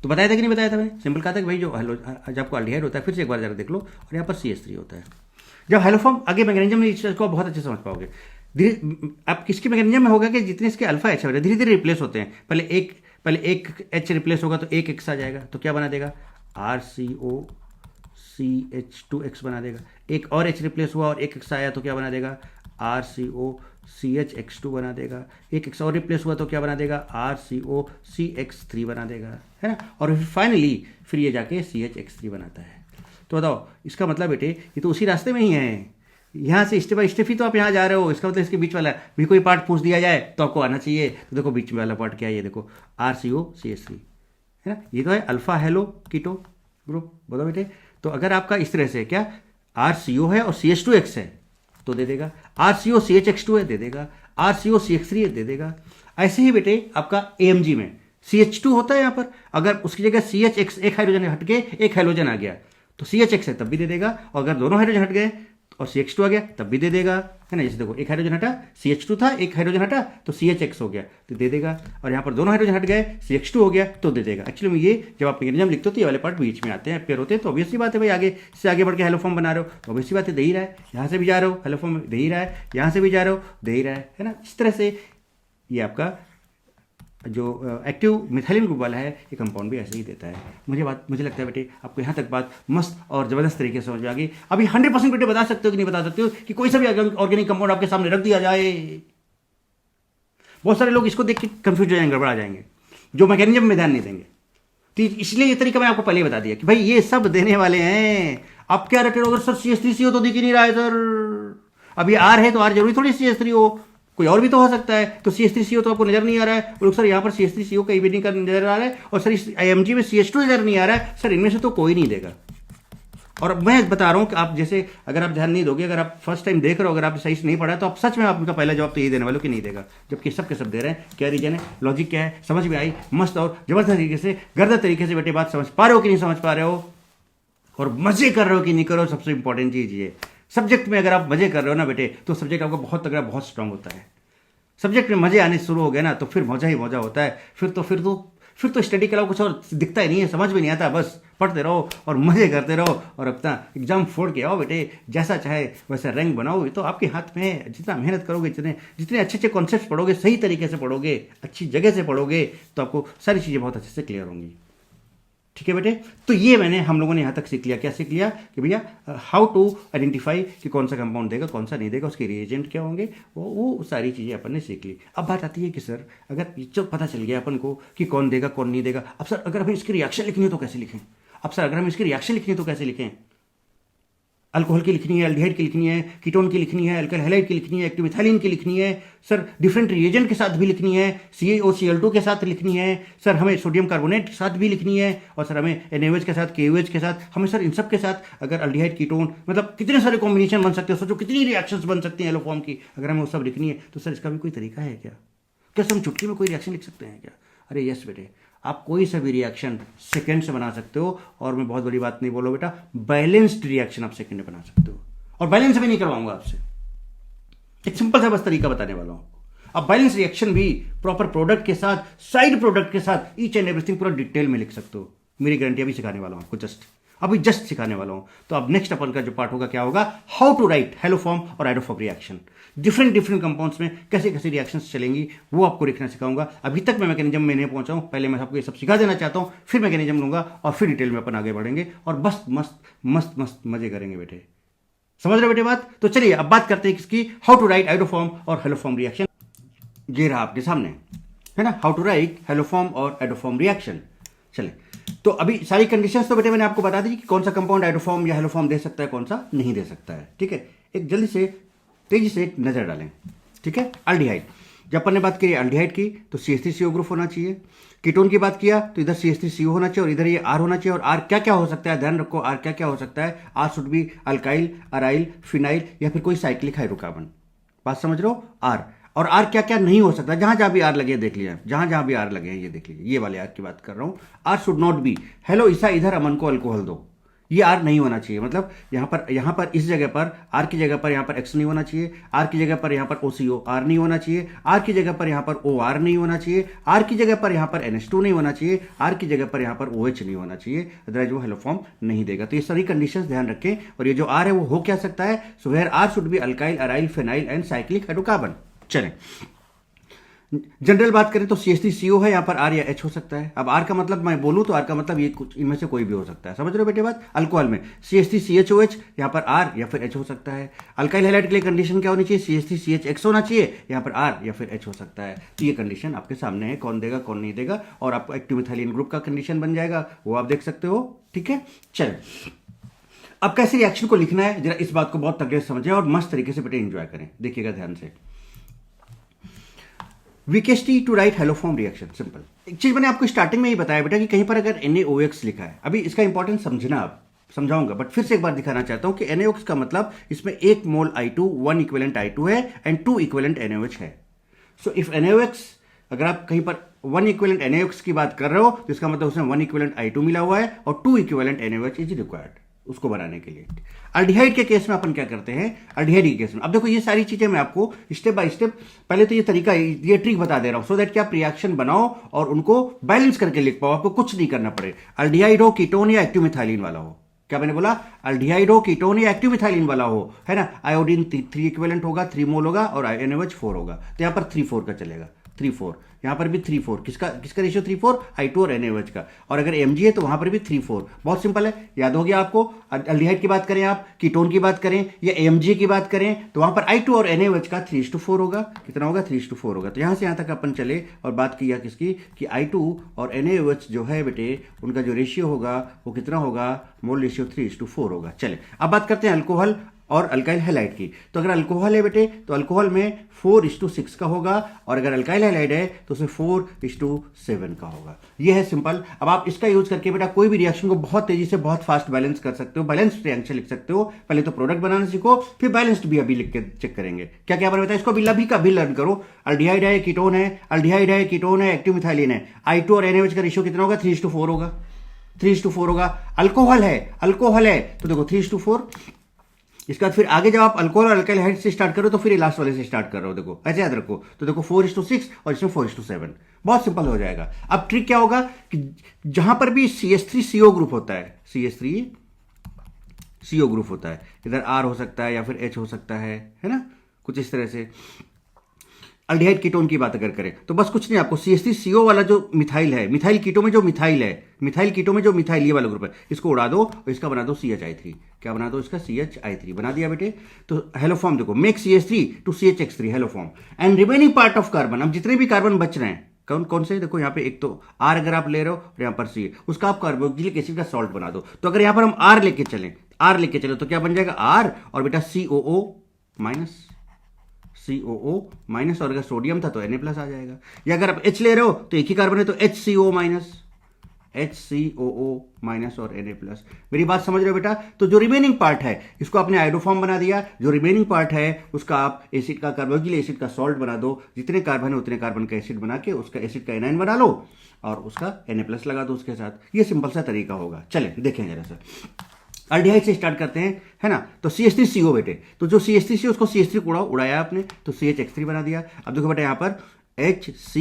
तो बताया था कि नहीं बताया था मैंने, सिंपल कहा था कि भाई जो जब आपको अल्डिहाइड होता है, फिर से एक बार जरा देख लो, और यहाँ पर CH3 होता है। जब हैलोफॉर्म आगे मैकेनिज्म में इस चीज़ को बहुत अच्छे समझ पाओगे। धीरे अब किसके मैकेनिज्म में होगा कि जितने इसके अल्फा H धीरे धीरे रिप्लेस होते हैं। पहले एक H रिप्लेस होगा तो एक X आ जाएगा, तो क्या बना देगा, RCO CH2X बना देगा। एक और H रिप्लेस हुआ और एक X आया तो क्या बना देगा, RCO CHX2 बना देगा। एक X और रिप्लेस हुआ तो क्या बना देगा, RCO CX3 बना देगा, है ना। और फाइनली फिर ये जाके CHX3 बनाता है। तो बताओ इसका मतलब बेटे ये तो उसी रास्ते में ही है, यहाँ से स्टेप बाई स्टेप ही तो आप यहाँ जा रहे हो। इसका मतलब इसके बीच वाला भी कोई पार्ट पूछ दिया जाए तो आपको आना चाहिए। तो देखो बीच में वाला पार्ट क्या है, ये देखो RCO CH3, है ना, ये तो है अल्फा हेलो कीटो ग्रुप। बोलो बेटे, तो अगर आपका इस तरह से क्या RCO है और CH2X है तो दे देगा, RCO CHX2 है, दे देगा, RCO CX3 है, दे देगा। ऐसे ही बेटे आपका AMG में CH2 होता है, यहाँ पर अगर उसकी जगह CHX एक हाइड्रोजन हट के एक हाइड्रोजन आ गया तो CHX है तब भी दे देगा, और अगर दोनों हाइड्रोजन हट गए और CH2 आ गया तब भी दे देगा, है ना। जैसे देखो एक हाइड्रोजन हटा, CH2 था, एक हाइड्रोजन हटा तो CHX हो गया तो दे देगा, और यहाँ पर दोनों हाइड्रोजन हट गए CH2 हो गया तो दे देगा। एक्चुअली में ये जब आप मैकेनिज्म लिखते हो तो ये वाले पार्ट बीच में आते हैं, पेयर होते हैं। तो ऑब्वियसली बात है भाई, आगे से आगे बढ़ के हेलोफॉर्म बना रहे हो तो ऑब्वियसली बात है दे ही रहा है, यहाँ से भी जा रहे हो हेलोफॉर्म दे ही रहा है, यहाँ से भी जा रहे हो दे ही रहा है ना। इस तरह से ये आपका जो एक्टिव मिथाइलिन ग्रुप वाला है ये कंपाउंड भी ऐसे ही देता है। मुझे लगता है बेटे आपको यहाँ तक बात मस्त और ज़बरदस्त तरीके से समझ में आ गई। अभी 100% बेटे बता सकते हो कि नहीं बता सकते हो कि कोई सा भी ऑर्गेनिक कंपाउंड आपके सामने रख दिया जाए। बहुत सारे लोग इसको देख के कंफ्यूज हो जाएंगे, गड़बड़ा जाएंगे, जो मैकेनिज्म में ध्यान नहीं देंगे। तो इसलिए ये तरीका मैंने आपको पहले ही बता दिया कि भाई ये सब देने वाले हैं। आप क्या रटे हो, अगर सर CH3CO तो दिख ही नहीं रहा है सर, अब ये R है तो R जरूरी थोड़ी CH3 हो, कोई और भी तो हो सकता है। तो CH3CO तो आपको नजर नहीं आ रहा है, और सर यहाँ पर CH3CO कहीं भी नहीं कर नजर आ रहा है, और सर इस IMG में CH2 नजर नहीं आ रहा है, सर इनमें से तो कोई नहीं देगा। और मैं बता रहा हूँ कि आप जैसे अगर आप ध्यान नहीं दोगे, अगर आप फर्स्ट टाइम देख रहे हो, अगर आप सही से नहीं पढ़ा तो आप सच में आप उनका पहला जवाब तो ये देने वाले हो कि नहीं देगा, जबकि सब के सब दे रहे हैं। क्या रीजन है, लॉजिक क्या है, समझ में आई मस्त और जबरदस्त तरीके से, गर्दा तरीके से बेटे बात समझ पा रहे हो कि नहीं समझ पा रहे हो, और मजे कर रहे हो कि नहीं कर रहे हो। सबसे इंपॉर्टेंट चीज ये, सब्जेक्ट में अगर आप मजे कर रहे हो ना बेटे तो सब्जेक्ट आपका बहुत तगड़ा बहुत स्ट्रांग होता है। सब्जेक्ट में मजे आने शुरू हो गए ना तो फिर मजा ही मजा होता है। फिर तो स्टडी के अलावा कुछ और दिखता ही नहीं है, समझ में नहीं आता, बस पढ़ते रहो और मजे करते रहो और अपना एग्जाम फोड़ के आओ बेटे, जैसा चाहे वैसा रैंक बनाओ। ये तो आपके हाथ में है, जितना मेहनत करोगे, जितने अच्छे अच्छे कॉन्सेप्ट पढ़ोगे, सही तरीके से पढ़ोगे, अच्छी जगह से पढ़ोगे तो आपको सारी चीज़ें बहुत अच्छे से क्लियर होंगी। ठीक है बेटे, तो ये हम लोगों ने यहाँ तक सीख लिया। क्या सीख लिया कि भैया हाउ टू आइडेंटिफाई कि कौन सा कंपाउंड देगा कौन सा नहीं देगा, उसके रिएजेंट क्या होंगे, वो सारी चीज़ें अपन ने सीख ली। अब बात आती है कि सर अगर जो पता चल गया अपन को कि कौन देगा कौन नहीं देगा, अब सर अगर हमें इसकी रिएक्शन लिखनी है तो कैसे लिखें, अब सर अगर हमें इसकी रिएक्शन लिखनी है तो कैसे लिखें। अल्कोहल की लिखनी है, एल्डिहाइड की लिखनी है, कीटोन की लिखनी है, अल्काइल हैलाइड की लिखनी है, एक्टिव मिथाइलिन की लिखनी है, सर डिफरेंट रिएजेंट के साथ भी लिखनी है, CaOCl2 के साथ लिखनी है, सर हमें सोडियम कार्बोनेट के साथ भी लिखनी है, और सर हमें NaOH के साथ KOH के साथ, हमें सर इन सब के साथ अगर अल्डिहाइड कीटोन मतलब कितने सारे कॉम्बिनेशन बन सकते हैं, सोचो कितनी रिएक्शंस बन सकती हैं एलोफॉर्म की, अगर हमें वो सब लिखनी है तो सर इसका भी कोई तरीका है क्या? क्या सर हम चुटकी में कोई रिएक्शन लिख सकते हैं क्या? अरे यस बेटे, आप कोई सा भी रिएक्शन सेकंड से बना सकते हो, और मैं बहुत बड़ी बात नहीं बोलो बेटा, बैलेंस्ड रिएक्शन आप सेकंड में बना सकते हो, और बैलेंस भी नहीं करवाऊंगा आपसे, एक सिंपल सा बस तरीका बताने वाला हूं। अब बैलेंस रिएक्शन भी प्रॉपर प्रोडक्ट के साथ, साइड प्रोडक्ट के साथ, ईच एंड एवरीथिंग पूरा डिटेल में लिख सकते हो। मेरी गारंटी अभी सिखाने वाला हूं आपको, जस्ट सिखाने वाला हूं। तो अब नेक्स्ट अपन का जो पार्ट होगा क्या होगा, हाउ टू राइट हेलोफॉर्म और आइडोफॉर्म रिएक्शन। डिफरेंट कंपाउंड्स में कैसे कैसे रिएक्शंस चलेंगी वो आपको लिखना सिखाऊंगा। अभी तक मैं मैकेनिज्म में नहीं पहुंचा हूं, पहले मैं आपको ये सब सिखा देना चाहता हूं, फिर मैकेनिज्म लूंगा और फिर डिटेल में अपन आगे बढ़ेंगे और बस मस्त मस्त मस्त मजे करेंगे बेटे। समझ रहे बेटे बात? तो चलिए अब बात करते हैं किसकी, हाउ टू राइट आइडोफॉर्म और हेलोफॉर्म रिएक्शन। ये रहा आपके सामने, है ना, हाउ टू राइट हेलोफॉर्म और आइडोफॉर्म रिएक्शन। चले, तो अभी सारी कंडीशंस तो बेटे मैंने आपको बता दी कि कौन सा कंपाउंड आइडोफॉर्म या हेलोफॉर्म दे सकता है, कौन सा नहीं दे सकता है। ठीक है, एक जल्दी से तेजी से एक नजर डालें। ठीक है, अल्डिहाइड, जब अपन ने बात करी अल्डिहाइड की तो CH3CO ग्रुप होना चाहिए। कीटोन की बात किया तो इधर CH3CO होना चाहिए और इधर ये R होना चाहिए। और R क्या क्या हो सकता है, ध्यान रखो, R क्या क्या हो सकता है, R should be alkyl, aryl, phenyl या फिर कोई साइक्लिक हाइड्रोकार्बन। बात समझ रहे हो, R। और आर क्या क्या नहीं हो सकता, जहां जहां भी आर लगे देख लिया, जहां जहां भी आर लगे हैं ये देख लीजिए, ये वाले आर की बात कर रहा हूं। Are should not be, hello Isa इधर अमन को अल्कोहल दो, ये आर नहीं होना चाहिए। मतलब यहां पर इस जगह पर आर की जगह पर यहां पर एक्स नहीं होना चाहिए, आर की जगह पर यहां पर OCO आर नहीं होना चाहिए, आर की जगह पर यहां पर OR नहीं होना चाहिए, आर की जगह पर यहां पर NH2 नहीं होना चाहिए, आर की जगह पर यहां पर OH नहीं होना चाहिए, अदरवाइज वो हेलोफॉर्म नहीं देगा। तो ये सारी कंडीशंस ध्यान रखें। और ये जो आर है वो हो क्या सकता है, so where R should be alkyl, aryl, phenyl and cyclic hydrocarbon. चलें, जनरल बात करें तो CH3CO है, यहां पर R या H हो सकता है। अब R का मतलब मैं बोलूं तो R का मतलब ये कुछ इनमें से कोई भी हो सकता है। समझ रहे हो बेटे बात? अल्कोहल में CH3CHOH, यहां पर R या फिर H हो सकता है। अल्काइल हैलाइड के लिए कंडीशन क्या होनी चाहिए, CH3CHX होना चाहिए, यहां पर R या फिर H हो सकता है। तो ये कंडीशन आपके सामने है, कौन देगा कौन नहीं देगा, और आपको एक्टिव मिथाइलिन ग्रुप का कंडीशन बन जाएगा, वो आप देख सकते हो। ठीक है, चल अब कैसे रिएक्शन को लिखना है, जरा इस बात को बहुत तगड़े से समझें और मस्त तरीके से बेटे एंजॉय करें। देखिएगा ध्यान से, VKST to write haloform reaction, simple. एक चीज मैंने आपको स्टार्टिंग में ही बताया बेटा कि कहीं पर अगर NaOH लिखा है, अभी इसका इंपॉर्टेंस समझना, आप समझाऊंगा, बट फिर से एक बार दिखाना चाहता हूं कि NaOH का मतलब इसमें 1 मोल I2, 1 इक्विवेलेंट I2 है एंड 2 इक्विवेलेंट NaOH है। सो इफ NaOH, अगर आप कहीं पर 1 इक्विवेलेंट NaOH की बात कर रहे हो तो इसका मतलब उसमें 1 इक्विवेलेंट I2 मिला हुआ है और 2 इक्विवेलेंट NaOH इज रिक्वायर्ड उसको बनाने के लिए। अल्डिहाइड के केस में अपन क्या करते हैं, अल्डिहाइड के केस में अब देखो ये सारी चीजें मैं आपको स्टेप बाय स्टेप, पहले तो ये तरीका, ये ट्रिक बता दे रहा हूं सो दैट कि आप रिएक्शन बनाओ और उनको बैलेंस करके लिख पाओ, आपको कुछ नहीं करना पड़े। अल्डिहाइड हो, कीटोन या एक्टिव मिथाइलिन वाला हो, क्या मैंने बोला, अल्डिहाइड हो, कीटोन या एक्टिव मिथाइलिन वाला हो, है ना, आयोडीन 3 इक्विवेलेंट होगा, 3 मोल होगा और NaOH 4 होगा, तो यहां पर 3-4 का चलेगा, 3-4, यहां पर भी 3-4, किसका रेशियो 3-4, I2 और NaOH का। और अगर Mg है तो वहां पर भी 3-4, बहुत सिंपल है, याद हो गया आपको। अल्डिहाइड की बात करें, आप कीटोन की बात करें या Mg की बात करें तो वहां पर I2 और NaOH का 3:4 होगा, कितना होगा, 3:4 होगा। तो यहां से यहां तक अपन चले और बात किया किसकी, कि I2 और NaOH जो है बेटे उनका जो रेशियो होगा वो कितना होगा, मोल रेशियो 3:4 होगा। चले अब बात करते हैं अल्कोहल और अल्काइल हैलाइड की। तो अगर अल्कोहल है बेटे तो अल्कोहल में 4:6 का होगा और अगर अल्काइल हैलाइड है तो उसमें 4:7 का होगा। ये है सिंपल। अब आप इसका यूज करके बेटा कोई भी रिएक्शन को बहुत तेजी से बहुत फास्ट बैलेंस कर सकते हो, बैलेंस्ड रिएक्शन लिख सकते हो। पहले तो प्रोडक्ट बनाना सीखो, फिर बैलेंस्ड भी अभी लिख के चेक करेंगे। क्या क्या बताया, इसको भी लभी का भी लर्न करो। अल्डिहाइड है, कीटोन है, अल्डिहाइड है, कीटोन है, एक्टिव मिथाइलिन है, I2 और NaOH का रेशियो कितना होगा, 3:4 होगा, 3:4 होगा। अल्कोहल है तो देखो 3:4। इसके बाद फिर आगे जब आप अल्कोहल और अल्काइल हैलाइड से स्टार्ट करो तो फिर लास्ट वाले से स्टार्ट कर रहे हो, देखो ऐसे याद रखो। तो देखो 4:6 और इसमें 4:7, बहुत सिंपल हो जाएगा। अब ट्रिक क्या होगा कि जहां पर भी CH3CO ग्रुप होता है, CH3CO ग्रुप होता है, इधर R हो सकता है या फिर H हो सकता है ना, कुछ इस तरह से। अल्डिहाइड कीटोन की बात अगर करें तो बस कुछ नहीं, आपको CH3CO वाला जो मिथाइल है, मिथाइल कीटो में जो मिथाइल है, मिथाइल कीटो में जो मिथाइल ये वाला ग्रुप है, इसको उड़ा दो और इसका बना दो CHI3। क्या बना दो, इसका CHI3 बना दिया बेटे। तो हेलोफॉर्म देखो, make CH3 to CHX3 haloform and remaining part of carbon. अब जितने भी कार्बन बच रहे हैं कौन कौन से, देखो यहाँ पे एक तो R अगर आप ले रहे हो और यहाँ पर C, उसका आप कार्बोक्सिलिक एसिड का सॉल्ट बना दो। तो अगर यहाँ पर हम R लेके चले तो क्या बन जाएगा, R और बेटा COO माइनस, और अगर सोडियम था तो Na प्लस आ जाएगा। या अगर आप H ले रहे हो तो एक ही कार्बन है तो HCOO माइनस और Na प्लस। मेरी बात समझ रहे हो बेटा? तो जो रिमेनिंग पार्ट है इसको आपने आइडोफॉर्म बना दिया, जो रिमेनिंग पार्ट है उसका आप एसिड का, कार्बोक्सिलिक एसिड का सॉल्ट बना दो। जितने कार्बन है उतने कार्बन का एसिड बना के उसका एसिड का एनाइन बना लो और उसका Na प्लस लगा दो उसके साथ। ये सिंपल सा तरीका होगा। चलें देखें जरा सा। अल्डिहाइड से स्टार्ट करते हैं, है ना। तो CH3CO बेटे, तो जो CH3 उसको CH3 उड़ाया आपने, तो CHX3 बना दिया। अब देखो बेटा यहाँ पर HC,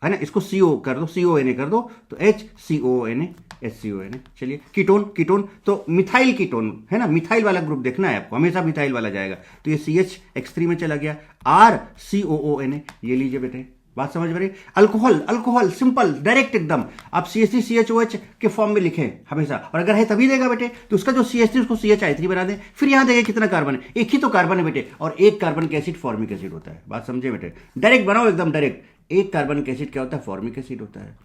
है ना, इसको CO कर दो, CONA कर दो, तो HCONA, HCONA। चलिए कीटोन, कीटोन तो मिथाइल कीटोन, है ना, मिथाइल वाला ग्रुप देखना है आपको, हमेशा मिथाइल वाला जाएगा। तो ये CHX3 में चला गया, RCOONA, ये लीजिए बेटे, बात समझ में रही। अल्कोहल, अल्कोहल सिंपल डायरेक्ट एकदम, आप CH3CHOH के फॉर्म में लिखें हमेशा, और अगर है तभी देगा बेटे। तो उसका जो CH3 उसको CHI3 बना दें, फिर यहां देगा कितना कार्बन है, एक ही तो कार्बन है बेटे, और एक कार्बन एसिड फॉर्मिक एसिड होता है। बात समझे बेटे, डायरेक्ट बनाओ एकदम डायरेक्ट। एक कार्बन एसिड क्या होता है, फॉर्मिक एसिड होता है।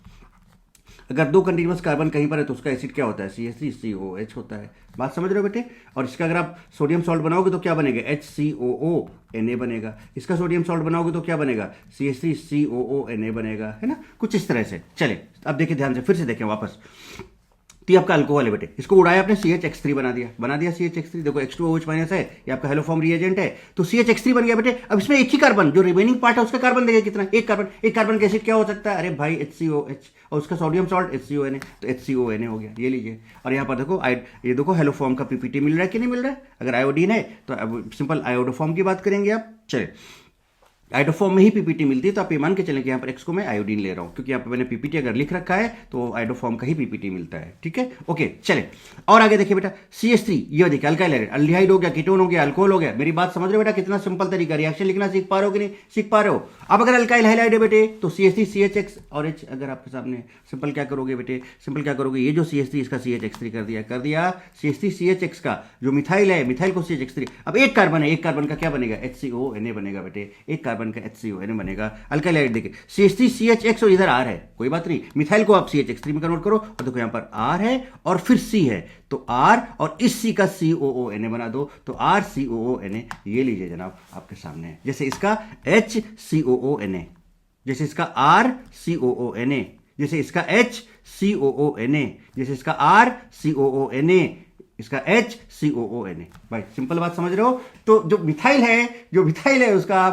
अगर दो कंटिन्यूअस कार्बन कहीं पर है तो उसका एसिड क्या होता है, CH3COH होता है। बात समझ रहे हो बेटे। और इसका अगर आप सोडियम सॉल्ट बनाओगे तो क्या बनेगा, HCOONA बनेगा। इसका सोडियम सॉल्ट बनाओगे तो क्या बनेगा, CH3COONA बनेगा, है ना, कुछ इस तरह से। चले अब देखिए ध्यान से, फिर से देखें वापस। तो ये आपका अल्कोहल है बेटे, इसको उड़ाया आपने, CHX3 बना दिया CHX3। देखो H2OH माइनस है, ये आपका हेलोफॉर्म रिएजेंट है, तो CHX3 बन गया बेटे। अब इसमें एक ही कार्बन, जो रिमेनिंग पार्ट है उसका कार्बन देखिए कितना, एक कार्बन। एक कार्बन का एसिड क्या हो सकता है, अरे भाई HCOH, और उसका सोडियम सॉल्ट HCONA, तो HCONA हो गया, ये लीजिए। और यहाँ पर देखो ये देखो हेलोफॉर्म का PPT मिल रहा है कि नहीं मिल रहा है। अगर आयोडीन है तो अब सिंपल आयोडोफॉर्म की बात करेंगे आप। चले आइडोफॉर्म में ही पीपीटी मिलती है, तो आप ये मान के चलें कि यहाँ पर एक्स को मैं आयोडीन ले रहा हूँ, क्योंकि यहाँ पर मैंने पीपीटी अगर लिख रखा है तो आइडोफॉर्म का ही पीपीटी मिलता है। ठीक है, ओके चले और आगे देखिए बेटा, CH3 ये देखिए अल्काइल हाइड्राइड, अल्डिहाइड हो गया, कीटोन हो गया, अल्कोहल हो गया। मेरी बात समझ रहे हो बेटा, कितना सिंपल तरीका, रिएक्शन लिखना सीख पा रहे हो कि नहीं सीख पा रहे हो। अब अगर अल्काइल हाइड्राइड है बेटे तो CH3 CHX और H, अगर आपके सामने सिंपल क्या करोगे बेटे, सिंपल क्या करोगे, ये जो CH3 इसका CHX3 कर दिया CH3 CHX का जो मिथाइल है, मिथाइल को CHX3। अब एक कार्बन है, एक कार्बन का क्या बनेगा, HCONA बनेगा बेटे, एक कार्बन का HCONA बनेगा। अल्काइल हाइड्राइड देखिए CH3 CHX और इधर R है, कोई बात नहीं, मिथाइल को आप CHX3 में कन्वर्ट करो, और देखो यहाँ पर R है और फिर C है, तो R और इस C का COONA बना दो, तो RCOONA, ये लीजिए जनाब आपके सामने है। जैसे इसका HCOONA, जैसे इसका RCOONA, जैसे इसका HCOONA, जैसे इसका RCOONA, इसका HCOONA। भाई सिंपल बात समझ रहे हो। तो जो मिथाइल है उसका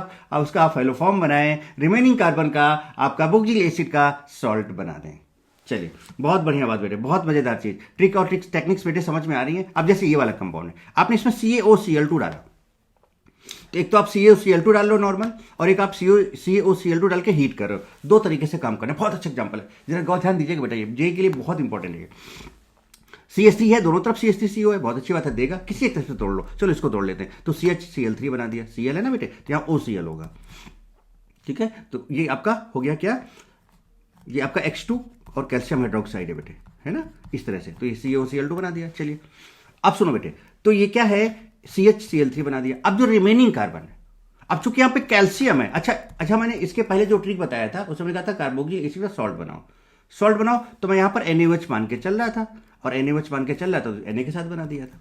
आप हेलोफॉर्म बनाएं, रिमेनिंग कार्बन का आप कार्बोक्सिलिक एसिड का सॉल्ट बना दें। चलिए बहुत बढ़िया बात बेटे, बहुत मजेदार चीज। ट्रिक और ट्रिक्स टेक्निक्स बेटे समझ में आ रही है। अब जैसे ये वाला कंपाउंड है, आपने इसमें CaOCl2 डाला, तो एक तो आप CaOCl2 डाल लो नॉर्मल, और एक आप CaOCl2 डाल के हीट कर रहे हो। दो तरीके से काम करना है, बहुत अच्छा एग्जाम्पल है, जरा गौर ध्यान दीजिएगा बेटा, ये जे के लिए बहुत इंपॉर्टेंट है। CH3 है, दोनों तरफ CH3CO है, बहुत अच्छी बात है, देगा किसी एक तरफ से तोड़ लो। चलो इसको तोड़ लेते हैं, तो CHCl3 बना दिया, Cl है ना बेटे, तो यहाँ OCl होगा। ठीक है, तो ये आपका हो गया क्या, ये आपका X2 और कैल्शियम हाइड्रोक्साइड है बेटे, है ना, इस तरह से। तो ये CaOCl2 बना दिया। चलिए अब सुनो बेटे, तो ये क्या है, CHCl3 बना दिया। अब जो रिमेनिंग कार्बन है, अब चूंकि यहाँ पे कैल्शियम है, अच्छा मैंने इसके पहले जो ट्रिक बताया था उसमें कहा था कार्बोक्सिलिक एसिड का सॉल्ट बनाओ, तो मैं यहाँ पर NaOH मान के चल रहा था, और NaOH मान के चल रहा था तो Na के साथ बना दिया था,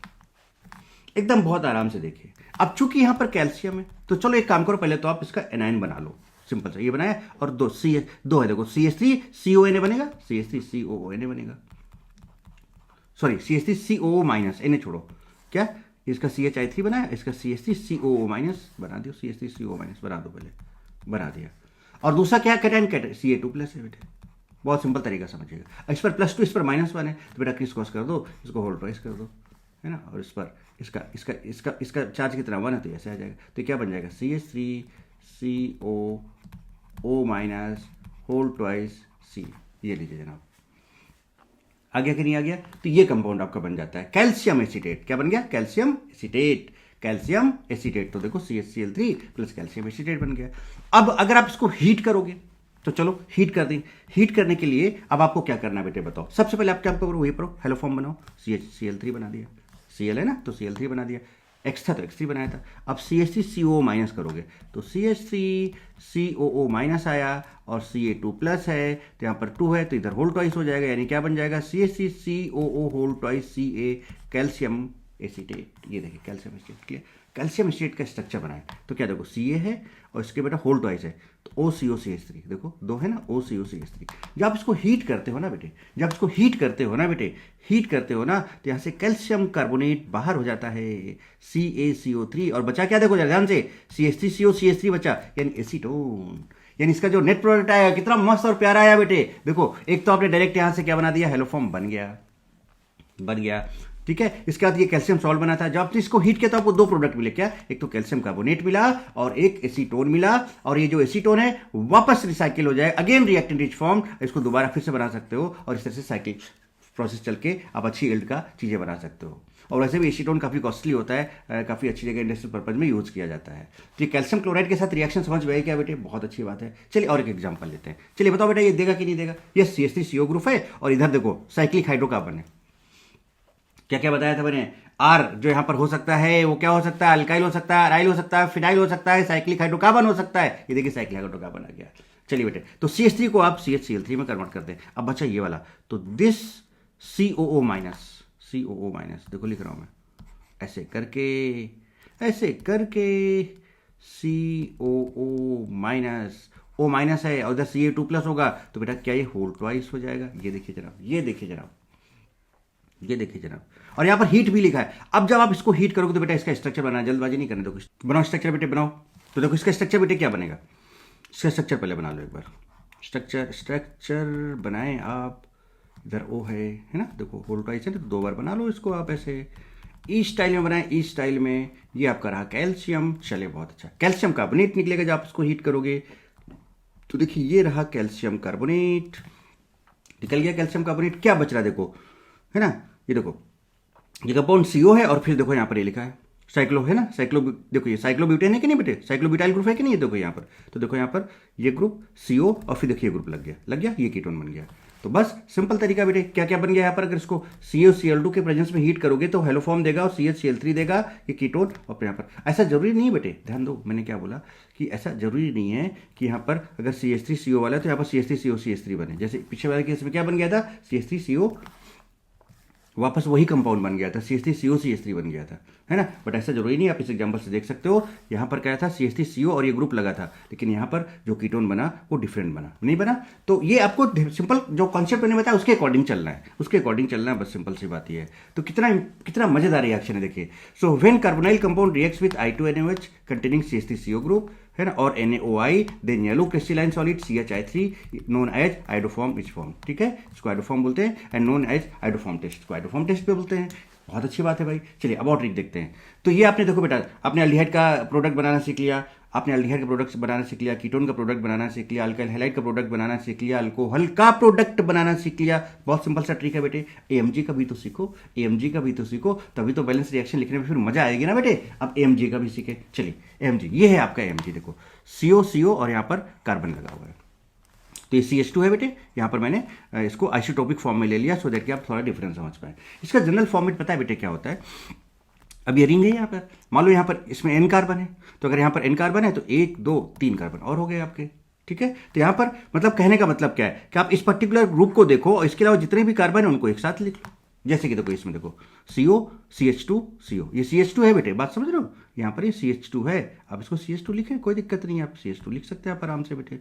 एकदम बहुत आराम से। देखिए अब चूंकि यहां पर कैल्शियम है, तो चलो एक काम करो, पहले तो आप इसका एनायन बना लो, सिंपल सा ये बनाया, और दो है, देखो CH3CONA बनेगा, CH3COONA बनेगा, सॉरी CH3CO माइनस, Na छोड़ो, क्या इसका CHI3 बनाया, इसका CH3CO माइनस बना दो, CH3CO माइनस बना दो, पहले बना दिया। और दूसरा क्या कैटायन Ca2 प्लस है बेटे, बहुत सिंपल तरीका समझिएगा। इस पर +2, इस पर -1 है, तो बेटा क्रिस क्रॉस कर दो, इसको होल ट्वाइस कर दो, है ना, और इस पर इसका चार्ज कितना 1 है, तो ऐसे आ जाएगा। तो क्या बन जाएगा, CH3CO minus whole twice C, ये लीजिए जनाब। आ गया कि नहीं आ गया। तो ये कंपाउंड आपका बन जाता है कैल्शियम एसीटेट। क्या बन गया, कैल्शियम एसीटेट। तो देखो CHCl3 प्लस कैल्शियम एसीटेट बन गया। अब अगर आप इसको हीट करोगे तो चलो हीट कर दें। हीट करने के लिए अब आपको क्या करना है बेटे बताओ। सबसे पहले आप क्या करो, वही करो, हेलोफॉर्म बनाओ, CHCl3 बना दिया, Cl है ना, तो Cl3 बना दिया, X था तो X3 बनाया था। अब CH3CO माइनस करोगे तो CH3COO माइनस आया, और Ca2 प्लस है, तो यहाँ पर 2 है, तो इधर होल ट्वाइस हो जाएगा, यानी क्या बन जाएगा, CH3COO whole twice Ca calcium acetate. ये देखिए calcium acetate, clear, calcium acetate का स्ट्रक्चर बनाए। तो क्या देखो Ca है और इसके बेटा होल ट्वाइस है, तो OCOCH3, देखो 2 है ना, OCOCH3। जब आप इसको हीट करते हो ना बेटे, हीट करते हो ना, तो यहाँ से कैल्शियम कार्बोनेट बाहर हो जाता है, CaCO3, और बचा क्या देखो ध्यान से, CH3CO CH3 बचा, यानी एसीटोन। यानी इसका जो नेट प्रोडक्ट आया कितना मस्त और प्यारा आया बेटे। देखो एक तो आपने डायरेक्ट यहाँ से क्या बना दिया, हेलोफॉर्म बन गया। ठीक है। इसके बाद ये कैल्शियम सॉल्ट बना था। जब आपने इसको हीट किया तो आपको दो प्रोडक्ट मिले, क्या? एक तो कैल्शियम कार्बोनेट मिला और एक एसीटोन मिला, और ये जो एसीटोन है वापस रिसाइकिल हो जाए, अगेन रिएक्टेंट रिच फॉर्म, इसको दोबारा फिर से बना सकते हो और इस तरह से साइकिल प्रोसेस चल के आप अच्छी यील्ड का चीज़ें बना सकते हो। और वैसे भी एसीटोन काफ़ी कॉस्टली होता है, काफ़ी अच्छी जगह इंडस्ट्रियल पर्पज में यूज़ किया जाता है। तो ये कैल्शियम क्लोराइड के साथ रिएक्शन समझ में आई क्या बेटे? बहुत अच्छी बात है। चलिए और एक एग्जांपल लेते हैं। चलिए बताओ बेटा ये देगा कि नहीं देगा? ये CH3CO ग्रुप है और इधर देखो साइक्लिक हाइड्रोकार्बन है। क्या क्या बताया था मैंने? आर जो यहां पर हो सकता है वो क्या हो सकता है? अल्काइल हो सकता है, अराइल हो सकता है, फिनाइल हो सकता है, साइक्लिक हाइड्रोकार्बन हो सकता है। ये देखिए साइक्लिक हाइड्रोकार्बन आ गया। चलिए बेटे, तो CH3 को आप CHCl3 में कन्वर्ट करते हैं। अब बच्चा ये वाला, तो this COO minus, COO minus देखो लिख रहा हूं मैं, ऐसे करके COO माइनस, O माइनस है और इधर Ca2 प्लस होगा, तो बेटा क्या ये होल ट्वाइस हो जाएगा? ये देखिए जनाब, ये देखिए जनाब, और यहां पर हीट भी लिखा है। अब जब आप इसको हीट करोगे तो बेटा इसका स्ट्रक्चर बनाना, जल्दबाजी नहीं करने दो, बनाओ स्ट्रक्चर बेटे बनाओ। तो देखो इसका स्ट्रक्चर बेटे क्या बनेगा, इसका स्ट्रक्चर पहले बना लो एक बार। स्ट्रक्चर बनाए आप, इधर ओ है ना, देखो होल ट्वाइस है तो दो बार बना लो इसको आप ऐसे इस स्टाइल में बनाए, इस स्टाइल में। ये आपका रहा कैल्शियम, चले बहुत अच्छा। कैल्शियम कार्बोनेट निकलेगा जब आप इसको हीट करोगे, तो देखिए ये रहा कैल्शियम कार्बोनेट, निकल गया कैल्शियम कार्बोनेट। क्या बच रहा देखो, है ना, ये देखो ये कंपाउंड CO है और फिर देखो यहाँ पर ये लिखा है साइक्लो, है ना, साइक्लो, देखो ये साइक्लोब्यूटेन है कि नहीं बेटे? साइक्लोब्यूटाइल ग्रुप है कि नहीं? देखो यहाँ पर, तो देखो यहाँ पर ये ग्रुप CO और फिर देखिए ग्रुप लग गया, ये कीटोन बन गया। तो बस सिंपल तरीका बेटे, क्या क्या बन गया यहाँ पर? अगर इसको COCl2 के प्रेजेंस में हीट करोगे तो हेलोफॉर्म देगा और CHCl3 देगा, ये कीटोन। और यहाँ पर ऐसा जरूरी नहीं बेटे, ध्यान दो मैंने क्या बोला कि ऐसा जरूरी नहीं है कि यहाँ पर अगर CH3CO वाला है तो यहाँ पर CH3COCH3 बने। जैसे पीछे वाले केस में क्या बन गया था, CH3CO वापस वही कंपाउंड बन गया था, CH3COCH3 बन गया था, है ना। बट ऐसा जरूरी नहीं, आप इस एग्जांपल से देख सकते हो। यहाँ पर क्या था, CH3CO और ये ग्रुप लगा था, लेकिन यहाँ पर जो कीटोन बना वो डिफरेंट बना, नहीं बना। तो ये आपको सिंपल जो कॉन्सेप्ट मैंने बताया उसके अकॉर्डिंग चलना है, बस सिंपल सी बात ये है। तो कितना मजेदार रिएक्शन है देखिए। So when carbonyl compound reacts with I2NaOH containing CH3CO group, है ना, और NaOI, then yellow crystalline solid CHI3 known as iodoform is form, ठीक है, इसको आइडोफॉर्म बोलते हैं, and known as iodoform test, इसको आइडोफॉर्म टेस्ट पे बोलते हैं। बहुत अच्छी बात है भाई। चलिए अब और ट्रिक देखते हैं। तो ये आपने देखो बेटा, आपने अल्डिहाइड का प्रोडक्ट बनाना सीख लिया, आपने अल्डिहाइड का प्रोडक्ट बनाना सीख लिया, कीटोन का प्रोडक्ट बनाना सीख लिया, अल्काइल हैलाइड का प्रोडक्ट बनाना सीख लिया, अल्कोहल का प्रोडक्ट बनाना सीख लिया। बहुत सिंपल सा ट्रिक है बेटे। AMG का भी तो सीखो, तभी तो बैलेंस रिएक्शन लिखने में फिर मजा आएगी ना बेटे। अब AMG का भी सीखे। चलिए AMG, ये है आपका AMG, देखो CO और यहाँ पर कार्बन लगा हुआ है, तो ये CH2 है बेटे। यहाँ पर मैंने इसको आइसोटोपिक फॉर्म में ले लिया सो दैट कि आप थोड़ा डिफरेंस समझ पाए। इसका जनरल फॉर्मेट पता है बेटे क्या होता है? अब ये रिंग है यहाँ पर, मान लो यहाँ पर इसमें N कार्बन है, तो अगर यहाँ पर N कार्बन है तो 1 2 3 कार्बन और हो गए आपके, ठीक है। तो यहाँ पर मतलब कहने का मतलब क्या है कि आप इस पर्टिकुलर ग्रुप को देखो और इसके अलावा जितने भी कार्बन है उनको एक साथ लिख लो। जैसे कि देखो इसमें देखो CO CH2 CO, ये CH2 है बेटे, बात समझ रहे हो? यहाँ पर ये CH2 है, आप इसको CH2 लिखें, कोई दिक्कत नहीं है, आप CH2 लिख सकते हैं आप आराम से बेटे।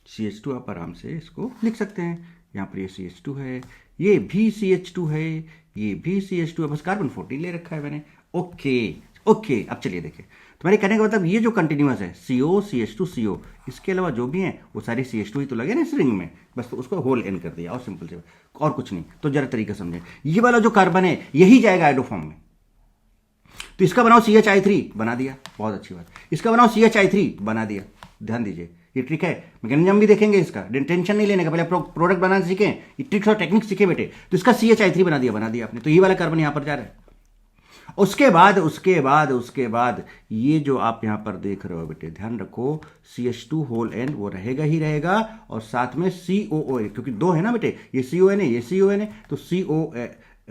CH2 आप आराम से इसको लिख सकते हैं। यहाँ पर ये CH2 है, ये भी CH2 है, ये भी CH2 है, बस कार्बन 14 ले रखा है मैंने। ओके अब चलिए देखें, तो मेरे कहने का मतलब ये जो कंटिन्यूअस है CO CH2 CO, इसके अलावा जो भी है वो सारे CH2 ही तो लगे ना इस रिंग में, बस तो उसको होल N कर दिया और सिंपल से, और कुछ नहीं। तो जरा तरीका समझे, ये वाला जो कार्बन है यही जाएगा आइडोफॉर्म में, तो इसका बनाओ CHI3 बना दिया, बहुत अच्छी बात। इसका बनाओ CHI3 बना दिया, ध्यान दीजिए ये ट्रिक है। मैकेनिज्म भी देखेंगे इसका, टेंशन नहीं लेने का, पहले प्रोडक्ट बनाना सीखें, ये ट्रिक्स और टेक्निक सीखे बेटे। तो इसका CHI3 बना दिया आपने, तो ये वाला कार्बन यहां पर जा रहा है। उसके बाद ये जो आप यहां पर देख रहे हो बेटे, ध्यान रखो, CH2 होल N वो रहेगा ही रहेगा, और साथ में COON, क्योंकि दो है ना बेटे, ये CON है, ये CON है, तो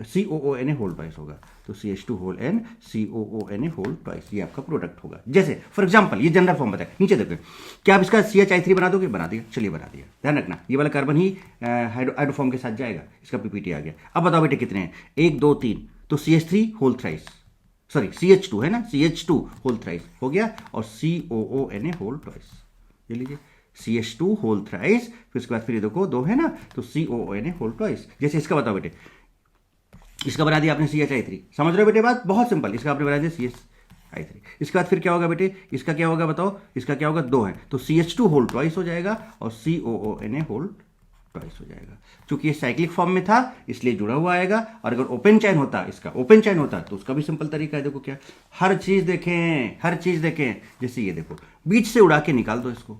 COON होल ट्वाइस होगा, तो CH2 whole N COON whole twice, ये आपका प्रोडक्ट होगा। जैसे फॉर एग्जांपल ये जनरल फॉर्म बताए, नीचे देखो, क्या आप इसका CHI3 बना दोगे? बना दिया, चलिए बना दिया। ध्यान रखना ये वाला कार्बन ही हाइड्रोफॉर्म के साथ जाएगा, इसका PPT आ गया। अब बताओ बेटे कितने हैं, 1 2 3, तो CH3 whole thrice, sorry CH2 है ना, CH2 होल थ्राइस हो गया, और COON होल ट्वाइस, ये लीजिए CH2 होल थ्राइस, फिर उसके बाद फिर ये देखो दो है ना, तो COON होल ट्वाइस। जैसे इसका बताओ बेटे, इसका बना दिया आपने CHI3, समझ रहे हो बेटे बात? बहुत सिंपल, इसका आपने बना दिया CHI3। इसके बाद फिर क्या होगा बेटे, इसका क्या होगा बताओ? इसका क्या होगा, 2 है तो CH2 होल ट्वाइस हो जाएगा और COON होल ट्वाइस हो जाएगा। क्योंकि ये साइक्लिक फॉर्म में था इसलिए जुड़ा हुआ आएगा, और अगर ओपन चैन होता, इसका ओपन चैन होता तो उसका भी सिंपल तरीका है। देखो क्या, हर चीज देखें, हर चीज देखें। जैसे ये देखो, बीच से उड़ा के निकाल दो इसको,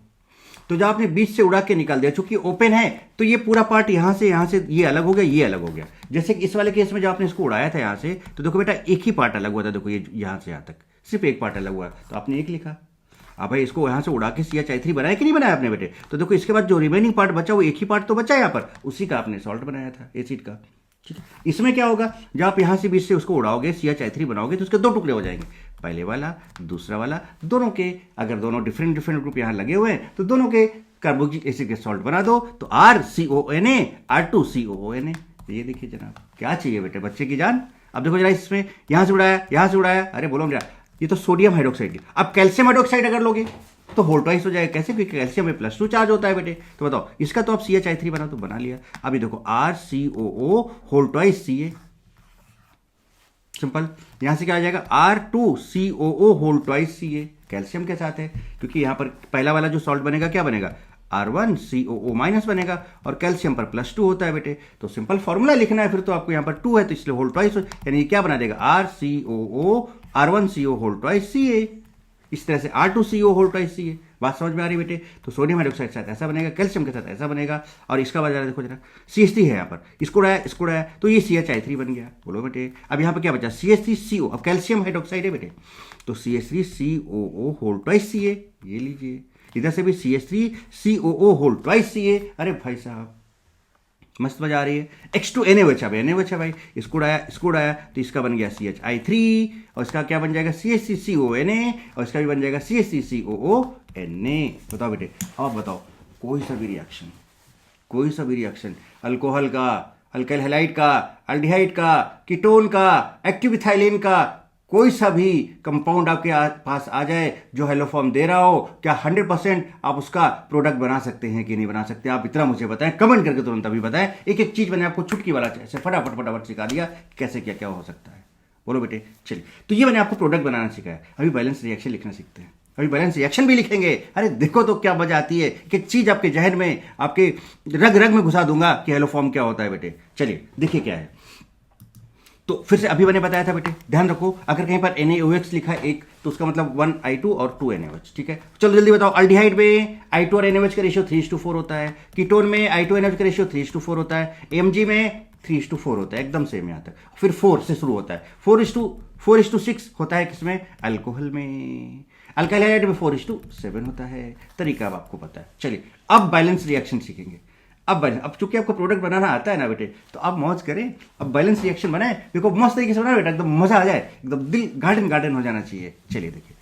तो जब आपने बीच से उड़ा के निकाल दिया, चूंकि ओपन है तो ये पूरा पार्ट यहां से ये अलग हो गया, ये अलग हो गया। जैसे कि इस वाले केस में जब आपने इसको उड़ाया था यहां से, तो देखो बेटा एक ही पार्ट अलग हुआ था। देखो ये यहां से यहां तक सिर्फ एक पार्ट अलग हुआ, तो आपने एक लिखा। अब भाई इसको यहां से उड़ा के CH3 बनाया कि नहीं बनाया आपने बेटे? तो देखो इसके बाद जो रिमेनिंग पार्ट बचा वो एक ही पार्ट तो बचा यहाँ पर, उसी का आपने सॉल्ट बनाया था एसिड का। ठीक है, इसमें क्या होगा, जब आप यहां से बीच से उसको उड़ाओगे, CH3 बनाओगे, तो उसके दो टुकड़े हो जाएंगे, पहले वाला दूसरा वाला। दोनों के अगर दोनों डिफरेंट डिफरेंट ग्रुप यहां लगे हुए हैं तो दोनों के कार्बोक्सिलिक एसिड के सॉल्ट बना दो, तो RCONA R2COONA। ये देखिए जनाब, क्या चाहिए बेटे बच्चे की जान। अब देखो जरा, इसमें यहां से उड़ाया, अरे बोलो मेरा, ये तो सोडियम हाइड्रोक्साइड। अब कैल्शियम हाइड्रोक्साइड अगर लोगे तो होल ट्वाइस हो जाएगा। कैसे? क्योंकि कैल्शियम में +2 चार्ज होता है बेटे। तो बताओ, इसका तो आप CH3 बना तो बना लिया। अभी देखो RCOO whole twice Ca, simple. यहां से क्या आ जाएगा, R2COO whole twice Ca, calcium के साथ है। क्योंकि यहां पर पहला वाला जो सॉल्ट बनेगा क्या बनेगा, R1COO माइनस बनेगा, और कैल्शियम पर +2 होता है बेटे। तो सिंपल फॉर्मूला लिखना है फिर तो आपको, यहां पर 2 है तो इसलिए होल ट्वाइस, यानी क्या बना देगा, RCOO R1CO whole twice Ca। इस तरह से R2CO होल ट्वाइस Ca। बात समझ में आ रही बेटे? तो सोडियम हाइड्रोक्साइड के साथ ऐसा बनेगा, कैल्शियम के साथ ऐसा बनेगा, और इसका बाजार देखो जरा, CH3 है यहाँ पर, इसको उड़ाया तो ये CH3 बन गया। बोलो बेटे, अब यहाँ पर क्या बचा, CH3CO। अब कैल्शियम हाइड्रोक्साइड है बेटे, तो CH3COO होल ट्वाइस Ca, ये लीजिए। इधर से भी CH3COO होल ट्वाइस Ca। अरे भाई साहब मस्त मजा आ रही है। H2Na बचा भाई, इसको उड़ाया तो इसका बन गया CHI3, और इसका क्या बन जाएगा, CH3CONA, और इसका भी बन जाएगा CH3COONA। बताओ बेटे, अब बताओ कोई सा भी रिएक्शन अल्कोहल का, अल्काइल हैलाइड का, अल्डिहाइड का, कीटोन का, एक्टिव इथाइलेन का, कोई सा भी कंपाउंड आपके पास आ जाए जो हेलोफॉर्म दे रहा हो, क्या 100% आप उसका प्रोडक्ट बना सकते हैं कि नहीं बना सकते? आप इतना मुझे बताएं, कमेंट करके तुरंत अभी बताएं। एक एक चीज मैंने आपको चुटकी वाला ऐसे फटाफट सिखा दिया, कैसे क्या क्या हो सकता है। बोलो बेटे, चलिए। तो ये मैंने आपको प्रोडक्ट बनाना सिखाया। अभी बैलेंस रिएक्शन लिखना सीखते हैं, अभी बैलेंस रिएक्शन भी लिखेंगे। अरे देखो तो क्या मजा आती है, कि चीज आपके जहन में, आपके रग रग में घुसा दूंगा कि हेलोफॉर्म क्या होता है बेटे। चलिए देखिए क्या है। तो फिर से अभी मैंने बताया था बेटे, ध्यान रखो, अगर कहीं पर NaOH लिखा है एक, तो उसका मतलब 1I2 और 2 NaOH। ठीक है, चलो जल्दी बताओ। अल्डिहाइड में I2 और NaOH का रेशियो 3:4 होता है, कीटोन में I2 NaOH का रेशियो 3:4 होता है, AMG में 3:4 होता है, एकदम सेम यहां तक। फिर 4 से शुरू होता है, 4:6 होता है किसमें, अल्कोहल में। अल्काइल हैलाइड में 4:7 होता है। तरीका अब आपको पता है। चलिए अब बैलेंस रिएक्शन सीखेंगे। अब चूंकि आपको प्रोडक्ट बनाना आता है ना बेटे, तो आप मौज करें, अब बैलेंस रिएक्शन बनाए। देखो मस्त तरीके से बनाए बेटा, एकदम मजा आ जाए, एकदम दिल गार्डन हो जाना चाहिए। चलिए देखिए,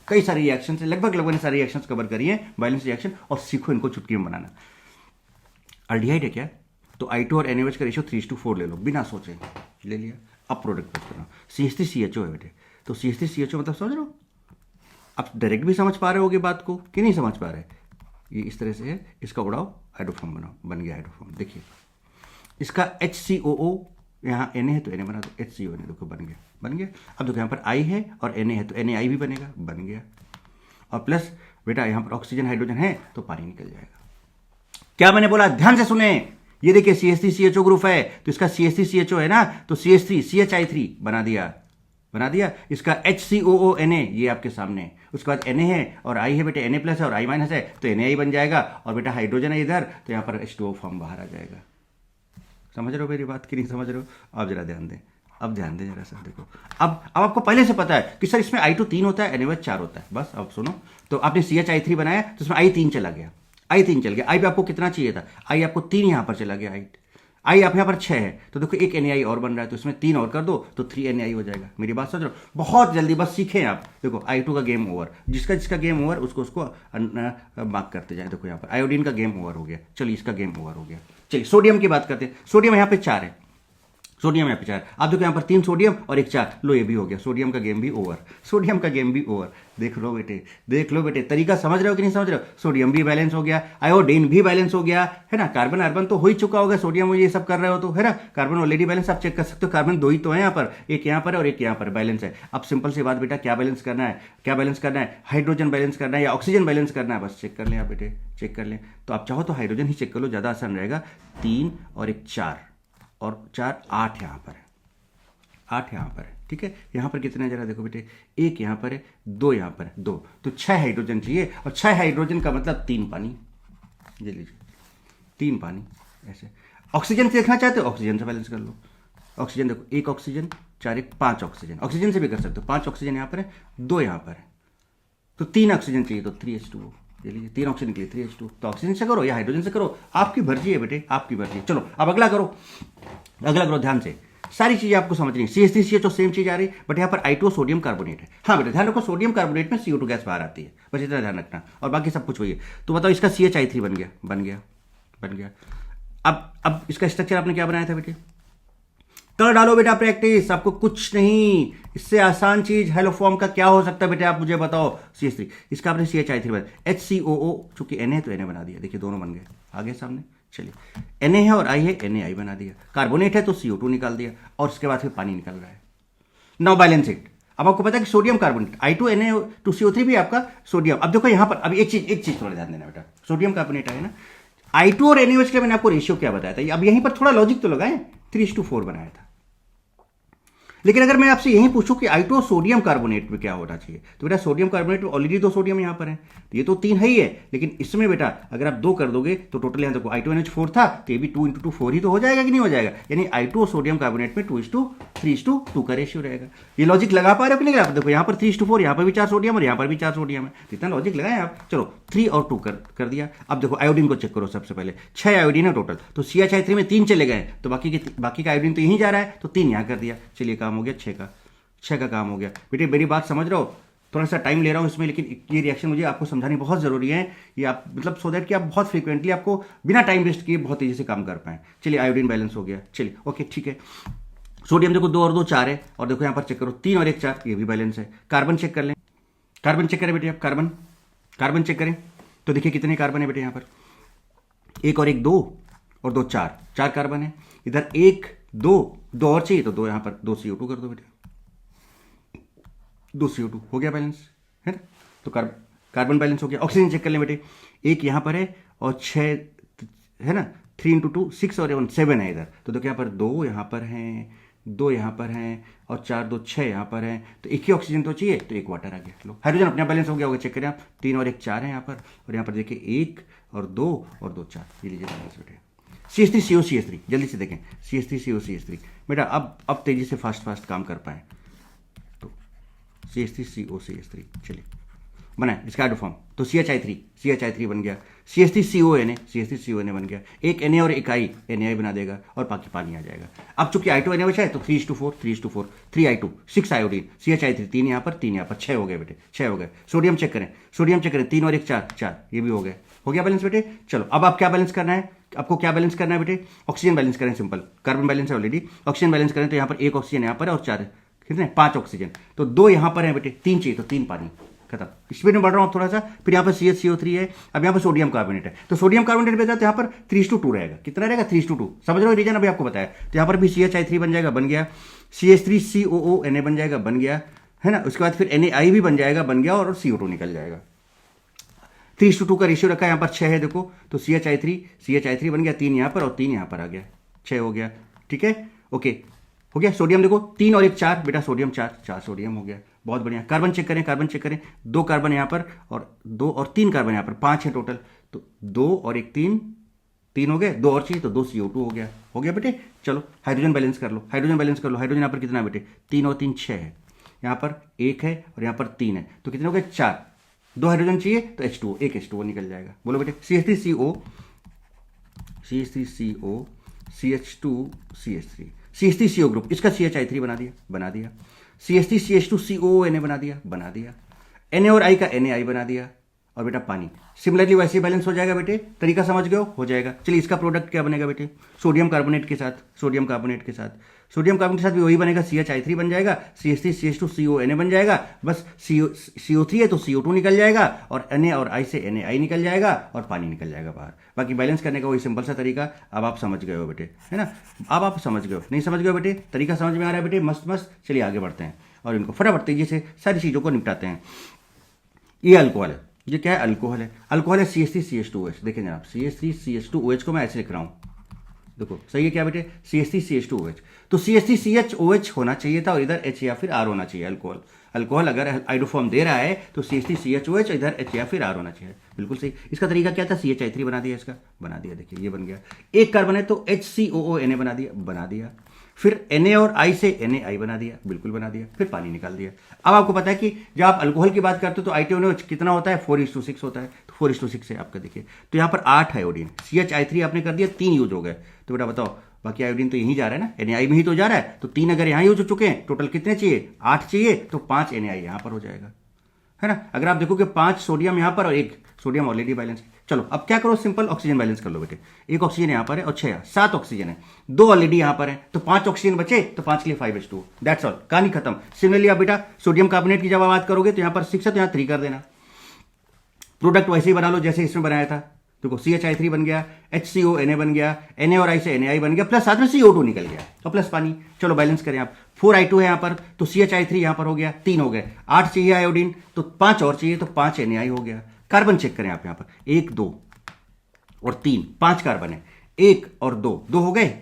कई सारे रिएक्शन से लगभग सारे रिएक्शंस कवर करिए बैलेंस रिएक्शन, और सीखो इनको चुटकी में बनाना। अल्डिहाइड है क्या, तो I2 और NaOH का रेशियो 3:4 ले लो, बिना सोचे ले लिया। अब प्रोडक्ट बनाओ, CH3CHO है बेटे, तो CH3CHO मतलब समझ रहे हो? आप डायरेक्ट भी समझ पा रहे होगे बात को कि नहीं समझ पा रहे? ये इस तरह से है, इसका उड़ाओ, हाइड्रोफॉर्म बनाओ, बन गया हाइड्रोफॉर्म। देखिए इसका HCOO, यहाँ Na है तो Na बना दो, HCOO देखो बन गया। अब देखो यहाँ पर I है और Na है तो NaI भी बनेगा, बन गया। और प्लस बेटा यहाँ पर ऑक्सीजन हाइड्रोजन है तो पानी निकल जाएगा। क्या मैंने बोला, ध्यान से सुने। ये देखिए CH3CHO ग्रुप है, तो इसका CH3CHO है ना, तो CH3CHI3 बना दिया। इसका HCOONA ये आपके सामने, उसके बाद Na है और I है बेटे, Na प्लस है और I माइनस है तो NaI बन जाएगा, और बेटा हाइड्रोजन है इधर, तो यहाँ पर H2O फॉर्म बाहर आ जाएगा। समझ रहे हो मेरी बात कि नहीं समझ रहे हो? अब जरा ध्यान दें, जरा सर देखो। अब आपको पहले से पता है कि सर इसमें I2 3 होता है, NaOH 4 होता है। बस अब सुनो, तो आपने CHI3 बनाया तो इसमें I 3 चला गया, I पे आपको कितना चाहिए था, I आपको 3 यहाँ पर चला गया, I आप यहाँ पर 6 है, तो देखो एक NaI और बन रहा है, तो इसमें 3 और कर दो तो 3 NaI हो जाएगा। मेरी बात समझ रहे हो? बहुत जल्दी, बस सीखें आप। देखो I2 का गेम ओवर, जिसका गेम ओवर उसको मार्क करते जाए। देखो यहाँ पर आयोडीन का गेम ओवर हो गया, चलिए इसका गेम ओवर हो गया। चलिए सोडियम की बात करते हैं। सोडियम यहाँ पे 4 है, सोडियम यहाँ पे 4। आप देखो यहाँ पर 3 सोडियम और एक 4, लो ये भी हो गया, सोडियम का गेम भी ओवर, सोडियम का गेम भी ओवर। देख लो बेटे, देख लो बेटे, तरीका समझ रहे हो कि नहीं समझ रहे हो? सोडियम भी बैलेंस हो गया, आयोडीन भी बैलेंस हो गया, है ना। कार्बन अर्बन तो हो ही चुका होगा, सोडियम ये सब कर रहे हो तो, है ना। कार्बन ऑलरेडी बैलेंस, आप चेक कर सकते हो, कार्बन 2 ही तो है यहाँ पर, एक यहाँ पर और एक यहाँ पर बैलेंस है। अब सिंपल सी बात बेटा, क्या बैलेंस करना है, क्या बैलेंस करना है? हाइड्रोजन बैलेंस करना है या ऑक्सीजन बैलेंस करना है? बस चेक कर लें आप बेटे, चेक कर लें। तो आप चाहो तो हाइड्रोजन ही चेक कर लो, ज़्यादा आसान रहेगा। 3 और एक 4 और 4 8 यहाँ पर है, 8 यहाँ पर है, ठीक है। यहाँ पर कितने जरा देखो बेटे, एक यहाँ पर है, 2 यहाँ पर है, 2, तो 6 हाइड्रोजन चाहिए, और 6 हाइड्रोजन का मतलब 3 पानी, ये लीजिए 3 पानी ऐसे। ऑक्सीजन से देखना चाहते हो, ऑक्सीजन से बैलेंस कर लो। ऑक्सीजन देखो, 1 ऑक्सीजन 4 1 5 ऑक्सीजन, ऑक्सीजन से भी कर सकते हो। 5 ऑक्सीजन यहाँ पर है, 2 यहाँ पर है, तो 3 ऑक्सीजन चाहिए, तो 3H2O, ये लीजिए 3 ऑक्सीजन के लिए 3H2O। तो ऑक्सीजन से करो या हाइड्रोजन से करो, आपकी मर्जी है बेटे, आपकी मर्जी है। चलो अब अगला करो, अगला करो ध्यान से, सारी चीजें आपको समझनी है। CH3CHO सेम चीज आ रही, बट यहाँ पर I2O सोडियम कार्बोनेट है। हाँ बेटा ध्यान रखो, सोडियम कार्बोनेट में CO2 गैस बाहर आती है, बस इतना ध्यान रखना, और बाकी सब कुछ वही है। तो बताओ इसका CHI3 बन गया, बन गया, बन गया। अब इसका स्ट्रक्चर आपने क्या बनाया था बेटे? कर डालो बेटा प्रैक्टिस, आपको कुछ नहीं, इससे आसान चीज हेलो फॉर्म का क्या हो सकता है बेटे, आप मुझे बताओ। CH3, इसका आपने CHI3 बना, HCOO, चूंकि Na है तो Na बना दिया, देखिए दोनों बन गए आगे सामने। चलिए Na है और I है, NaI बना दिया। कार्बोनेट है तो CO2 निकाल दिया, और उसके बाद फिर पानी निकल रहा है। Now balance it. अब आपको पता है कि सोडियम कार्बोनेट I2Na2CO3 भी आपका सोडियम। अब देखो यहाँ पर अभी एक चीज थोड़ा ध्यान देना बेटा, सोडियम कार्बोनेट है ना, I2 और NaOH के मैंने आपको रेशियो क्या बताया था, अब यहीं पर थोड़ा लॉजिक तो लगाएं, 3:4 बनाया था। लेकिन अगर मैं आपसे यही पूछूं कि I2O सोडियम कार्बोनेट में क्या होना चाहिए, तो बेटा सोडियम कार्बोनेट में ऑलरेडी 2 सोडियम यहां पर है, तो ये तो 3 है ही है, लेकिन इसमें बेटा अगर आप 2 कर दोगे तो टोटल यहां देखो I2NH4 था, तो ये भी 2 × 2 4 ही तो हो जाएगा कि नहीं हो जाएगा। यानी I2O सोडियम कार्बोनेट में 2:3:2 का रेशियो रहेगा। ये लॉजिक लगा पा रहे हो कि नहीं लगा? देखो यहाँ पर 3:4, यहाँ पर भी 4 सोडियम और यहाँ पर भी 4 सोडियम है, इतना लॉजिक लगाए आप। चलो 3 और 2 कर दिया। अब देखो आयोडीन को चेक करो, सबसे पहले 6 आयोडीन है टोटल, तो CHI3 में 3 चले गए, तो बाकी का आयोडीन तो यहीं जा रहा है, तो 3 यहाँ कर दिया। चलिए काम हो गया, 6 का काम हो गया। बेटे मेरी बात समझ रहे हो, थोड़ा सा टाइम ले रहा हूँ इसमें, लेकिन ये रिएक्शन मुझे आपको समझानी बहुत जरूरी है, ये आप मतलब सो दैट कि आप बहुत फ्रीक्वेंटली आपको बिना टाइम वेस्ट किए बहुत तेजी से काम कर पाएं। चलिए आयोडीन बैलेंस हो गया, चलिए ओके ठीक है। सोडियम देखो 2 और 2 4 है, और देखो यहाँ पर चेक करो 3 और 1 4, ये भी बैलेंस है। कार्बन चेक कर लें, कार्बन चेक करें बेटे, आप कार्बन चेक करें तो देखिए कितने कार्बन है बेटे, यहाँ पर 1 और 1 2 और 2 4 कार्बन है। इधर 1 2 और चाहिए, तो 2 यहाँ पर 2 CO2 कर दो बेटे, 2 CO2 हो गया बैलेंस, है ना। तो कार्बन बैलेंस हो गया। ऑक्सीजन चेक कर लें बेटे, 1 यहाँ पर है और 6 है ना, 3 × 2 6 और 1 7 है इधर, तो देखो यहाँ पर 2 यहाँ पर हैं, 2 यहाँ पर हैं, और 4 2 6 यहाँ पर हैं, तो 1 ही ऑक्सीजन तो चाहिए, तो 1 वाटर आ गया। लो हाइड्रोजन अपने बैलेंस हो गया होगा, चेक करें आप, 3 और 1 4 है यहाँ पर, और यहाँ पर देखिए 1 और 2 और 2 4, ये लीजिए बैलेंस बेटे। CH3CO CH3 जल्दी से देखें, CH3CO CH3 बेटा, अब तेजी से फास्ट काम कर पाए, तो CH3CO CH3 चलिए बनाए इसका एडोफॉर्म, तो CHI3 बन गया, CH3CONA बन गया, एक Na और एक I NaI बना देगा, और बाकी पानी आ जाएगा। अब चूंकि I2NaOH है तो 3:4 3I2 6 आयोडीन, CHI3 3 यहाँ पर 3 यहाँ पर, 6 हो गए बेटे, 6 हो गए। सोडियम चेक करें 3 और 1 4, ये भी हो गया बैलेंस बेटे। चलो अब आप क्या बैलेंस करना है, आपको क्या बैलेंस करना है बेटे? ऑक्सीजन बैलेंस करें, सिंपल, कार्बन बैलेंस है ऑलरेडी, ऑक्सीजन बैलेंस करें तो यहाँ पर 1 ऑक्सीजन यहाँ पर और 4 कितने 5 ऑक्सीजन, तो 2 यहाँ पर है बेटे, 3 चाहिए तो 3 पानी, खत्म। स्पीड में बढ़ रहा हूँ थोड़ा सा, फिर यहाँ पर CHCO3 है, अब यहाँ पर सोडियम कार्बोनेट है, तो सोडियम कार्बोनेट बेटा तो यहाँ पर 3:2 रहेगा, कितना रहेगा 3:2, समझ रहे हो रीजन अभी आपको बताया। तो यहाँ पर भी CHI3 बन जाएगा, बन गया, CH3COO बन जाएगा, बन गया, है ना। उसके बाद फिर NaI भी बन जाएगा, बन गया, और CO2 निकल जाएगा। 3:2 का रेशियो रखा है, यहाँ पर 6 है देखो, तो CHI3 बन गया, 3 यहाँ पर और 3 यहाँ पर आ गया, 6 हो गया, ठीक है ओके हो गया। सोडियम देखो 3 और 1 4 बेटा, सोडियम 4 सोडियम हो गया, बहुत बढ़िया। कार्बन चेक करें 2 कार्बन यहाँ पर और 2 और 3 कार्बन यहाँ पर, 5 है टोटल, तो 2 और 1 3 हो गए, 2 और चाहिए तो 2 CO2 हो गया बेटे। चलो हाइड्रोजन बैलेंस कर लो, हाइड्रोजन यहाँ पर कितना बेटे, 3 और 3 6 है, यहाँ पर 1 है और यहाँ पर 3 है, तो कितने हो गए 4, 2 हाइड्रोजन चाहिए तो H2O, 1 H2O निकल जाएगा। बोलो बेटे CH3CO CH2 CH3 CH3CO group, इसका CHI3 बना दिया, CH3CH2CONA बना दिया, Na और I का NaI बना दिया, और बेटा पानी। सिमिलरली वैसे बैलेंस हो जाएगा बेटे, तरीका समझ गए हो जाएगा। चलिए इसका प्रोडक्ट क्या बनेगा बेटे, सोडियम कार्बोनेट के साथ, सोडियम कार्बोनेट के साथ, सोडियम कार्बोनेट के साथ भी वही बनेगा, CHI3 बन जाएगा, CH3 CH2 CONA बन जाएगा, बस CO3 है तो CO2 निकल जाएगा, और Na और I से NaI निकल जाएगा, और पानी निकल जाएगा बाहर। बाकी बैलेंस करने का वही सिंपल सा तरीका, अब आप समझ गए हो बेटे, है ना। अब आप समझ गए हो, नहीं समझ गए हो बेटे, तरीका समझ में आ रहा है बेटे, मस्त मस्त। चलिए आगे बढ़ते हैं और इनको फटाफट तेजी से सारी चीज़ों को निपटाते हैं। ये अल्कोहल है, ये क्या है, अल्कोहल है। अल्कोहल है CH3 CH2OH। देखें जनाब, CH3 CH2OH को मैं ऐसे लिख रहा हूँ, देखो सही है क्या बेटे, CH3 CH2OH। तो CH3 CHOH होना चाहिए था और इधर H या फिर R होना चाहिए। अल्कोहल, अल्कोहल अगर हाइड्रोफॉर्म दे रहा है तो CH3 CHOH, इधर H या फिर R होना चाहिए, बिल्कुल सही। इसका तरीका क्या था, CHI3 बना दिया, इसका बना दिया, देखिए ये बन गया। एक कार्बन है तो HCOONA बना दिया, फिर Na और I से NaI बना दिया, बिल्कुल बना दिया, फिर पानी निकाल दिया। अब आपको पता है कि जब आप अल्कोहल की बात करते हो तो ITONOH कितना होता है, 4:6 होता है, तो 4:6 है आपका। देखिए तो यहाँ पर 8 आयोडीन, CHI3 आपने कर दिया, 3 यूज हो गए, तो बेटा बताओ बाकी आयोडीन तो यहीं जा रहा है ना, NaI में ही तो जा रहा है, तो 3 अगर यहाँ यूज हो चुके हैं, टोटल कितने चाहिए, 8 चाहिए, तो 5 NaI यहाँ पर हो जाएगा, है ना। अगर आप देखोगे 5 सोडियम यहाँ पर और 1 सोडियम ऑलरेडी बैलेंस। चलो अब क्या करो, सिंपल ऑक्सीजन बैलेंस कर लो बेटे। 1 ऑक्सीजन यहाँ पर है और 6 7 ऑक्सीजन है, 2 ऑलरेडी यहाँ पर है, तो 5 ऑक्सीजन बचे, तो 5 के लिए 5H2, दैट्स ऑल, कहानी खत्म। सिमिलरली आप बेटा सोडियम कार्बोनेट की जब आप बात करोगे तो यहाँ पर 6 है तो यहाँ 3 कर देना। प्रोडक्ट वैसे ही बना लो जैसे इसमें बनाया था, देखो CHI3 बन गया, HCONA बन गया, Na और I से NaI बन गया, प्लस साथ में CO2 निकल गया और प्लस पानी। चलो बैलेंस करें आप, 4I2 है यहाँ पर, तो CHI3 यहाँ पर हो गया, 3 हो गए, 8 चाहिए आयोडीन, तो 5 और चाहिए, तो 5 NaI हो गया। कार्बन चेक करें आप यहाँ पर, 1 2 और 3, 5 कार्बन है, 1 और 2 हो गए,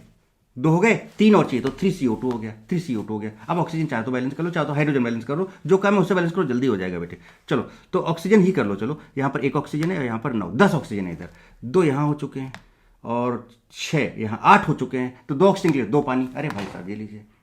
2 हो गए, 3 और चाहिए, तो 3CO2 हो गया, 3CO2 हो गया। अब ऑक्सीजन चाहे तो बैलेंस कर लो, चाहे तो हाइड्रोजन बैलेंस कर लो, जो काम है उससे बैलेंस करो, जल्दी हो जाएगा बेटे। चलो तो ऑक्सीजन ही कर लो, चलो यहाँ पर 1 ऑक्सीजन है और यहाँ पर 9 10 ऑक्सीजन है, इधर 2 यहाँ हो चुके हैं और 6 यहाँ 8 हो चुके हैं, तो 2 ऑक्सीजन के लिए 2 पानी। अरे भाई साहब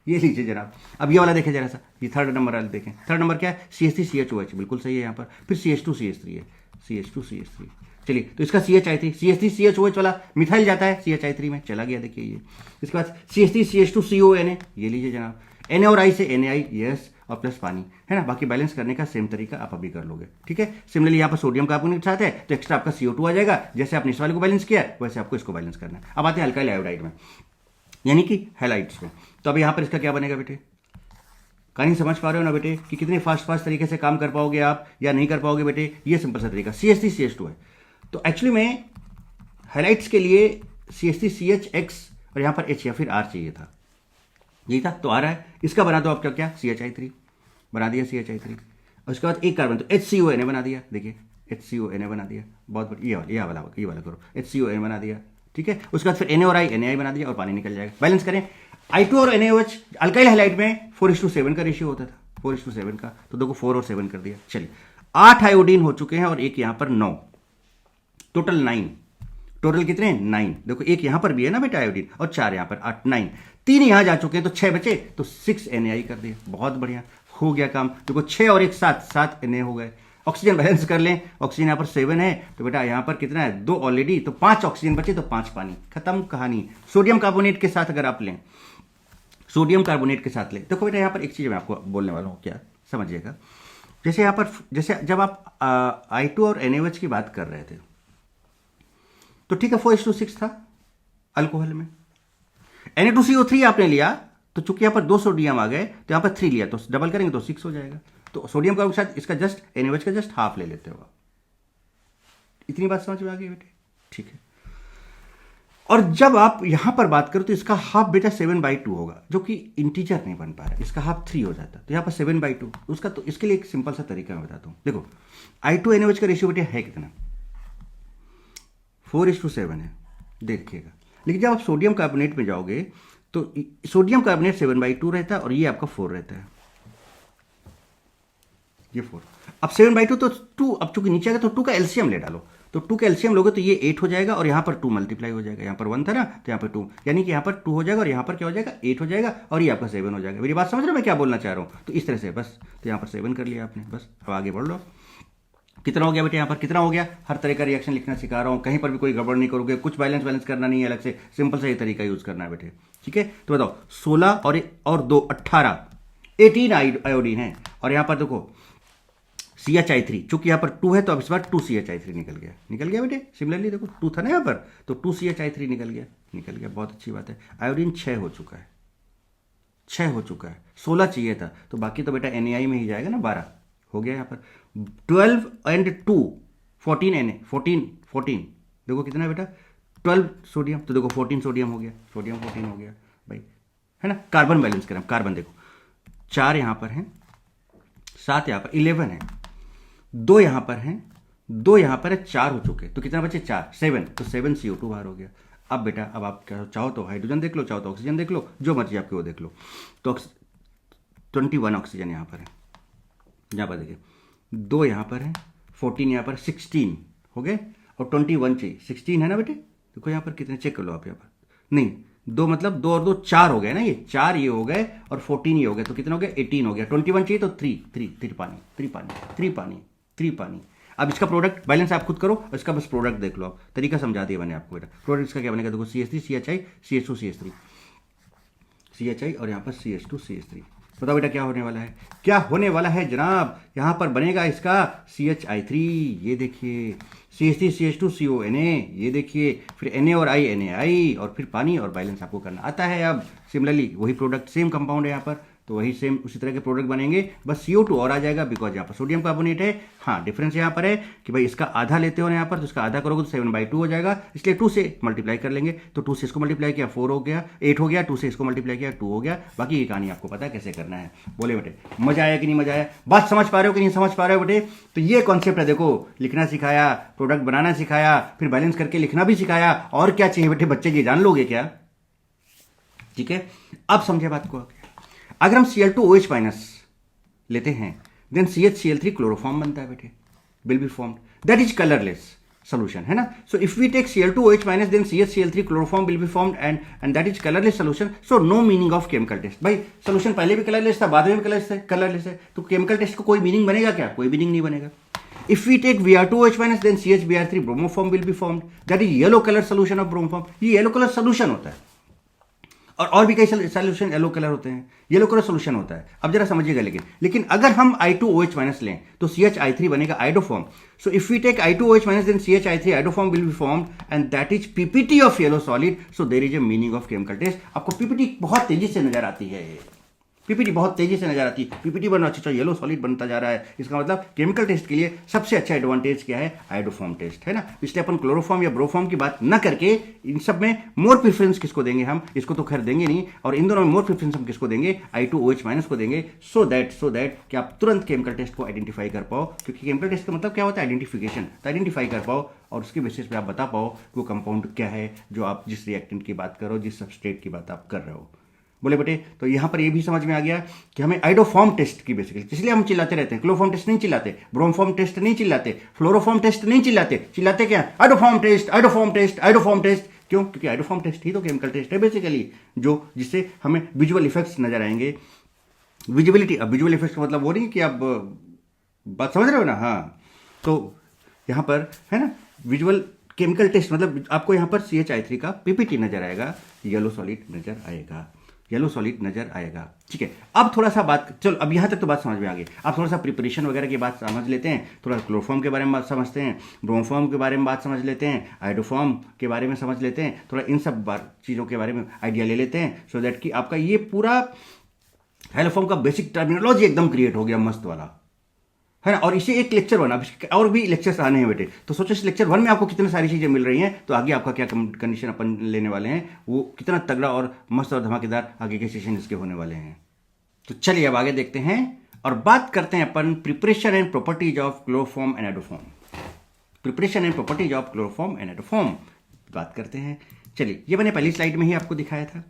ये लीजिए जनाब। अब ये वाला देखें जरा सा, ये थर्ड नंबर वाला देखें, थर्ड नंबर क्या है, CH3 CHOH, बिल्कुल सही है यहाँ पर, फिर CH2 CH3 है, CH2 CH3। चलिए तो इसका CHI3 CH3 CHOH वाला मिथाइल जाता है CHI3 में, चला गया, देखिए ये। इसके बाद CH3 CH2 CONA, ये लीजिए जनाब, Na और I से NaI, यस, और प्लस पानी, है ना। बाकी बैलेंस करने का सेम तरीका आप अभी कर लोगे, ठीक है। सिमिलरली यहाँ पर सोडियम कार्बोनेट के साथ है तो एक्स्ट्रा आपका CO2 आ जाएगा, जैसे आपने इस वाले को बैलेंस किया वैसे आपको इसको बैलेंस करना है। अब आते हैं अल्काइल आयोडाइड में, यानी कि हैलाइड्स में। तो अब यहाँ पर इसका क्या बनेगा बेटे, कहानी समझ पा रहे हो ना बेटे, कि कितने फास्ट तरीके से काम कर पाओगे आप या नहीं कर पाओगे बेटे। ये सिंपल सा तरीका, CH3 CH2 है, तो एक्चुअली में हैलाइड्स के लिए CH3 CHX और यहाँ पर H या फिर R चाहिए था, यही था, तो आ रहा है। इसका बना दो आप क्या CHI3 बना दिया, CHI3, और उसके बाद एक कार्बन तो HCONA बना दिया, देखिए HCONA बना दिया, बहुत बढ़िया, ये वाला करो, HCONA बना दिया, ठीक है। उसके बाद फिर Na और I NaI बना दिया और पानी निकल जाएगा। बैलेंस करें, I2 और NaOH अल्काइल हैलाइड में 4:7 का रेशियो होता था, 4:7 का, तो देखो 4 और 7 कर दिया। चलिए 8 आयोडीन हो चुके हैं और एक यहाँ पर 9, टोटल 9, टोटल कितने 9, देखो एक यहाँ पर भी है ना बेटा आयोडीन, और 4 यहाँ पर, 8 9, 3 यहाँ जा चुके हैं, तो 6 बचे, तो 6 NaI कर दिया, बहुत बढ़िया हो गया काम। देखो 6 और 1 7 Na हो गए। ऑक्सीजन बैलेंस कर लें, ऑक्सीजन यहाँ पर 7 है, तो बेटा यहाँ पर कितना है, 2 ऑलरेडी, तो 5 ऑक्सीजन बचे, तो 5 पानी, खत्म कहानी। सोडियम कार्बोनेट के साथ अगर आप लें, सोडियम कार्बोनेट के साथ लें, देखो बेटा यहाँ पर एक चीज़ मैं आपको बोलने वाला हूँ, क्या समझिएगा। जैसे यहाँ पर, जैसे जब आप I2 और NaOH की बात कर रहे थे तो ठीक है 4:6 था अल्कोहल में। Na2CO3 आपने लिया, तो चूंकि यहाँ पर 2 सोडियम आ गए तो यहाँ पर 3 लिया, तो डबल करेंगे तो 6 हो जाएगा। तो सोडियम कार्बोनेट के साथ इसका जस्ट NaOH का जस्ट हाफ ले लेते हो। इतनी बात समझ में आ गई बेटे, ठीक है। और जब आप यहां पर बात करो तो इसका हाफ बेटा 7/2 होगा, जो कि इंटीजर नहीं बन पा रहा है, इसका हाफ 3 हो जाता है, तो यहां पर 7/2 उसका। तो इसके लिए एक सिंपल सा तरीका मैं बताता हूं, देखो I2 NaOH का रेशियो बेटा है कितना, 4:7 है, देखिएगा। लेकिन जब आप सोडियम कार्बोनेट में जाओगे तो सोडियम कार्बोनेट 7/2 रहता है और ये आपका 4 रहता है, ये 4। अब 7/2 तो 2, अब चूंकि नीचे आएगा तो 2 का एलसीएम ले डालो, तो 2 का एलसीएम लोगे तो ये 8 हो जाएगा, और यहाँ पर 2 मल्टीप्लाई हो जाएगा, यहाँ पर 1 था ना, तो यहाँ पर 2, यानी कि यहाँ पर 2 हो जाएगा और यहाँ पर क्या हो जाएगा 8 हो जाएगा, और ये आपका 7 हो जाएगा। मेरी बात समझ रहे हो मैं क्या बोलना चाह रहा हूँ, तो इस तरह से बस, तो यहाँ पर 7 कर लिया आपने, बस। अब आगे बढ़ लो, कितना हो गया बेटे, यहाँ पर कितना हो गया। हर तरह का रिएक्शन लिखना सिखा रहा हूँ, कहीं पर भी कोई गड़बड़ नहीं करोगे, कुछ बैलेंस करना नहीं है अलग से, सिंपल सा ये तरीका यूज करना है बेटे, ठीक है। तो बताओ 16 और 2 18 आयोडीन है, और यहाँ पर देखो CH3, चूंकि यहाँ पर 2 है तो अब इस बार 2CH3 निकल गया बेटे। सिमिलरली देखो 2 था ना यहाँ पर, तो 2CH3 निकल गया, बहुत अच्छी बात है। आयोडीन 6 हो चुका है, 16 चाहिए था, तो बाकी तो बेटा NaI में ही जाएगा ना, 12 हो गया यहाँ पर। 12 and 2 14 Na, 14 देखो कितना है बेटा, 12 सोडियम, तो देखो 14 सोडियम हो गया, सोडियम 14 हो गया भाई, है ना। कार्बन बैलेंस करें, कार्बन देखो 4 यहाँ पर हैं, 7 यहाँ पर, 11 है, 2 यहाँ पर हैं, 2 यहाँ पर है, 4 हो चुके, तो कितना बचे 4, 7, तो 7 CO2 बाहर हो गया। अब बेटा अब आप चाहो तो हाइड्रोजन देख लो, चाहो तो ऑक्सीजन देख लो, जो मर्जी आपके वो देख लो। तो 21 ऑक्सीजन यहाँ पर है, यहाँ पर देखिए 2 यहाँ पर है, 14 यहाँ पर, 16 हो गए, और 21 चाहिए, 16 है ना बेटे। देखो यहाँ पर कितने, चेक कर लो आप यहाँ पर, नहीं 2 मतलब 2 और 2 4 हो गए ना, ये 4 ये हो गए और 14 ये हो गए, तो कितना हो गया 18 हो गया। 21 चाहिए तो 3 पानी। अब इसका प्रोडक्ट बैलेंस आप खुद करो, इसका बस प्रोडक्ट देख लो आप, तरीका समझा दिया मैंने आपको बेटा। प्रोडक्ट इसका क्या बनेगा, देखो CH3 CHI CH2 CH3 CHI और यहाँ पर CH2 CH3। बताओ बेटा क्या होने वाला है, क्या होने वाला है जनाब, यहाँ पर बनेगा इसका CHI3, ये देखिए, CH3 CH2 CONA, ये देखिए, फिर Na और I NaI, और फिर पानी, और बैलेंस आपको करना आता है। अब सिमिलरली वही प्रोडक्ट, सेम कंपाउंड है यहाँ पर, तो वही सेम उसी तरह के प्रोडक्ट बनेंगे, बस CO2 और आ जाएगा, बिकॉज यहाँ पर सोडियम कार्बोनेट है। हाँ डिफरेंस यहाँ पर है कि भाई इसका आधा लेते हो ना यहाँ पर, तो इसका आधा करोगे तो 7/2 हो जाएगा, इसलिए 2 से मल्टीप्लाई कर लेंगे, तो 2 से इसको मल्टीप्लाई किया 4 हो गया, 8 हो गया, 2 से इसको मल्टीप्लाई किया 2 हो गया। बाकी ये कहानी आपको पता है कैसे करना है। बोले बेटे मजा आया कि नहीं मजा आया, बात समझ पा रहे हो कि नहीं समझ पा रहे हो बेटे। तो ये कॉन्सेप्ट है, देखो लिखना सिखाया, प्रोडक्ट बनाना सिखाया, फिर बैलेंस करके लिखना भी सिखाया, और क्या चाहिए बेटे बच्चे, ये जान लोगे क्या। ठीक है, अब समझे बात को। अगर हम Cl2OH- लेते हैं, देन CHCl3 क्लोरोफॉर्म बनता है बेटे, will be formed, that is colourless solution, है ना। So if we take Cl2OH- then CHCl3 chloroform will be formed and that is colourless solution. So no meaning of chemical test. भाई सॉल्यूशन पहले भी कलरलेस था, बाद में भी कलरलेस है, तो केमिकल टेस्ट को कोई मीनिंग बनेगा क्या, कोई मीनिंग नहीं बनेगा। If we take Br2OH- then CHBr3 bromoform will be formed, that is yellow color solution of bromoform। ये येलो कलर सोल्यूशन होता है, और भी कई सोल्यूशन येलो कलर होते हैं, येलो कलर सोल्यूशन होता है। अब जरा समझिएगा, लेकिन अगर हम I2OH- लें तो CHI3 बनेगा iodoform. So if we take I2OH- then CHI3 iodoform will be formed and that is PPT of yellow solid. So there is a meaning of chemical test. आपको PPT बहुत तेजी से नजर आती है, PPT बहुत तेजी से नजर आती है, PPT बनना अच्छा येलो सॉलिड बनता जा रहा है, इसका मतलब केमिकल टेस्ट के लिए सबसे अच्छा एडवांटेज क्या है, आइडोफॉर्म टेस्ट, है ना। इसलिए अपन क्लोरोफॉर्म या ब्रोफॉर्म की बात न करके इन सब में मोर प्रेफरेंस किसको देंगे हम, इसको तो खैर देंगे नहीं, और इन दोनों में मोर प्रेफरेंस हम किसको देंगे, I2OH- को देंगे, सो दैट कि आप तुरंत केमिकल टेस्ट को आइडेंटिफाई कर पाओ, क्योंकि केमिकल टेस्ट का मतलब क्या होता है, आइडेंटिफिकेशन, तो आइडेंटिफाई कर पाओ और उसके बेसिस पे आप बता पाओ कि वो कंपाउंड क्या है जो आप जिस रिएक्टेंट की बात करो, जिस सबस्ट्रेट की बात आप कर रहे हो। बोले बेटे तो यहां पर ये भी समझ में आ गया कि हमें आइडोफॉर्म टेस्ट की बेसिकली, इसलिए हम चिल्लाते रहते हैं, क्लोरोफॉर्म टेस्ट नहीं चिल्लाते, ब्रोमफॉर्म टेस्ट नहीं चिल्लाते, फ्लोरोफॉर्म टेस्ट नहीं चिल्लाते क्या, iodoform test, iodoform test, iodoform test. क्यों, क्योंकि आइडोफॉर्म टेस्ट ही तो केमिकल टेस्ट है बेसिकली, जो जिससे हमें विजुअल इफेक्ट्स नजर आएंगे। विजिबिलिटी, अब विजुअल इफेक्ट्स का मतलब वो नहीं कि आप बात समझ रहे हो ना। हाँ, तो यहां पर है ना विजुअल केमिकल टेस्ट, मतलब आपको यहां पर CHI3 का PPT नजर आएगा, येलो सॉलिड नजर आएगा, येलो सॉलिड नजर आएगा। ठीक है, अब थोड़ा सा बात, चलो अब यहां तक तो बात समझ में आ गई। अब थोड़ा सा प्रिपरेशन वगैरह की बात समझ लेते हैं, थोड़ा क्लोरोफॉर्म के बारे में बात समझते हैं, ब्रोमोफॉर्म के बारे में बात समझ लेते हैं, आइडोफॉर्म के बारे में समझ लेते हैं, थोड़ा इन सब चीज़ों के बारे में आइडिया ले लेते हैं, सो दैट कि आपका ये पूरा हेलोफॉर्म का बेसिक टर्मिनोलॉजी एकदम क्रिएट हो गया मस्त वाला, है ना। और इसे एक लेक्चर बना, और भी लेक्चर्स आने हैं बेटे, तो सोचो इस लेक्चर 1 में आपको कितनी सारी चीजें मिल रही हैं, तो आगे आपका क्या कंडीशन अपन लेने वाले हैं, वो कितना तगड़ा और मस्त और धमाकेदार आगे के सेशन इसके होने वाले हैं। तो चलिए अब आगे देखते हैं और बात करते हैं अपन preparation and properties of chloroform and iodoform. Preparation and properties of chloroform and iodoform बात करते हैं। चलिए, ये मैंने पहली स्लाइड में ही आपको दिखाया था।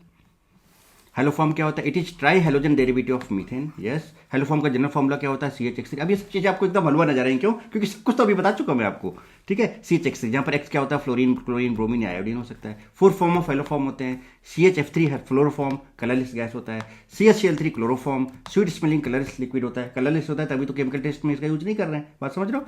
हेलोफॉर्म क्या होता है, it is tri halogen derivative of methane. Yes, haloform का जनरल फॉर्मूला क्या होता है, CH3। अब ये सब चीजें आपको एकदम हलवा नजर आ रही, क्यों, क्योंकि सब कुछ तो अभी बता चुका मैं आपको। ठीक है, CH3 जहां पर X क्या होता है, फ्लोरीन, क्लोरीन, ब्रोमीन या आयोडीन हो सकता है। 4 फॉर्म ऑफ हेलोफॉर्म होते हैं, CHF3 है फ्लोरोफॉर्म, कलरलेस गैस होता है, CHCl3 chloroform, sweet smelling colourless liquid होता है, कलरलेस होता है, तभी तो केमिकल टेस्ट में इसका यूज नहीं कर रहे हैं, बात समझ रहे हो।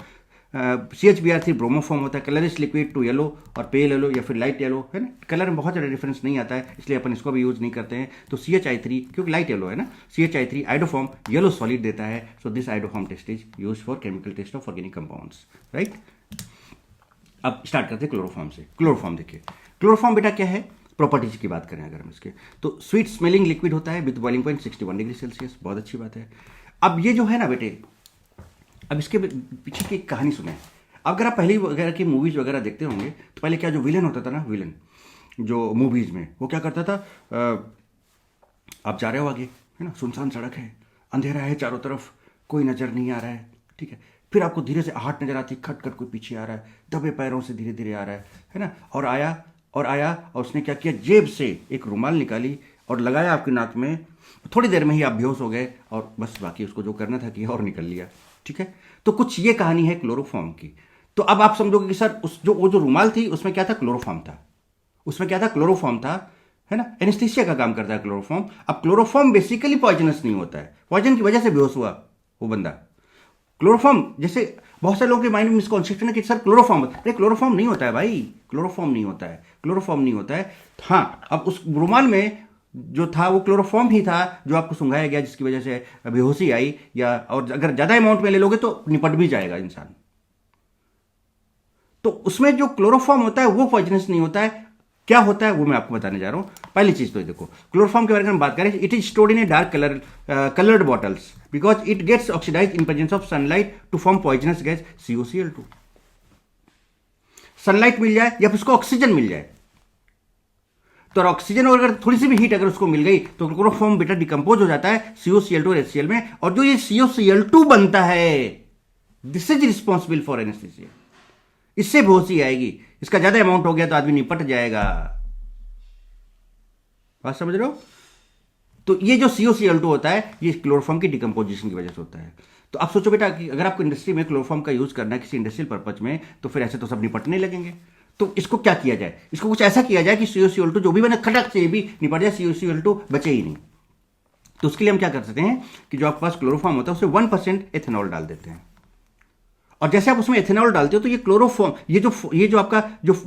CHBr3 ब्रोमोफॉर्म होता है, कलरिश लिक्विड टू येलो और पेल येलो या फिर लाइट येलो, है ना। कलर में बहुत ज़्यादा डिफरेंस नहीं आता है, इसलिए अपन इसको भी यूज़ नहीं करते हैं। तो CHI3 क्योंकि लाइट येलो है ना, CHI3 आइडोफॉर्म येलो सॉलिड देता है। So this iodoform test is use for chemical test of organic compounds, right. अब स्टार्ट करते हैं क्लोरोफॉर्म से। क्लोरोफॉर्म देखिए, क्लोरोफॉर्म बेटा क्या है, प्रॉपर्टीज की बात करें अगर हम इसके, तो स्वीट स्मेलिंग लिक्विड होता है with boiling point 61 degree Celsius, बहुत अच्छी बात है। अब ये जो है ना बेटे, अब इसके पीछे की कहानी सुने। अगर आप पहली वगैरह की मूवीज वगैरह देखते होंगे तो पहले क्या जो विलन होता था ना, विलन जो मूवीज में, वो क्या करता था, आप जा रहे हो आगे, है ना, सुनसान सड़क है, अंधेरा है चारों तरफ, कोई नजर नहीं आ रहा है, ठीक है, फिर आपको धीरे से आहट नजर आती, खट खट कोई पीछे आ रहा है, दबे पैरों से धीरे धीरे आ रहा है ना, और आया और उसने क्या किया, जेब से एक रुमाल निकाली और लगाया आपकी नाक में, थोड़ी देर में ही आप बेहोश हो गए और बस बाकी उसको जो करना था किया और निकल लिया, ठीक है। तो कुछ ये कहानी है क्लोरोफॉर्म की। तो अब आप समझोगे कि सर वो जो रुमाल थी उसमें क्या था, क्लोरोफॉर्म था, उसमें क्या था, क्लोरोफॉर्म था, है ना, एनेस्थीसिया का काम करता है क्लोरोफॉर्म। अब क्लोरोफॉर्म बेसिकली पॉइजनस नहीं होता है, पॉइजन की वजह से बेहोश हुआ वो बंदा। क्लोरोफॉर्म जैसे बहुत सारे लोगों के माइंड में मिसकॉन्सेप्शन है कि सर क्लोरोफॉर्म, अरे क्लोरोफॉर्म नहीं होता है भाई, क्लोरोफॉर्म नहीं होता है, क्लोरोफॉर्म नहीं होता है। हाँ, अब उस रुमाल में जो था वो क्लोरोफॉर्म ही था जो आपको सुंघाया गया, जिसकी वजह से बेहोशी आई, या और अगर ज्यादा अमाउंट में ले लोगे तो निपट भी जाएगा इंसान। तो उसमें जो क्लोरोफॉर्म होता है वो पॉइजनस नहीं होता है। क्या होता है वो मैं आपको बताने जा रहा हूं। पहली चीज तो ये देखो, क्लोरोफॉर्म के बारे में हम बात करें, it is stored in a dark coloured bottles because it gets oxidize in presence of sunlight to form poisonous gas COCl2। Sunlight मिल जाए या फिर उसको ऑक्सीजन मिल जाए, तो ऑक्सीजन और अगर थोड़ी सी भी हीट अगर उसको मिल गई तो क्लोरोफॉर्म बेटा डिकम्पोज हो जाता है COCl2 और HCl में, और जो ये COCl2 बनता है this is responsible for anaesthesia. इससे बेहोशी आएगी, इसका ज्यादा अमाउंट हो गया तो आदमी निपट जाएगा। बात समझ रहे हो? तो ये जो COCl2 होता है ये क्लोरोफॉर्म की डिकम्पोजिशन की वजह से होता है। तो आप सोचो बेटा कि अगर आपको इंडस्ट्री में क्लोरोफॉर्म का यूज करना है किसी इंडस्ट्रियल पर्पज में, तो फिर ऐसे तो सब निपटने लगेंगे। तो इसको क्या किया जाए, इसको कुछ ऐसा किया जाए कि COCl2 जो भी बने खटक से भी निपट जाए, COCl2 बचे ही नहीं। तो उसके लिए हम क्या कर सकते हैं कि जो आपके पास क्लोरोफॉर्म होता है उसमें 1% एथेनॉल डाल देते हैं, और जैसे आप उसमें एथेनॉल डालते हो तो ये क्लोरोफॉर्म, ये जो आपका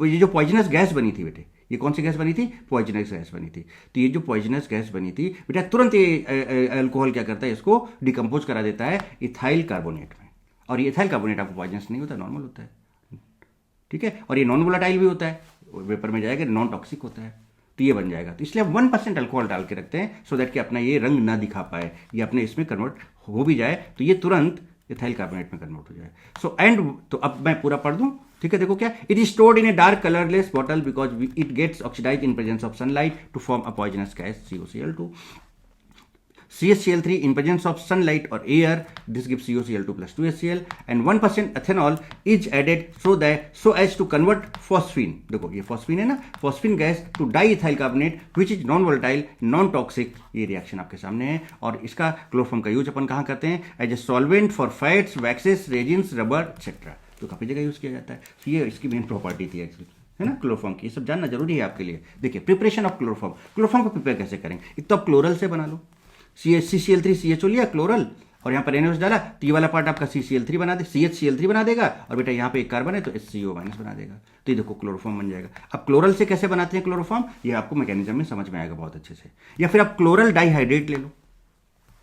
ये जो पॉइजनस गैस बनी थी बेटे, ये कौन सी गैस बनी थी, पॉइजनस गैस बनी थी। तो ये जो पॉइजनस गैस बनी थी बेटा, तुरंत ये अल्कोहल क्या करता है, इसको डिकम्पोज करा देता है इथाइल कार्बोनेट में, और ये इथाइल कार्बोनेट आपको पॉइजनस नहीं होता, नॉर्मल होता है, ठीक है, और ये नॉन वोलाटाइल भी होता है, वेपर में जाएगा, नॉन टॉक्सिक होता है, तो ये बन जाएगा। तो इसलिए आप 1% अल्कोहल डाल के रखते हैं सो दैट कि अपना ये रंग ना दिखा पाए, ये अपने इसमें कन्वर्ट हो भी जाए तो ये तुरंत इथाइल कार्बोनेट में कन्वर्ट हो जाए। सो एंड तो अब मैं पूरा पढ़ दूं, ठीक है। देखो क्या, it is stored in a dark colourless bottle because it gets oxidize in presence of sunlight to form a poisonous gas COCl2। CHCl3 in presence of sunlight or air, this gives COCl2 plus 2HCl, and 1% ethanol is added so as to convert phosphine, देखो ये phosphine है ना, phosphine gas to diethyl carbonate which is non volatile non toxic। ये रिएक्शन आपके सामने है, और इसका क्लोरोफॉर्म का यूज अपन कहाँ करते हैं, as a solvent for fats, waxes, resins, rubber etcetera, तो काफी जगह यूज किया जाता है। तो ये इसकी मेन प्रॉपर्टी थी एक्चुअली, है ना, क्लोरोफॉर्म की। ये सब जानना जरूरी है आपके लिए। देखिए प्रिपरेशन ऑफ क्लोरोफॉर्म, क्लोरोफॉर्म को प्रिपेयर कैसे करेंगे, एक तो आप क्लोरल से बना लो, CCl3 CHO लिया क्लोरल, और यहाँ पर NaOH डाला तो ये वाला पार्ट आपका CCl3 बना दे, CHCl3 बना देगा, और बेटा यहाँ पे एक कार्बन है तो HCO माइनस बना देगा, तो ये देखो क्लोरोफॉर्म बन जाएगा। अब क्लोरल से कैसे बनाते हैं क्लोरोफॉर्म, ये आपको मैकेनिज्म में समझ में आएगा बहुत अच्छे से। या फिर आप क्लोरल डाइहाइड्रेट ले लो,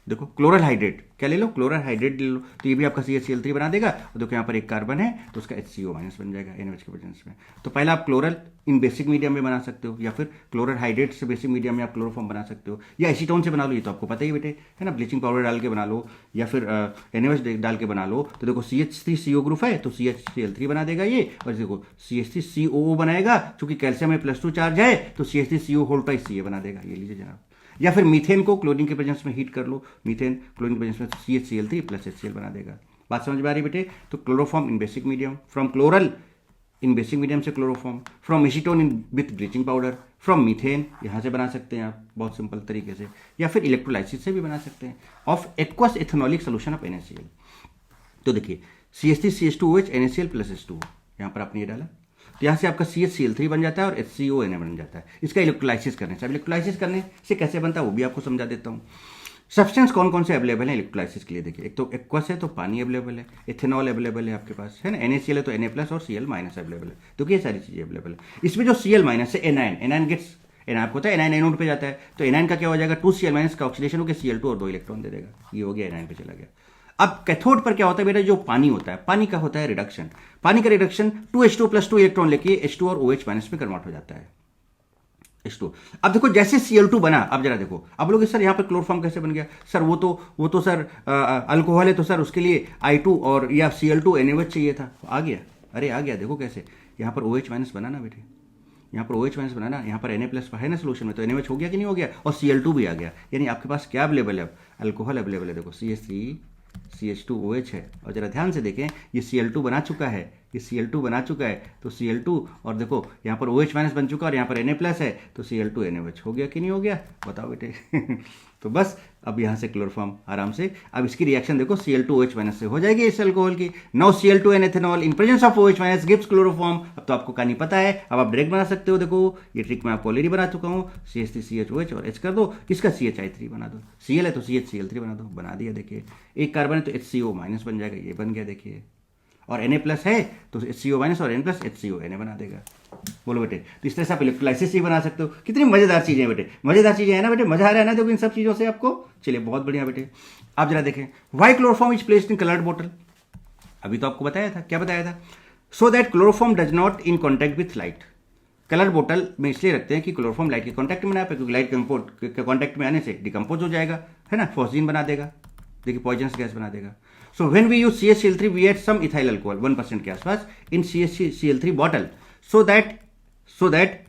देखो क्लोरल हाइड्रेट क्या ले लो, क्लोरल हाइड्रेट ले लो, तो ये भी आपका CHCl3 बना देगा, और देखो यहाँ पर एक कार्बन है तो उसका HCO माइनस बन जाएगा NaOH के प्रेजेंस में। तो पहला आप क्लोरल इन बेसिक मीडियम में बना सकते हो, या फिर क्लोरल हाइड्रेट से बेसिक मीडियम में आप क्लोरोफॉर्म बना सकते हो, या एसीटोन से बना लो, ये तो आपको पता ही बेटे, है ना, ब्लीचिंग पाउडर डाल के बना लो, या फिर NaOH डाल के बना लो। तो देखो CH3CO ग्रुप है तो CHCl3 बना देगा ये, और देखो CH3COO बनाएगा, चूंकि कैल्शियम में +2 चार्ज है तो CH3CO होल ट्वाइस Ca बना देगा, ये लीजिए जनाब। या फिर मीथेन को क्लोरीन के प्रेजेंस में हीट कर लो, मीथेन क्लोरीन के प्रेजेंस में CHCl3 प्लस HCl बना देगा। बात समझ में आ रही बेटे? तो chloroform in basic medium, from chloral in basic medium से chloroform, from acetone in with bleaching powder, from methane यहाँ से बना सकते हैं आप बहुत सिंपल तरीके से, या फिर इलेक्ट्रोलाइसिस से भी बना सकते हैं, of aqueous ethanolic solution of NaCl। तो देखिए CH3CH2OH NaCl प्लस H2O, यहाँ पर आपने ये डाला तो यहाँ से आपका CHCl3 बन जाता है और HCO Na बन जाता है। इसका इलेक्ट्रोलाइसिस करने से, अब इलेक्ट्रोलाइसिस करने से कैसे बनता है वो भी आपको समझा देता हूँ। सब्सटेंस कौन कौन से अवेलेबल है इलेक्ट्रोलाइसिस के लिए? देखिए, एक तो एक्वस है तो पानी अवेलेबल है, इथेनॉल अवेलेबल है आपके पास, है ना, NaCl है तो Na+ और Cl- अवेलेबल है, तो ये सारी चीज़ें अवेलेबल है। इसमें जो Cl- है एनायन गेट्स, एन आपको पता है एनायन एनोड पे जाता है, तो एनायन का क्या हो जाएगा, 2Cl- का ऑक्सीडेशन होकर Cl2 और 2 इलेक्ट्रॉन दे देगा, ये हो गया एनायन पे चला गया। अब कैथोड पर क्या होता है बेटा, जो पानी होता है, पानी का होता है रिडक्शन, पानी का रिडक्शन 2H2+2 इलेक्ट्रॉन लेके H2 और OH- में कन्वर्ट हो जाता है, H2। अब देखो जैसे Cl2 बना, अब जरा देखो, अब लोग सर यहाँ पर क्लोरोफॉर्म कैसे बन गया, सर वो तो सर अल्कोहल है, तो सर उसके लिए I2 और या Cl2 NaOH चाहिए था, आ गया, अरे आ गया, देखो कैसे, यहाँ पर OH- बना ना बेटे, यहाँ पर OH- बना ना, यहाँ पर Na+ है ना सोल्यूशन में, तो NaOH हो गया कि नहीं हो गया, और Cl2 भी आ गया, यानी आपके पास क्या अवेलेबल है, अब अल्कोहल अवेलेबल है, देखो CH3 CH2OH है, और जरा ध्यान से देखें, ये Cl2 बना चुका है, ये Cl2 बना चुका है, तो Cl2, और देखो यहाँ पर OH- बन चुका है, और यहाँ पर Na+ है, तो Cl2 NaOH हो गया कि नहीं हो गया, बताओ बेटे तो बस अब यहाँ से क्लोरोफॉर्म आराम से, अब इसकी रिएक्शन देखो Cl2OH- से हो जाएगी इस अल्कोहल की। Now Cl2 and ethanol in presence of OH- gives chloroform. अब तो आपको कहानी पता है, अब आप डायरेक्ट बना सकते हो, देखो ये ट्रिक मैं आपको ऑलरेडी बना चुका हूँ, CH3CHOH और H कर दो, इसका CHI3 बना दो, Cl है तो CHCl3 बना दो, बना दिया, देखिए एक कार्बन है तो HCO- बन जाएगा, ये बन गया देखिए, और Na+ है तो HCO- और N+ HCO Na बना देगा। बोलो बेटे, तो इस तरह से आप इलेक्ट्रोलाइसिस ही बना सकते हो। कितनी मजेदार चीजें हैं बेटे, मजेदार चीजें हैं ना बेटे, मजा आ रहा है ना देखो इन सब चीजों से आपको। चलिए बहुत बढ़िया बेटे, आप जरा देखें, why chloroform is placed in coloured बोतल, अभी तो आपको बताया था, क्या बताया था, so that chloroform does not in contact with light. Colour बोतल में इसलिए रखते हैं कि क्लोरोफॉर्म लाइट के कॉन्टैक्ट में ना आए, क्योंकि लाइट के कॉन्टैक्ट में आने से डिकम्पोज हो जाएगा, है ना, फॉस्जीन बना देगा, देखिए पॉइजनस गैस बना देगा। So when we use CHCl3 we add some ethyl alcohol 1% के आसपास in CHCl3 bottle, so that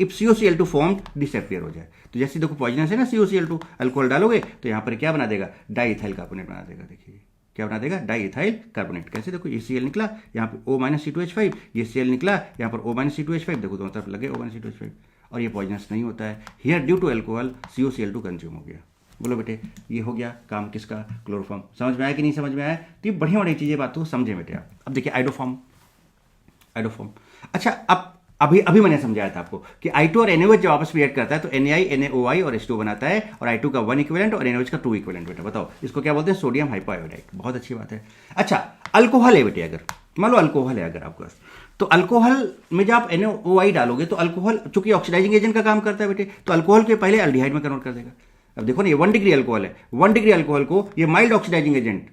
if COCl2 formed disappear हो जाए। तो जैसे देखो पॉइजनस है ना COCl2, अल्कोहल डालोगे तो यहाँ पर क्या बना देगा, डाई इथाइल कार्बोनेट बना देगा, देखिए क्या बना देगा, डाई इथाइल कार्बोनेट। कैसे, देखो ये Cl निकला, यहाँ पे O-C2H5, ये Cl निकला, यहाँ पर O-C2H5, देखो दोनों तरफ लगे O-C2H5, और ये पॉइजनस नहीं होता है। Here due to alcohol COCl2 consume हो गया। बोलो बेटे, ये हो गया काम किसका, क्लोरोफॉर्म। समझ में आया कि नहीं समझ में आया? तो ये बढ़िया बढ़िया चीजें बात तो समझे बेटे आप। अब देखिए आइडोफॉर्म, अच्छा अब अभी अभी मैंने समझाया था आपको कि I2 और NaOH जब आपस में रिएक्ट करता है तो Na NaOI और H2 बनाता है, और I2 का 1 इक्विवेलेंट और NaOH का 2 इक्विवेलेंट। बेटा बताओ इसको क्या बोलते हैं, सोडियम हाइपोआयोडाइड। बहुत अच्छी बात है। अच्छा अल्कोहल है बेटे, अगर मान लो अल्कोहल है अगर आपके पास, तो अल्कोहल में जब आप NaOI डालोगे तो अल्कोहल चूंकि ऑक्सीडाइजिंग एजेंट का काम करता है बेटे, तो अल्कोहल के पहले अल्डिहाइड में कन्वर्ट कर देगा। अब देखो ना, ये 1 डिग्री अल्कोहल है, 1 डिग्री अल्कोहल को ये माइल्ड ऑक्सीडाइजिंग एजेंट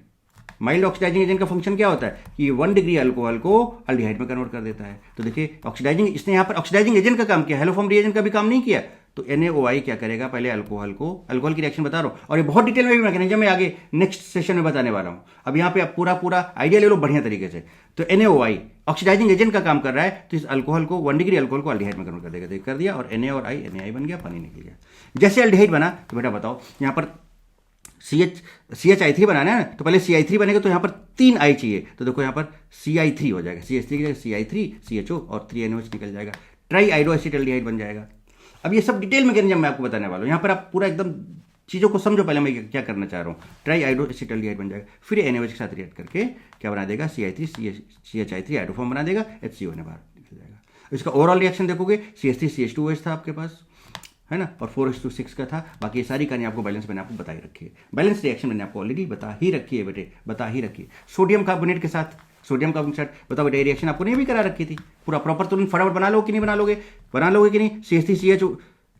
का फंक्शन क्या होता है कि 1 डिग्री अल्कोहल को अल्डिहाइड में कन्वर्ट कर देता है। तो देखिए ऑक्सीडाइजिंग, इसने यहां पर ऑक्सीडाइजिंग एजेंट का काम किया, हेलोफॉर्म रिएजेंट का भी काम नहीं किया। तो NaOI क्या करेगा, पहले अल्कोहल की रिएक्शन बता रहा हूं, और ये बहुत डिटेल में भी मैकेनिज्म में आगे नेक्स्ट सेशन में बताने वाला हूं। अब यहां पे आप पूरा आइडिया ले लो बढ़िया तरीके से। तो NaOI ऑक्सीडाइजिंग एजेंट का काम कर रहा है, तो इस अल्कोहल को 1 डिग्री अल्कोहल को अल्डिहाइड में कन्वर्ट कर देगा, कर दिया, और Na और NaI बन गया, पानी निकल गया। जैसे अल्डिहाइड बना तो बेटा बताओ, यहां पर CHI3 बनाना है ना, तो पहले CI3 बनेगा, तो यहां पर 3 I चाहिए, तो देखो यहां पर CI3 हो जाएगा, CH3 की जगह CI3 CHO और 3 NaOH निकल जाएगा, ट्राई आइडोएसिटल्डिहाइड बन जाएगा। अब ये सब डिटेल मैकेनिज्म मैं आपको बताने वाला हूं, यहां पर आप पूरा एकदम चीजों को समझो, पहले मैं क्या करना चाह रहा हूं। ट्राई आइडोएसिटल्डिहाइड बन जाएगा, फिर NaOH के साथ रिएक्ट करके क्या बना देगा, CHI3 आइडोफॉर्म बना देगा, HCO बाहर निकल जाएगा। इसका ओवरऑल रिएक्शन देखोगे, CH3CH2OH था आपके पास, है ना, और 4:6 का था। बाकी ये सारी कहानी आपको बैलेंस मैंने आपको बताई रखी है, बैलेंस रिएक्शन मैंने आपको ऑलरेडी बता ही रखी है बेटे, बता ही रखी है। सोडियम कार्बोनेट के साथ बताओ बेटे, रिएक्शन आपको नहीं भी करा रखी थी, पूरा प्रॉपर तुरंत फटाफट बना लोगे कि नहीं, बना लोगे कि नहीं। CH3CH,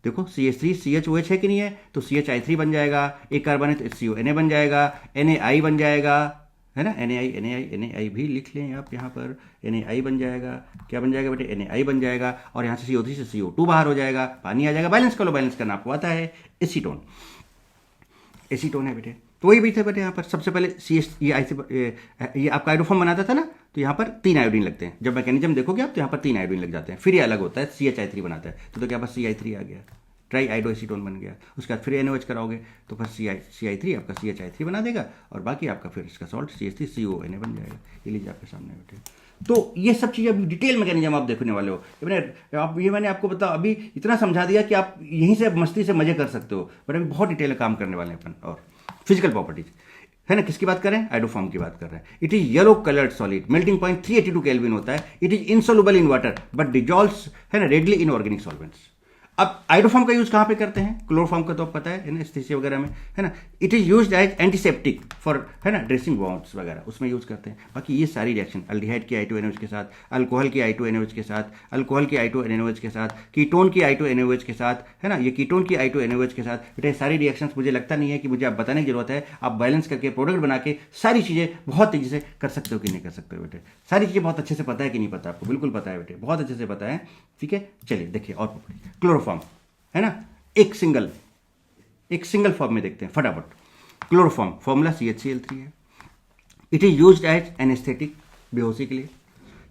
देखो CH3CHOH है कि नहीं है, तो CHI3 बन जाएगा, एक कार्बन है तो HCO बन जाएगा, NaI बन जाएगा, है ना, NaI भी लिख लें आप यहाँ पर, NaI बन जाएगा, क्या बन जाएगा बेटे, NaI बन जाएगा, और यहाँ से CO3 से CO2 बाहर हो जाएगा, पानी आ जाएगा। बैलेंस कर लो, बैलेंस करना आपको आता है, एसीटोन है बेटे। तो वही भी थे बेटे, यहाँ पर सबसे पहले ये आपका आइडोफॉर्म बनाता था ना, तो यहाँ पर 3 आयोडीन लगते हैं, जब मैकेनिज्म देखोगे आप तो यहाँ पर 3 आयोडीन लग जाते हैं, फिर ये अलग होता है, CHI3 बनाता है, तो क्या बस CI3 आ गया, ट्राई आइडोएसीटोन बन गया। उसके बाद फिर NaOH कराओगे तो फिर CI3 आपका CHI3 बना देगा, और बाकी आपका फिर इसका सॉल्ट CH3CONA बन जाएगा। ये लीजिए आपके सामने बेटे। तो ये सब चीज़ें अभी डिटेल मैकेनिज्म आप देखने वाले हो। मैंने आपको बता अभी इतना समझा दिया कि आप यहीं से मस्ती से मजे कर सकते हो, बट अभी बहुत डिटेल काम करने वाले हैं अपन। और फिजिकल प्रॉपर्टीज है ना, किसकी बात कर रहे हैं, आइडोफॉर्म की बात कर रहे हैं। It is yellow coloured solid, melting point 382 kelvin होता है। It is insoluble in water but dissolves, है ना, रेडली इन ऑर्गेनिक सॉल्वेंट्स। अब आइडोफॉर्म का यूज कहाँ पे करते हैं? क्लोरोफॉर्म का तो आप पता है एनेस्थीसिया वगैरह में, है ना। It is used as antiseptic for, है ना, ड्रेसिंग वाउंड्स वगैरह, उसमें यूज करते हैं। बाकी ये सारी रिएक्शन अल्डिहाइड की I2NOH के साथ, अल्कोहल की I2NOH के साथ, अल्कोहल की I2NOH के साथ, कीटोन की I2NOH के साथ, है ना, ये कीटोन की I2NOH के साथ, बेटा सारी रिएक्शंस मुझे लगता नहीं है कि मुझे आप बताने की जरूरत है। आप बैलेंस करके प्रोडक्ट बना के सारी चीजें बहुत तेजी से कर सकते हो कि नहीं कर सकते हो बेटे। सारी चीजें बहुत अच्छे से पता है कि नहीं पता? आपको बिल्कुल पता है बेटे, बहुत अच्छे से पता है। ठीक है, चलिए देखिए और क्लोरोफॉर्म, है ना, एक सिंगल फॉर्म में देखते हैं फटाफट। क्लोरोफॉर्म फॉर्मूला CHCl3 है। It is used as anaesthetic, बेहोशी के लिए।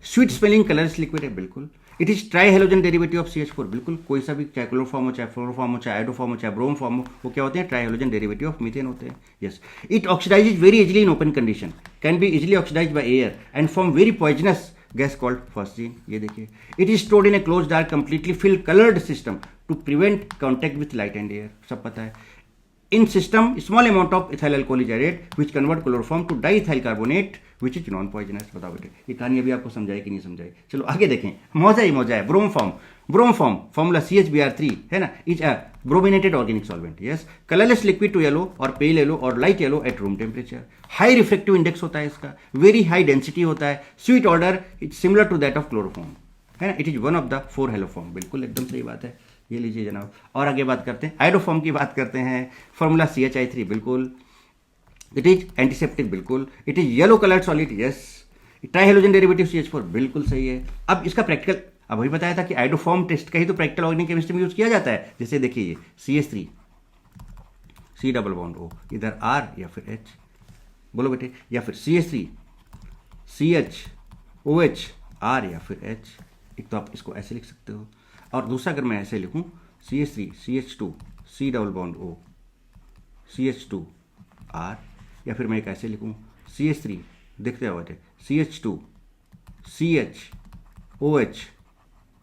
स्वीट स्मेलिंग कलर्स लिक्विड है, बिल्कुल। It is tri halogen derivative of CH4, बिल्कुल। कोई सा भी, चाहे क्लोरोफॉर्म हो, चाहे फ्लोरोफॉर्म हो, चाहे आइडोफॉर्म हो, चाहे ब्रोम फॉर्म हो, वो क्या होते हैं? Tri halogen derivative of methane होते हैं। Yes, it oxidizes very easily in open condition, can be easily oxidize by air and form very poisonous gas called phosgene. ये देखिए, it is stored in a close dark completely filled coloured system to prevent contact with light and air, सब पता है। In system small amount of ethyl alcohol is added which convert chloroform to diethyl carbonate which is non poisonous. बताओ बेटे, ये कहानी अभी आपको समझाई कि नहीं समझाई? चलो आगे देखें, मौजा ही मौजा है। ब्रोम फॉर्म फॉर्मूला CHBr3, है ना, is a brominated organic solvent. Yes, colourless liquid to yellow और पेल येलो और light yellow at room temperature. High reflective index होता है इसका, वेरी हाई डेंसिटी होता है। Sweet order its similar to that of chloroform, है ना। It is one of the 4 haloform, बिल्कुल एकदम सही बात है। ये लीजिए जनाब, और आगे बात करते हैं, आइडोफॉर्म की बात करते हैं। फॉर्मूला CHI3, बिल्कुल। इट इज एंटीसेप्टिक, बिल्कुल। It is yellow coloured solid, yes. Try halogen derivative CH4, बिल्कुल सही है। अब इसका प्रैक्टिकल, अब अभी बताया था कि आइडोफॉर्म टेस्ट का ही तो प्रैक्टिकल ऑर्गेनिक केमिस्ट्री में यूज किया जाता है। जैसे देखिए ये CH3 C double bond O, इधर R या फिर H, बोलो बेटे, या फिर CH3 CHOH R या फिर H। एक तो आप इसको ऐसे लिख सकते हो, और दूसरा अगर मैं ऐसे लिखूं CH3 CH2 C double bond O CH2 R, या फिर मैं एक ऐसे लिखूं CH3, देखते हो बेटे, CH2 CHOH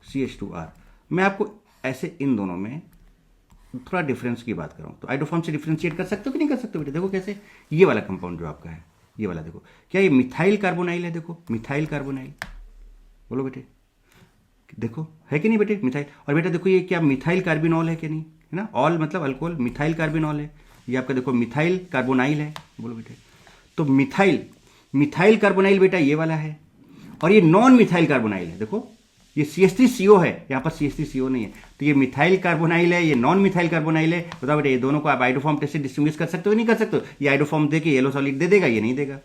CH2R। मैं आपको ऐसे इन दोनों में थोड़ा डिफरेंस की बात करूं तो आइडोफॉर्म से डिफरेंशिएट कर सकते हो कि नहीं कर सकते हो बेटे? देखो कैसे, ये वाला कंपाउंड जो आपका है, ये वाला देखो, क्या ये मिथाइल कार्बोनाइल है? देखो मिथाइल कार्बोनाइल, बोलो बेटे, देखो है कि नहीं बेटे मिथाइल। और बेटा देखो ये क्या मिथाइल कार्बिनॉल है कि नहीं, है ना। ऑल मतलब अल्कोहल, मिथाइल कार्बिनॉल है। ये आपका देखो मिथाइल कार्बोनाइल है, बोलो बेटे। तो मिथाइल कार्बोनाइल बेटा ये वाला है, और ये नॉन मिथाइल कार्बोनाइल है। देखो ये CH3CO है, यहाँ पर CH3CO नहीं है, तो ये मिथाइल कार्बोनाइल है, ये नॉन मिथाइल कार्बोनाइल है। बताओ बेटे, ये दोनों को आप आइडोफॉर्म टेस्ट से डिस्टिंग्विश कर सकते हो नहीं कर सकते हो? ये आइडोफॉर्म दे के येलो सॉलिड दे देगा, ये नहीं देगा।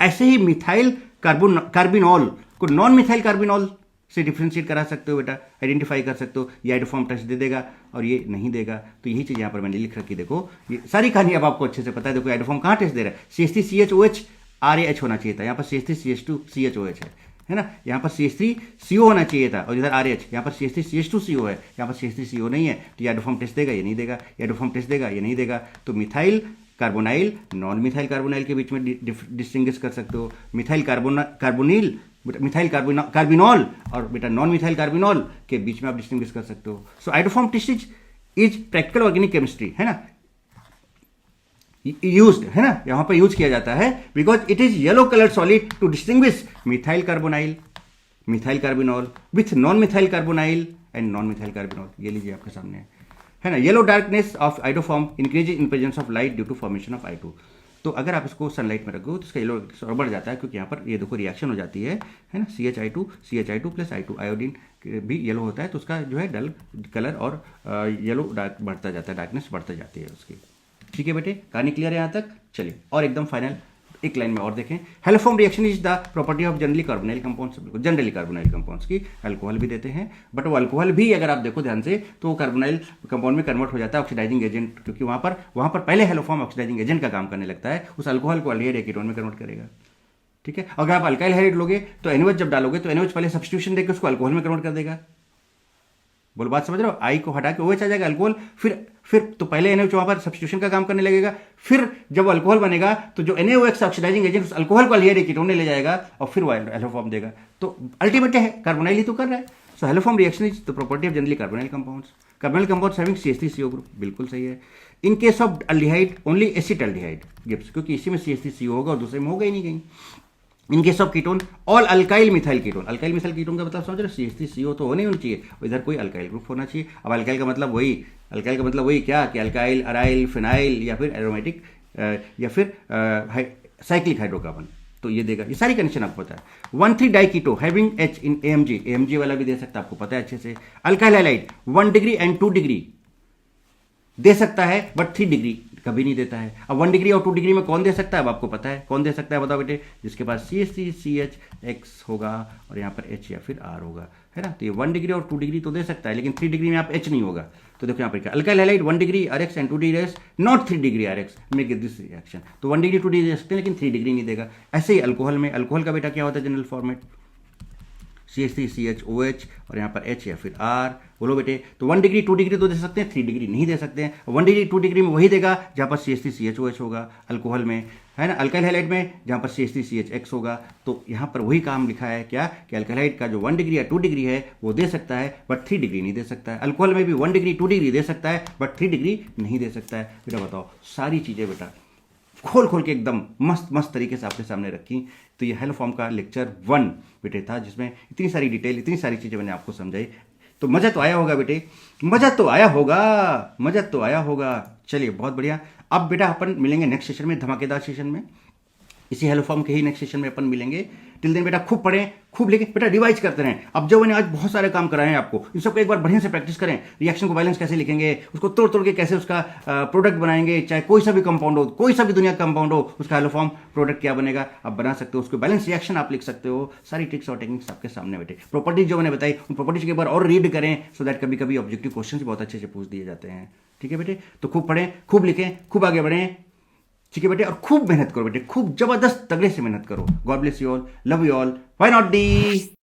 ऐसे ही मिथाइल कार्बिनॉल को नॉन मिथाइल कार्बिनॉल से डिफ्रेंशिएट करा सकते हो बेटा, आइडेंटिफाई कर सकते हो। ये आइडोफॉर्म टेस्ट दे देगा और ये नहीं देगा। तो यही चीज यहाँ पर मैंने लिख रखी, देखो ये सारी कहानी अब आपको अच्छे से पता है। देखो आइडोफॉर्म कहाँ टेस्ट दे रहा है? CH3CHOH RAH होना चाहिए था, यहाँ पर CH3CH2CHOH है ना। यहाँ पर CH3CO होना चाहिए था, और इधर RH, यहाँ पर CH3CH2CO है, यहाँ पर CH3CO नहीं है। तो ये आइडोफॉर्म टेस्ट देगा, ये नहीं देगा। ये आइडोफॉर्म टेस्ट देगा, ये नहीं देगा। तो methyl carbonyl non methyl carbonyl के बीच में डिस्टिंग्विश कर सकते हो। मिथाइल कार्बोनिल मिथाइल कार्बिनॉल और बेटा नॉन मिथाइल कार्बिनॉल के बीच में आप डिस्टिंग्विश कर सकते हो। So iodoform test is practical organic chemistry, है ना, यूज्ड, है ना, यहां पर यूज किया जाता है because it is yellow colour solid to distinguish methyl carbonyl, methyl carbinol with non methyl carbonyl and non methyl carbinol. ये लीजिए आपके सामने है ना। Yellow darkness of iodoform increase in presence of light due to formation of I2। तो अगर आप इसको सनलाइट में रखो तो इसका येलो और बढ़ जाता है, क्योंकि यहाँ पर ये देखो रिएक्शन हो जाती है ना। CHI2 प्लस I2 आयोडीन भी येलो होता है, तो उसका जो है डल कलर और येलो डार्क बढ़ता जाता है, डार्कनेस बढ़ती जाती है उसकी। ठीक है बेटे, कहानी क्लियर है यहाँ तक? चलिए और एकदम फाइनल एक लाइन में और देखें। Haloform reaction is the property of generally carbonyl compounds, बिल्कुल जनरली कार्बोनाइल कंपाउंड्स की अल्कोहल भी देते हैं, बट वो अल्कोहल भी अगर आप देखो ध्यान से तो कार्बोनाइल कंपाउंड में कन्वर्ट हो जाता है ऑक्सीडाइजिंग एजेंट, क्योंकि वहां पर पहले हेलोफॉर्म ऑक्सीडाइजिंग एजेंट का काम करने लगता है, उस अल्कोहल को अल्डिहाइड या कीटोन में कन्वर्ट करेगा। ठीक है, अगर आप अल्काइल हाइड्राइड लोगे तो NOH जब डालोगे तो NOH पहले सब्स्टिट्यूशन देकर उसको अल्कोहल में कन्वर्ट कर देगा। बोलो बात समझ रहे हो? आई को हटा के OH आ जाएगा अल्कोहल, फिर तो पहले NaOH वहां पर सब्स्टिट्यूशन का काम करने लगेगा, फिर जब अल्कोहल बनेगा तो जो NaOH ऑक्सीडाइजिंग एजेंट उस अल्कोहल को अल्डिहाइड कीटोन में ले जाएगा और फिर वो हेलोफॉर्म देगा। तो अल्टीमेटली है कार्बोनाइल ही तो कर रहा है। So haloform reaction is the property of generally carbonyl compounds. Carbonyl compounds having CH3CO group, बिल्कुल सही है। In case of aldehyde only acetaldehyde gives, क्योंकि इसी में CH3CO होगा और दूसरे में होगा ही नहीं कहीं। इन case of ketone all alkyl methyl ketone, alkyl methyl ketone का मतलब समझ रहे हो, CH3CO तो होने होनी चाहिए, इधर कोई अल्काइल ग्रुप होना चाहिए। अब अल्काइल का मतलब वही, अल्काइल का मतलब वही क्या कि अल्काइल, अराइल, फिनाइल या फिर एरोमेटिक या फिर साइक्लिक हाइड्रोकार्बन, तो ये देगा। ये सारी कंडीशन आपको पता है। 1,3 डाइकीटो हैविंग H इन AMG, AMG वाला भी दे सकता है, आपको पता है अच्छे से। Alkyl halide 1 degree and 2 degree दे सकता है, बट 3 डिग्री कभी नहीं देता है। अब 1 डिग्री और 2 डिग्री में कौन दे सकता है, अब आपको पता है कौन दे सकता है, बताओ बेटे। जिसके पास CH3CH होगा और यहाँ पर H या फिर R होगा, है ना। तो ये 1 डिग्री और 2 डिग्री तो दे सकता है, लेकिन 3 डिग्री में आप H नहीं होगा। तो देखो यहाँ पर क्या, alkyl halide 1 degree RX and 2 degree RX, not 3 degree RX make this reaction. तो 1 डिग्री 2 डिग्री दे सकते हैं, लेकिन 3 डिग्री नहीं देगा। ऐसे ही अल्कोहल में, अल्कोहल का बेटा क्या होता है जनरल फॉर्मेट, CH3CHOH और यहाँ पर H या फिर R, बोलो बेटे। तो 1 डिग्री 2 डिग्री तो दे सकते हैं, 3 डिग्री नहीं दे सकते हैं। 1 डिग्री 2 डिग्री में वही देगा जहाँ पर CH3CHOH होगा अल्कोहल में, है ना। अल्काइल हैलाइड में जहाँ पर CH3CHX होगा। तो यहाँ पर वही काम लिखा है क्या कि अल्काइल हैलाइड का जो 1 डिग्री या 2 डिग्री है वो दे सकता है, बट 3 डिग्री नहीं दे सकता है। अल्कोहल में भी 1 डिग्री 2 डिग्री दे सकता है, बट 3 डिग्री नहीं दे सकता है। बेटा बताओ, सारी चीज़ें बेटा खोल खोल के एकदम मस्त मस्त तरीके से आपके सामने रखी। तो ये हेलो फॉर्म का लेक्चर 1 बेटे था, जिसमें इतनी सारी डिटेल, इतनी सारी चीज़ें मैंने आपको समझाई। तो मज़ा तो आया होगा बेटे, मज़ा तो आया होगा, मज़ा तो आया होगा। चलिए बहुत बढ़िया। अब बेटा अपन मिलेंगे नेक्स्ट सेशन में, धमाकेदार सेशन में, इसी हेलो फॉर्म के ही नेक्स्ट सेशन में अपन मिलेंगे। टिल दिन बेटा खूब पढ़ें, खूब लिखें, बेटा रिवाइज करते रहें। अब जो मैंने आज बहुत सारे काम कराए हैं आपको, इन सबको एक बार बढ़िया से प्रैक्टिस करें। रिएक्शन को बैलेंस कैसे लिखेंगे, उसको तोड़ तोड़ के कैसे उसका प्रोडक्ट बनाएंगे, चाहे कोई सा भी कंपाउंड हो, कोई सा भी दुनिया का कंपाउंड हो, उसका हेलो फॉर्म प्रोडक्ट क्या बनेगा आप बना सकते हो। उसको बैलेंस रिएक्शन आप लिख सकते हो। सारी ट्रिक्स और टेक्निक्स आपके सामने बेटे। प्रॉपर्टीज जो मैंने बताई, उन प्रॉपर्टीज के बार और रीड करें, सो दैट कभी कभी ऑब्जेक्टिव क्वेश्चन बहुत अच्छे से पूछ दिए जाते हैं। ठीक है बेटे, तो खूब पढ़ें, खूब लिखें, खूब आगे बढ़ें। ठीक है बेटे, और खूब मेहनत करो बेटे, खूब जबरदस्त तगड़े से मेहनत करो। God bless you all, love you all, why not D.